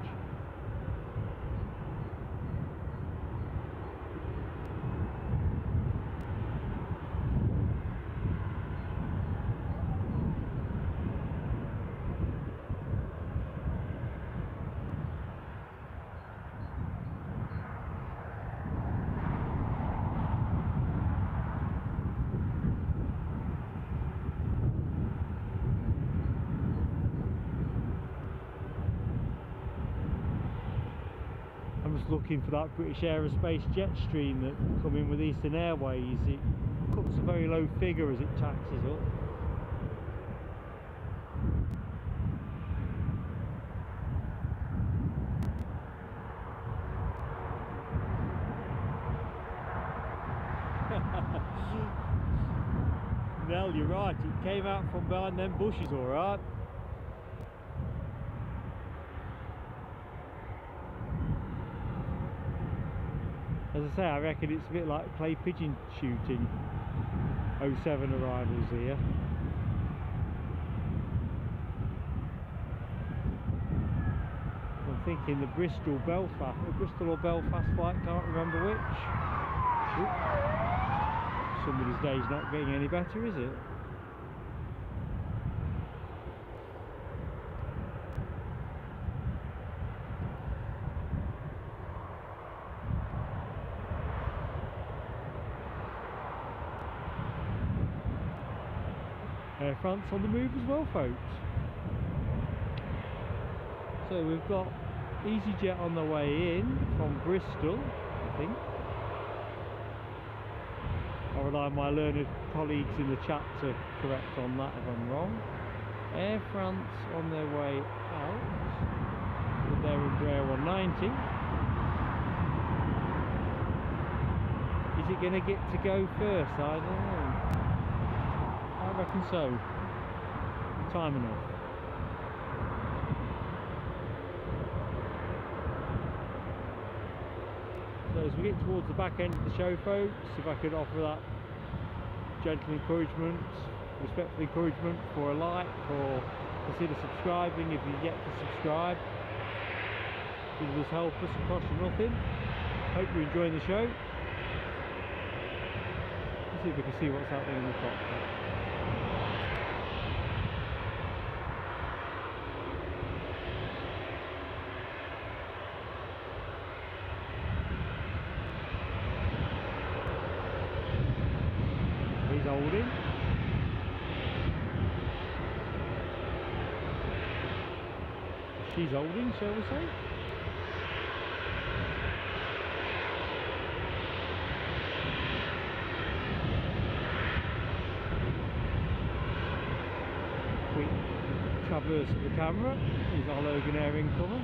Looking for that British Aerospace Jetstream that come in with Eastern Airways. It cuts a very low figure as it taxes up. Nell, you're right, it came out from behind them bushes alright. As I say, I reckon it's a bit like clay pigeon shooting. 07 arrivals here. thinking the Bristol or Belfast flight, can't remember which. Oop. Somebody's day's not getting any better, is it? Air France on the move as well, folks. So we've got easyJet on the way in from Bristol, I think. I rely on my learned colleagues in the chat to correct on that if I'm wrong. Air France on their way out with their Embraer 190. Is it going to get to go first? I don't know. I reckon so. Time enough. So as we get towards the back end of the show, folks, if I could offer that gentle encouragement, respectful encouragement for a like, or consider subscribing if you get to subscribe. It does help us, it costs you nothing. Hope you're enjoying the show. Let's see if we can see what's happening in the cockpit. He's holding. She's holding, shall we say? Quick traverse of the camera. Here's our Loganair incomer.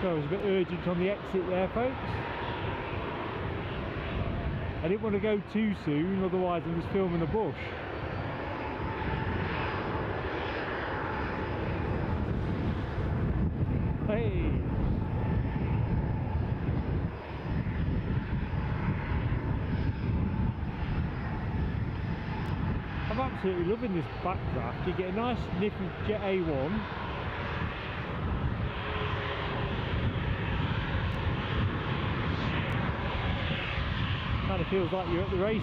So I was a bit urgent on the exit there, folks. I didn't want to go too soon, otherwise I'm just filming a bush. Hey! I'm absolutely loving this backdraft. You get a nice sniff of Jet A1. Kind of feels like you're at the races.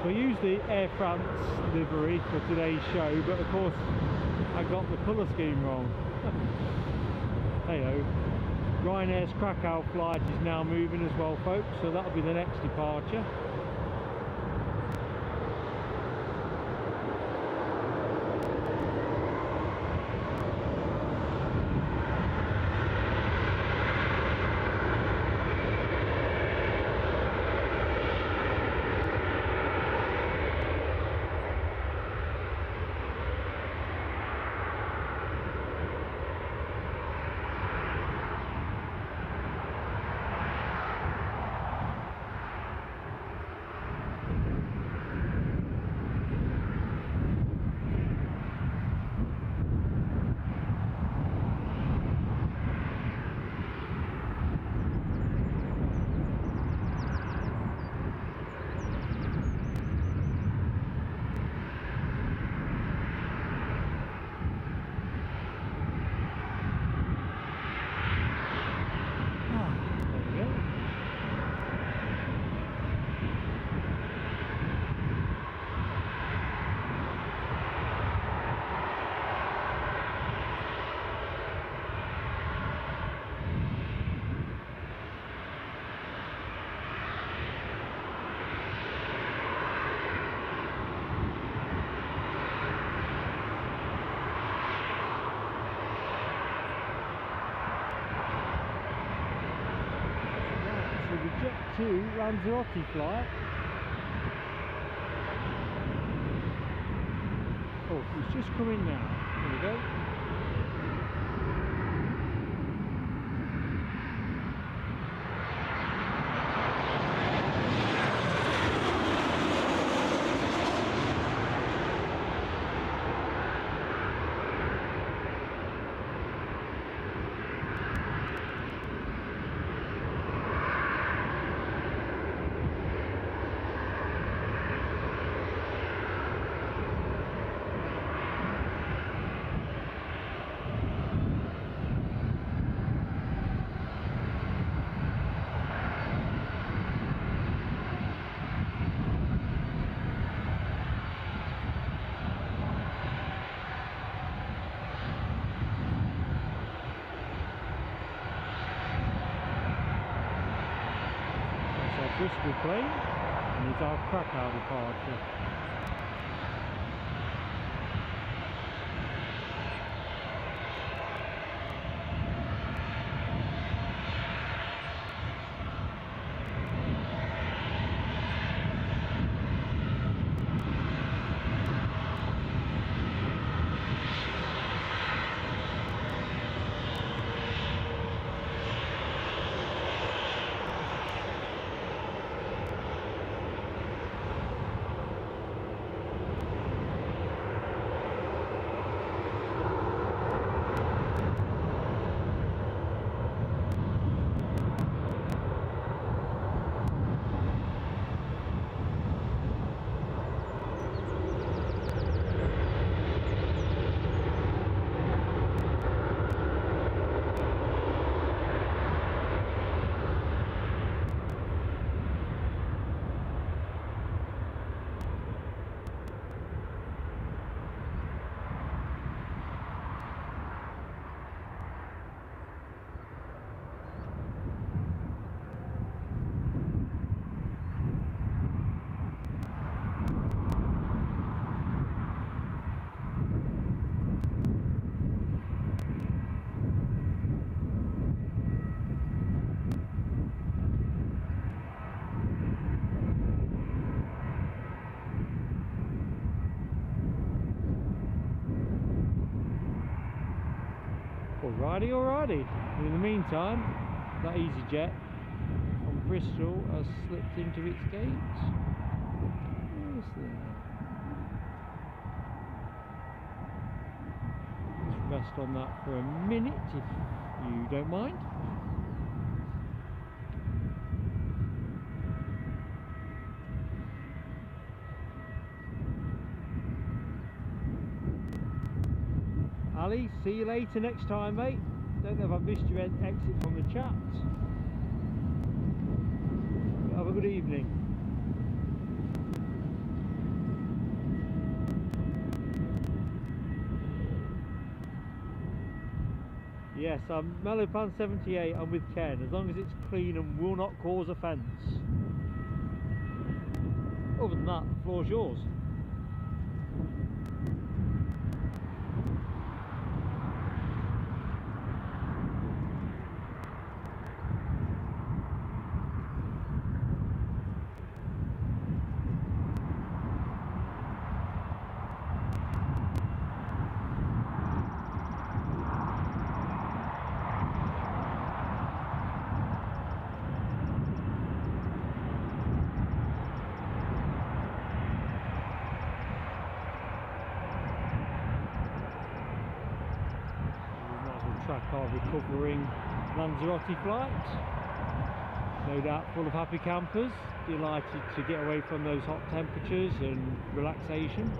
So I used the Air France livery for today's show, but of course I got the colour scheme wrong. Hey-ho. Ryanair's Krakow flight is now moving as well, folks, so that'll be the next departure. to Lanzarote flight. Oh, it's just coming now. There we go. Bristol plane, and it's our Krakow departure. Alrighty. In the meantime, that easyJet from Bristol has slipped into its gate. Where's that? Let's rest on that for a minute if you don't mind. Ali, see you later next time, mate. Don't know if I've missed your exit from the chat. Have a good evening. Yes, I'm Mellowpan 78, I'm with Ken, as long as it's clean and will not cause offence. Other than that, the floor's yours. Our recovering Lanzarote flight, no doubt full of happy campers, delighted to get away from those hot temperatures and relaxation.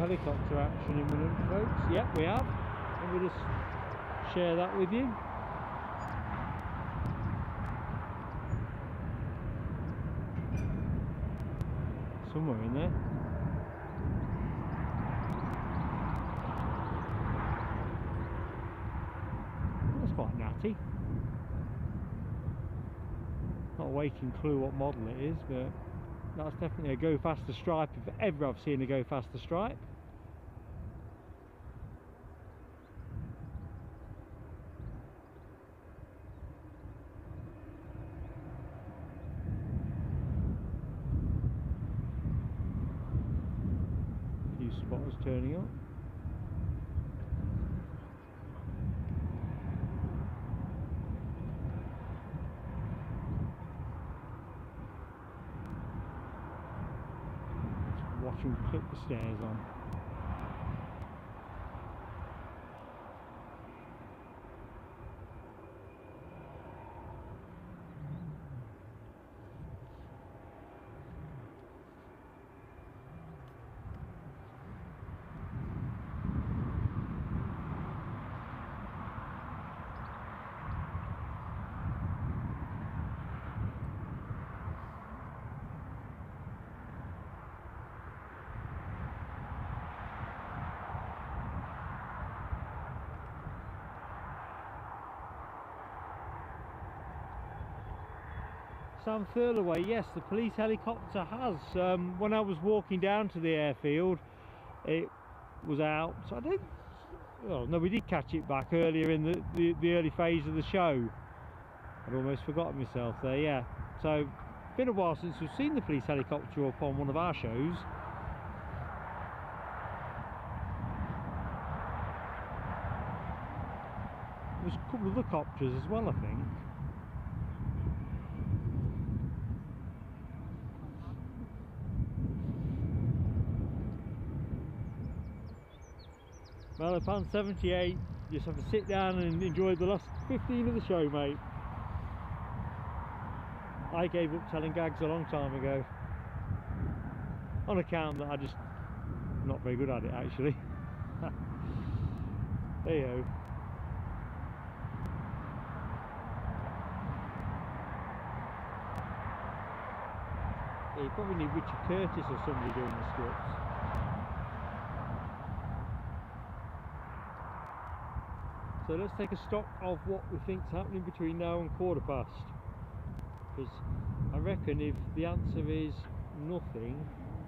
helicopter action imminent, folks. Yep, we have. Let me just share that with you. Somewhere in there. That's quite natty. Not a waking clue what model it is, but that's definitely a go faster stripe if ever I've seen a go faster stripe. A few spotters turning up. Watch him clip the stairs on. Sam Thurlaway, yes, the police helicopter has. When I was walking down to the airfield, it was out. So I didn't. Well, no, we did catch it back earlier in the early phase of the show. I'd almost forgotten myself there. Yeah. So, been a while since we've seen the police helicopter up on one of our shows. There's a couple of the copters as well, I think. Well, upon 78, you just have to sit down and enjoy the last 15 of the show, mate. I gave up telling gags a long time ago, on account that I'm not very good at it, actually. Hey-ho. Yeah, you probably need Richard Curtis or somebody doing the scripts. So let's take a stock of what we think's happening between now and 1/4 past. Because I reckon if the answer is nothing,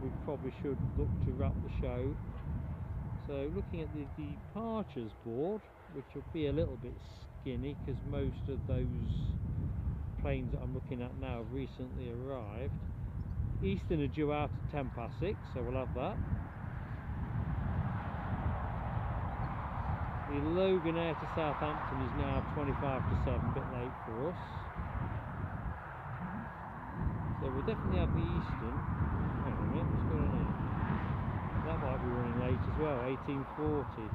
we probably should look to wrap the show. So looking at the departures board, which will be a little bit skinny because most of those planes that I'm looking at now have recently arrived. Eastern are due out at 6:10, so we'll have that. The Loganair to Southampton is now 7:25, a bit late for us. So we'll definitely have the Eastern. Hang on a minute, what's going on here? That might be running late as well, 18:40.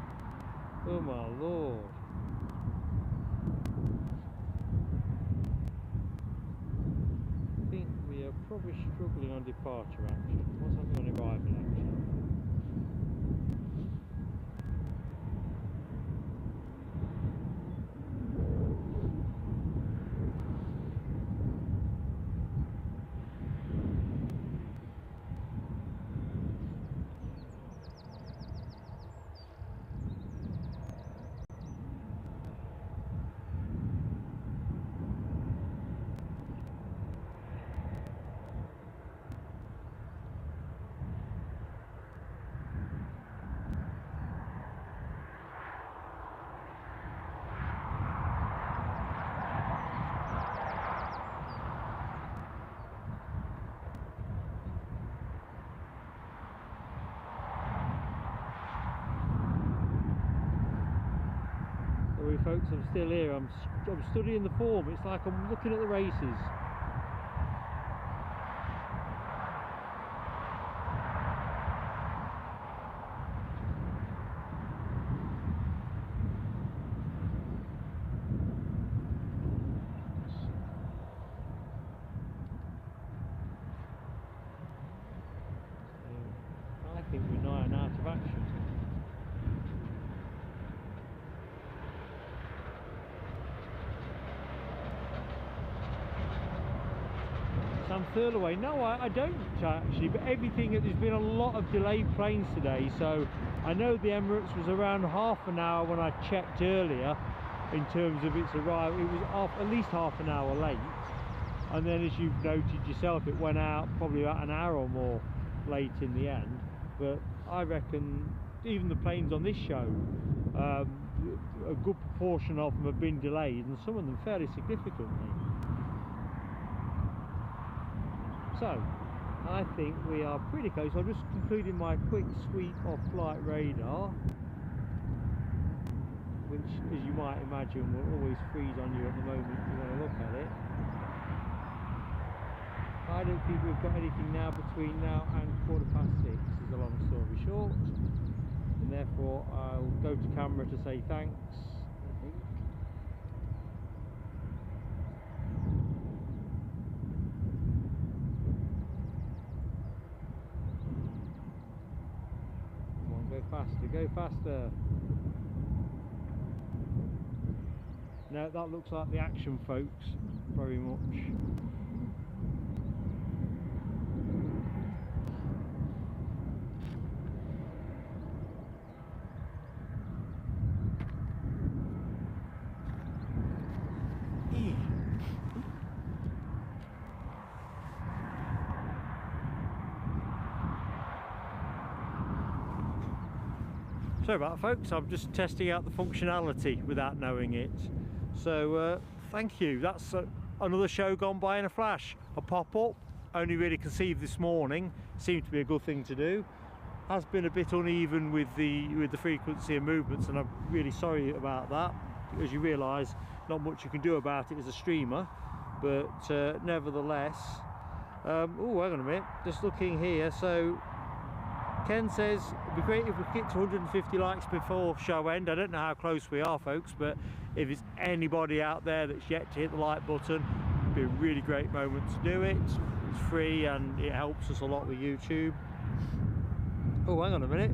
Oh my lord. I think we are probably struggling on departure action. What's happening on arrival action? Folks, I'm still here. I'm studying the form. It's like I'm looking at the races. I think we're 9 out of of action. Sam Thurlaway, no I don't actually, but everything, there's been a lot of delayed planes today, so I know the Emirates was around half an hour when I checked earlier in terms of its arrival. It was at least half an hour late, and then as you've noted yourself, it went out probably about an hour or more late in the end. But I reckon even the planes on this show, a good proportion of them have been delayed, and some of them fairly significantly. So I think we are pretty close. I'm just concluding my quick sweep of flight radar, which, as you might imagine, will always freeze on you at the moment you want to look at it. I don't think we've got anything now between now and 6:15, is the long story short, and therefore I'll go to camera to say thanks, I think. Come on, go faster, go faster. No, that looks like the action, folks, very much. Sorry about that, folks, I'm just testing out the functionality without knowing it. So thank you. That's another show gone by in a flash. A pop-up, only really conceived this morning, seemed to be a good thing to do. Has been a bit uneven with the frequency and movements, and I'm really sorry about that. As you realise, not much you can do about it as a streamer, but nevertheless. Oh, hang on a minute, just looking here. So Ken says it'd be great if we get to 150 likes before show end. I don't know how close we are, folks, but if there's anybody out there that's yet to hit the like button, it'd be a really great moment to do it. It's free and it helps us a lot with YouTube. Oh, hang on a minute.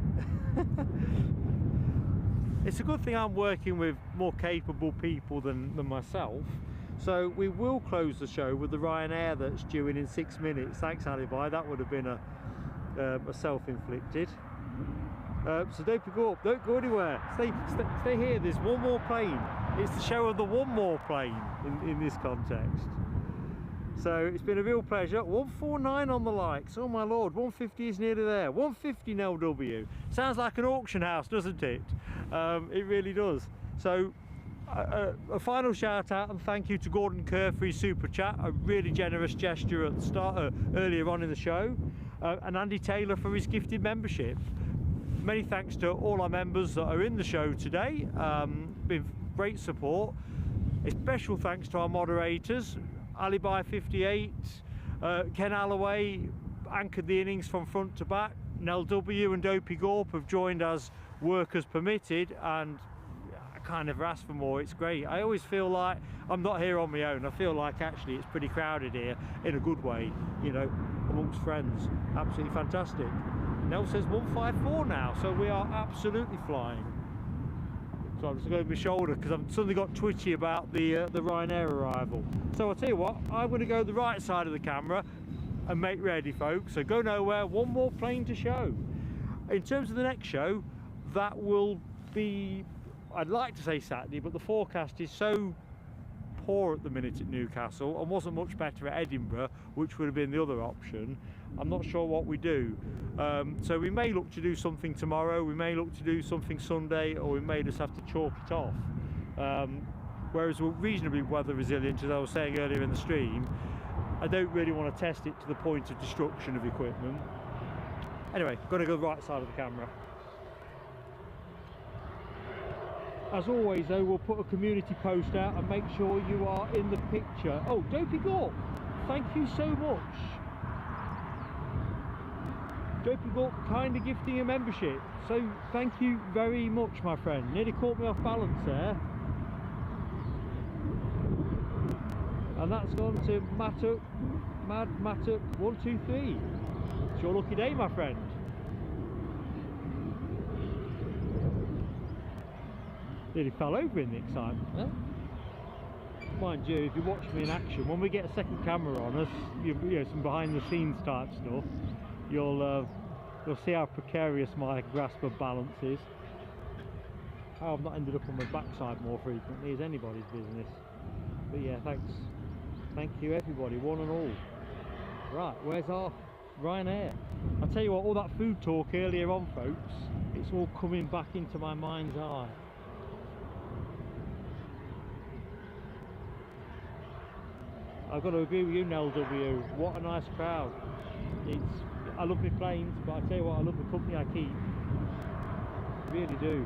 It's a good thing I'm working with more capable people than myself. So we will close the show with the Ryanair that's due in 6 minutes. Thanks, Alibi. That would have been a self-inflicted. So don't go up, don't go anywhere, stay here. There's one more plane. It's the show of the one more plane in this context. So it's been a real pleasure. 149 on the likes, oh my lord. 150 is nearly there. 150 in LW. Sounds like an auction house, doesn't it? It really does. So a final shout out and thank you to Gordon Kerr for his super chat, a really generous gesture at the start, earlier on in the show. And Andy Taylor for his gifted membership. Many thanks to all our members that are in the show today. Been great support. A special thanks to our moderators, Alibi 58, Ken Alloway anchored the innings from front to back. Nell W and Dopey Gorp have joined as workers permitted, and I can't ever ask for more. It's great. I always feel like I'm not here on my own. I feel like actually it's pretty crowded here in a good way, you know, amongst friends. Absolutely fantastic. Nell says 154 now, so we are absolutely flying. So I'm just going over my shoulder because I've suddenly got twitchy about the Ryanair arrival. So I'll tell you what, I'm going to go the right side of the camera and make ready, folks. So go nowhere, one more plane to show. In terms of the next show, that will be, I'd like to say Saturday, but the forecast is so poor at the minute at Newcastle and wasn't much better at Edinburgh, which would have been the other option. I'm not sure what we do. So we may look to do something tomorrow, we may look to do something Sunday, or we may just have to chalk it off. Whereas we're reasonably weather resilient, as I was saying earlier in the stream, I don't really want to test it to the point of destruction of equipment. Anyway, got to go the right side of the camera. As always though, we'll put a community post out and make sure you are in the picture. Oh, Dopey Gorp, thank you so much. Dopey Gorp kind of gifting a membership, so thank you very much, my friend. Nearly caught me off balance there. And that's gone to Mad Mattock 123. It's your lucky day, my friend. Nearly fell over in the excitement there. Mind you, if you watch me in action, when we get a second camera on us, you know, some behind the scenes type stuff, you'll see how precarious my grasp of balance is. How I've not ended up on my backside more frequently is anybody's business. But yeah, thanks. Thank you everybody, one and all. Right, where's our Ryanair? I'll tell you what, all that food talk earlier on, folks, it's all coming back into my mind's eye. I've got to agree with you, NLW. What a nice crowd. I love my planes, but I tell you what, I love the company I keep. I really do.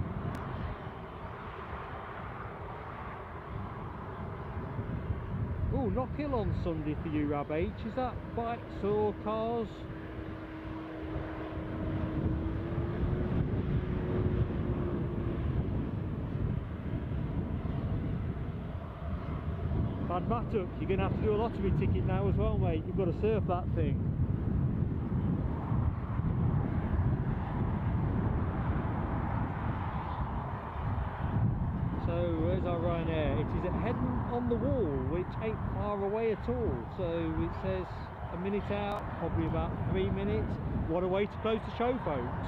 Oh, Knockhill on Sunday for you, Rab H. Is that bikes or cars? Bad Mattock, you're going to have to do a lottery ticket now as well, mate. You've got to surf that thing. So, where's our Ryanair? It is at Heading on the Wall, which ain't far away at all. So, it says a minute out, probably about 3 minutes. What a way to close the show, folks.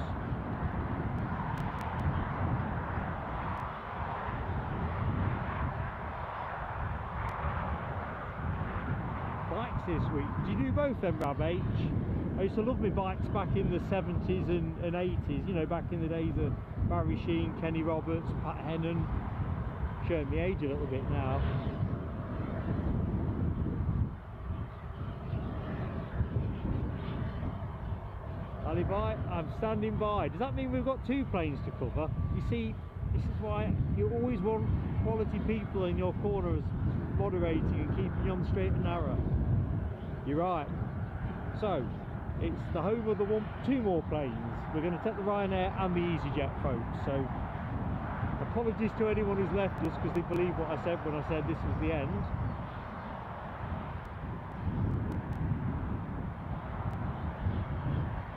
This week. Do you do both then, Rab H? I used to love my bikes back in the 70s and 80s, you know, back in the days of Barry Sheen, Kenny Roberts, Pat Hennon. Showing my age a little bit now. Ali Bye, I'm standing by. Does that mean we've got 2 planes to cover? You see, this is why you always want quality people in your corners moderating and keeping you on the straight and narrow. You're right. So, it's the home of the 2 more planes. We're going to take the Ryanair and the easyJet, folks. So, apologies to anyone who's left us because they believe what I said when I said this was the end.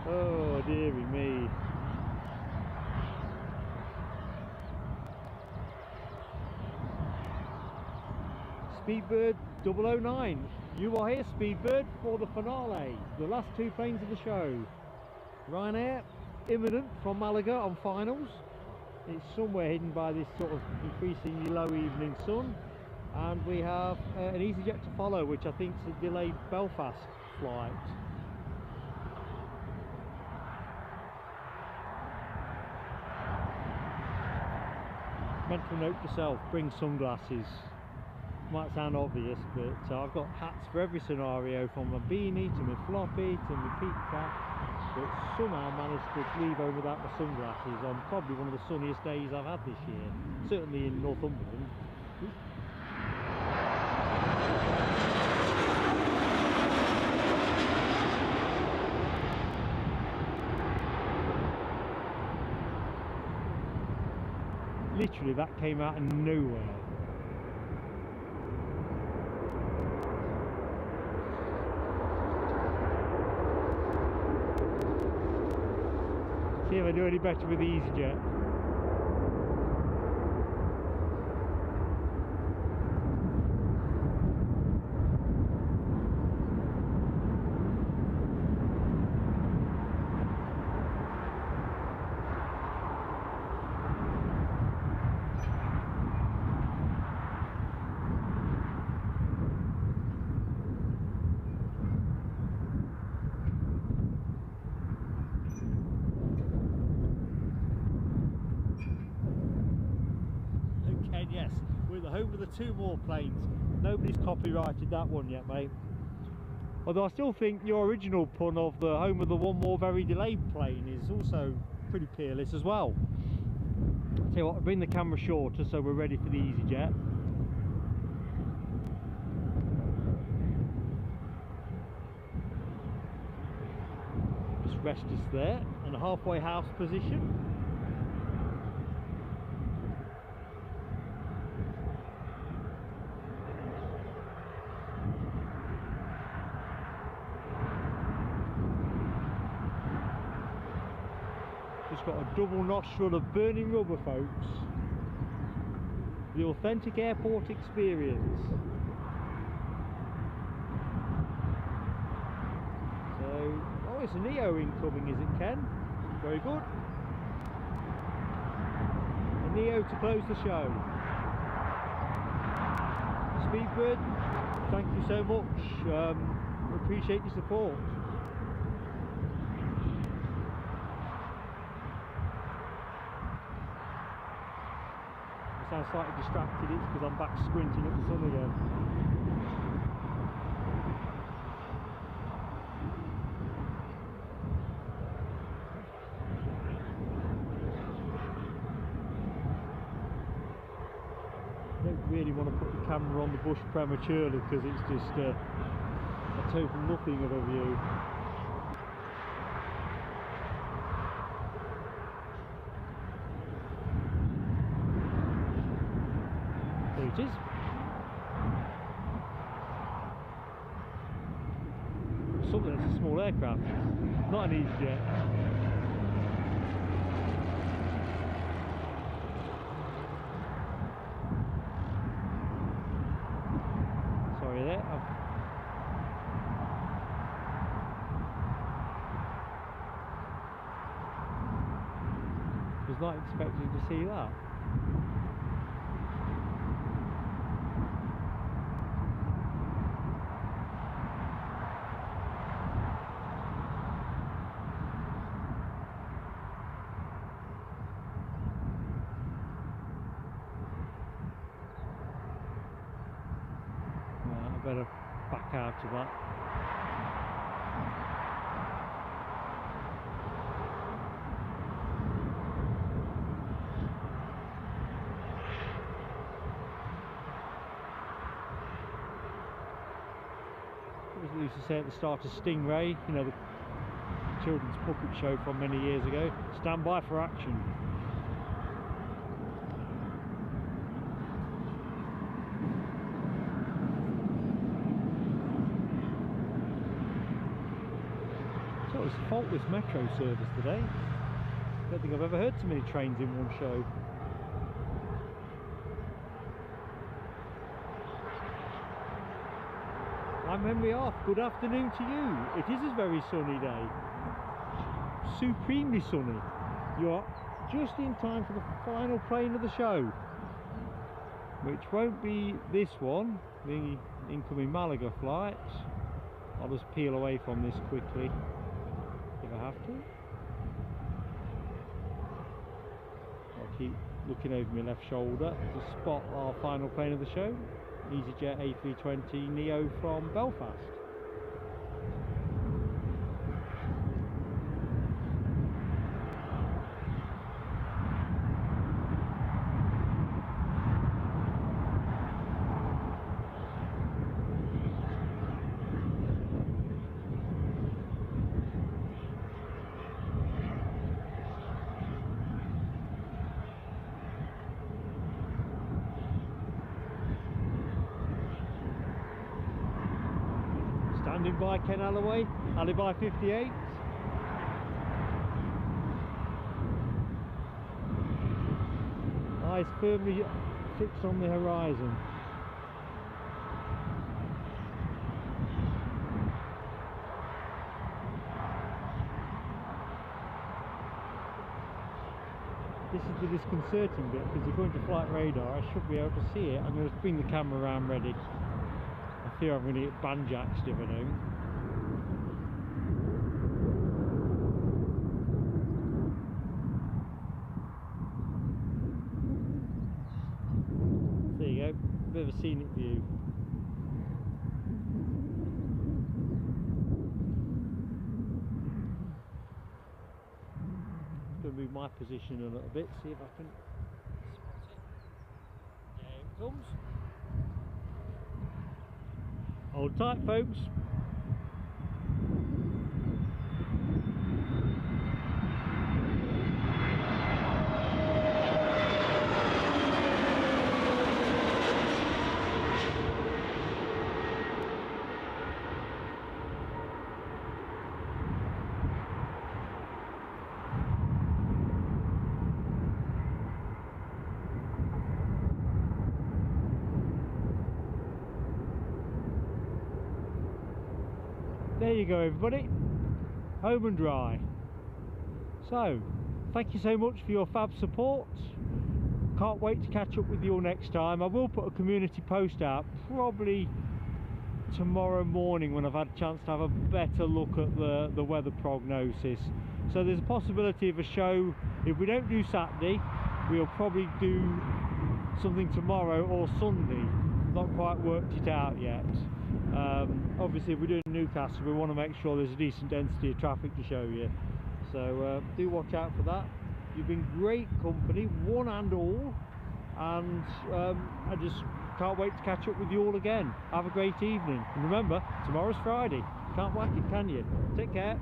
Oh, dearie me. Speedbird 009. You are here, Speedbird, for the finale, the last 2 planes of the show. Ryanair, imminent from Malaga on finals. It's somewhere hidden by this sort of increasingly low evening sun. And we have an easyJet to follow, which I think is a delayed Belfast flight. Mental note to self, bring sunglasses. Might sound obvious, but I've got hats for every scenario, from my beanie to my floppy to my peak cap, but somehow managed to leave home without my sunglasses on probably one of the sunniest days I've had this year, certainly in Northumberland. Literally, that came out of nowhere. See if I do any better with the easyJet. Yes, we're the home of the 2 more planes. Nobody's copyrighted that one yet, mate. Although I still think your original pun of the home of the 1 more very delayed plane is also pretty peerless as well. Tell you what, I'll bring the camera shorter so we're ready for the easyJet. Just rest us there in a halfway house position. Just got a double nostril of burning rubber, folks. the authentic airport experience. So, oh, it's a Neo incoming, is it, Ken? Very good. A Neo to close the show. Speedbird, thank you so much. Appreciate your support. I sound slightly distracted, it's because I'm back squinting at the sun again. I don't really want to put the camera on the bush prematurely because it's just a total nothing of a view. There it is. Something that's a small aircraft, not an easyJet. Sorry there. Was not expecting to see that. I better back out of that. As we used to say at the start of Stingray, you know, the children's puppet show from many years ago, stand by for action. So it's a faultless metro service today. I don't think I've ever heard so many trains in one show. I'm Henry Arth, good afternoon to you. It is a very sunny day. Supremely sunny. You're just in time for the final plane of the show, which won't be this one, the incoming Malaga flight. I'll just peel away from this quickly if I have to. I'll keep looking over my left shoulder to spot our final plane of the show. easyJet A320 Neo from Belfast. Standing by Ken Alloway, Alibi 58. Eyes firmly fixed on the horizon. This is the disconcerting bit because according to flight radar I should be able to see it. I'm going to bring the camera around ready. I fear I'm going to get banjaxed if I don't. There you go, bit of a scenic view. I'm going to move my position a little bit, see if I can spot it. There it comes. Hold tight, folks. there you go, everybody, home and dry. So thank you so much for your fab support. Can't wait to catch up with you all next time. I will put a community post out probably tomorrow morning when I've had a chance to have a better look at the weather prognosis. So there's a possibility of a show. If we don't do Saturday, we'll probably do something tomorrow or Sunday. Not quite worked it out yet. Obviously if we're doing Newcastle, we want to make sure there's a decent density of traffic to show you. So do watch out for that. You've been great company, one and all, and I just can't wait to catch up with you all again. Have a great evening, and remember, tomorrow's Friday. Can't whack it, can you? Take care.